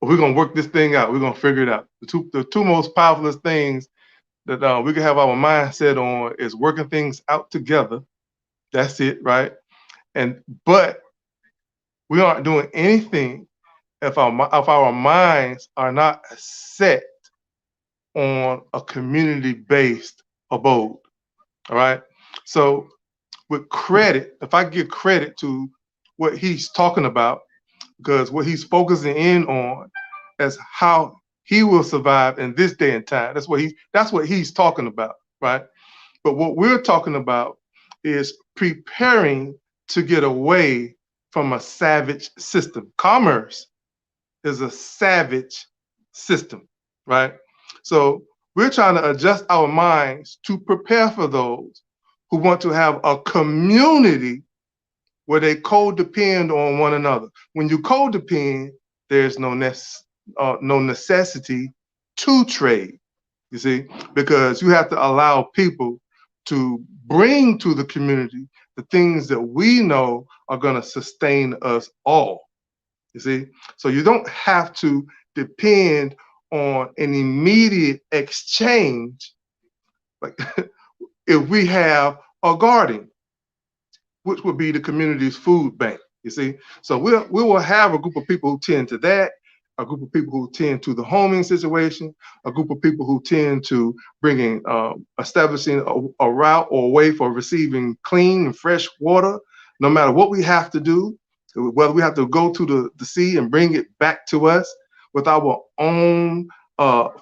we're going to work this thing out. We're going to figure it out. The two most powerful things that we can have our mindset on is working things out together. That's it, right? But we aren't doing anything if our minds are not set on a community-based abode. All right. So with credit, if I give credit to what he's talking about, because what he's focusing in on is how he will survive in this day and time. That's what he's talking about, right? But what we're talking about is preparing to get away from a savage system. Commerce is a savage system, right? So we're trying to adjust our minds to prepare for those who want to have a community where they codepend on one another. When you codepend, there's no necessity to trade, you see, because you have to allow people to bring to the community the things that we know are going to sustain us all. You see, so you don't have to depend on an immediate exchange, like if we have a garden, which would be the community's food bank. You see, so we will have a group of people who tend to that, a group of people who tend to the homing situation, a group of people who tend to bringing, establishing a route or a way for receiving clean and fresh water, no matter what we have to do, whether we have to go to the sea and bring it back to us with our own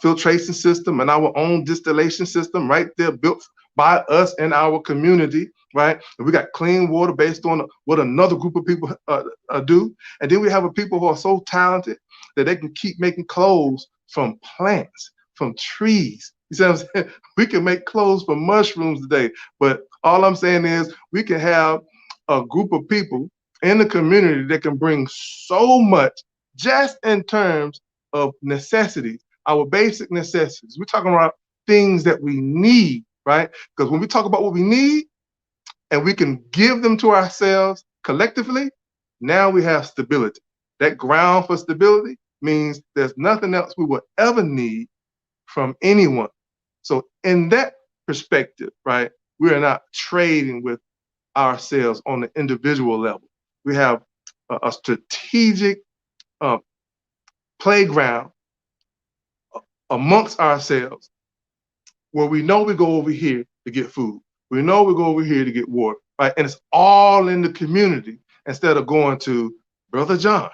filtration system and our own distillation system right there built by us and our community, right? And we got clean water based on what another group of people do. And then we have a people who are so talented that they can keep making clothes from plants, from trees. You see what I'm saying? We can make clothes from mushrooms today. But all I'm saying is we can have a group of people in the community that can bring so much just in terms of necessities, our basic necessities. We're talking about things that we need, right? Because when we talk about what we need and we can give them to ourselves collectively, now we have stability. That ground for stability means there's nothing else we will ever need from anyone. So in that perspective, right, we are not trading with ourselves on the individual level. We have a strategic uh, playground amongst ourselves where we know we go over here to get food. We know we go over here to get water, right? And it's all in the community instead of going to Brother John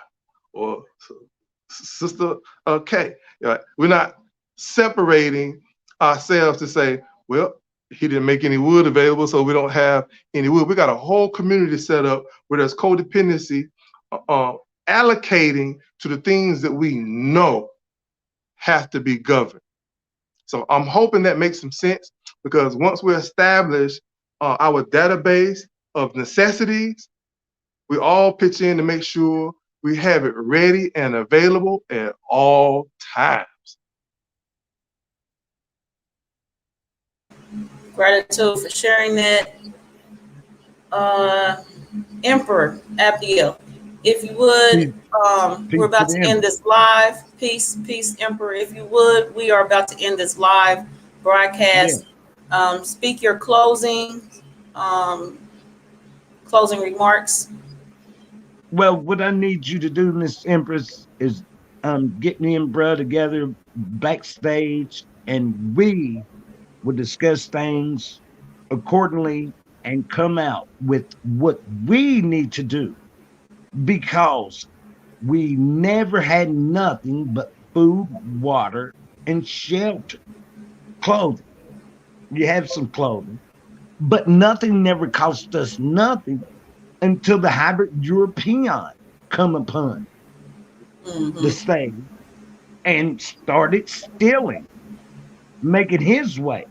or Sister Kay. Right? We're not separating ourselves to say, well, he didn't make any wood available, so we don't have any wood. We got a whole community set up where there's codependency, uh, allocating to the things that we know have to be governed. So I'm hoping that makes some sense, because once we establish our database of necessities, we all pitch in to make sure we have it ready and available at all times. Gratitude for sharing that. Uh, Emperor Abdiel, if you would, Peace, we're peace to about the to end Emperor. this live. Peace, peace, Emperor. If you would, we are about to end this live Yeah. broadcast. Speak your um, closing remarks. Well, what I need you to do, Miss Empress, is get me and bruh together backstage, and we will discuss things accordingly and come out with what we need to do, because we never had nothing but food, water, and shelter, clothing. You have some clothing, but nothing never cost us nothing until the hybrid European come upon the Mm-hmm. stage and started stealing, making his way.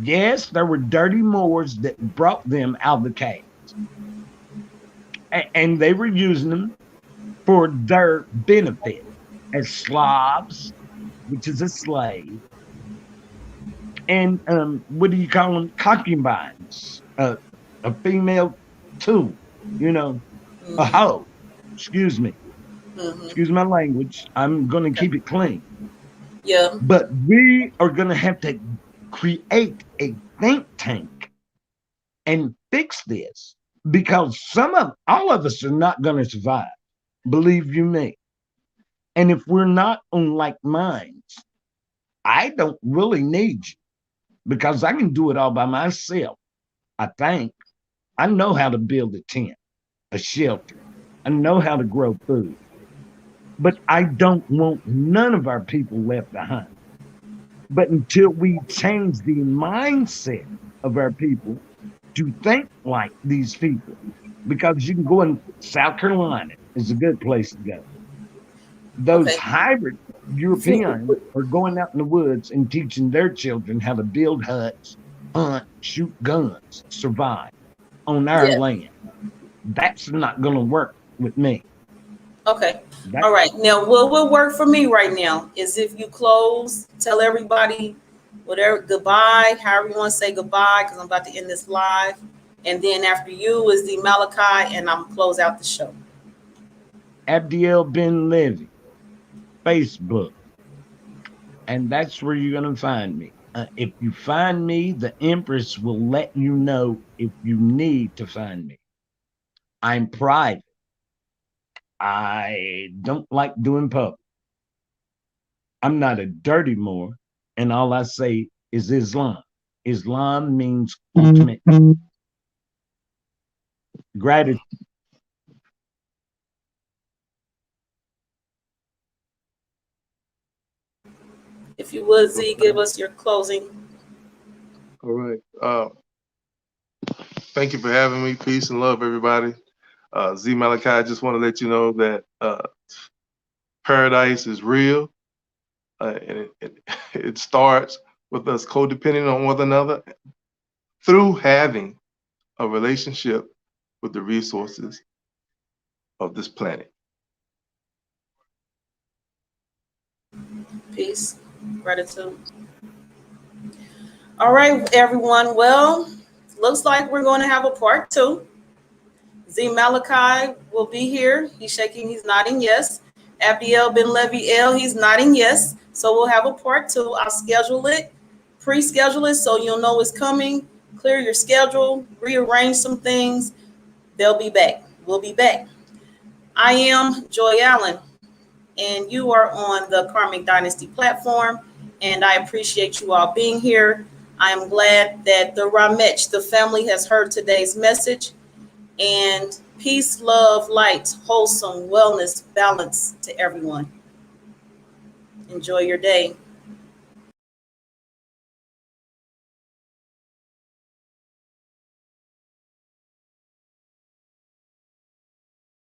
Yes, there were dirty Moors that brought them out of the cave, and they were using them for their benefit as Slavs, which is a slave, and what do you call them? Concubines, a female tool, you know, a Mm-hmm. hoe. Excuse me, Mm-hmm. excuse my language. I'm going to keep it clean. Yeah. But we are going to have to create a think tank and fix this, because all of us are not going to survive. Believe you me. And if we're not on like minds, I don't really need you, because I can do it all by myself. I think I know how to build a tent, a shelter. I know how to grow food, but I don't want none of our people left behind. But until we change the mindset of our people to think like these people, because you can go in South Carolina is a good place to go. Those Okay. hybrid Europeans are going out in the woods and teaching their children how to build huts, hunt, shoot guns, survive on our Yeah. land. That's not going to work with me. Okay. That All right. Now, what will work for me right now is if you close, tell everybody whatever, goodbye, however you want to say goodbye, because I'm about to end this live. And then after you is the Malachi, and I'm close out the show. Abdiel Ben Levy, Facebook, and that's where you're going to find me. If you find me, the Empress will let you know if you need to find me. I'm private. I don't like doing public. I'm not a dirty Moor, and all I say is Islam. Islam means ultimate gratitude. If you would, Z, give us your closing. All right. Thank you for having me. Peace and love, everybody. Z Malachi, I just want to let you know that paradise is real. And it starts with us codepending on one another through having a relationship with the resources of this planet. Peace. Gratitude. All right, everyone. Well, looks like we're going to have a part 2. Z Malachi will be here. He's shaking, he's nodding yes. Abiel Ben Levy L, he's nodding yes. So we'll have a part 2. I'll schedule it, pre-schedule it so you'll know it's coming. Clear your schedule, rearrange some things. They'll be back. We'll be back. I am Joy Allen, and you are on the Karmic Dynasty platform, and I appreciate you all being here. I am glad that the Ramech, the family, has heard today's message. And peace, love, light, wholesome, wellness, balance to everyone. Enjoy your day.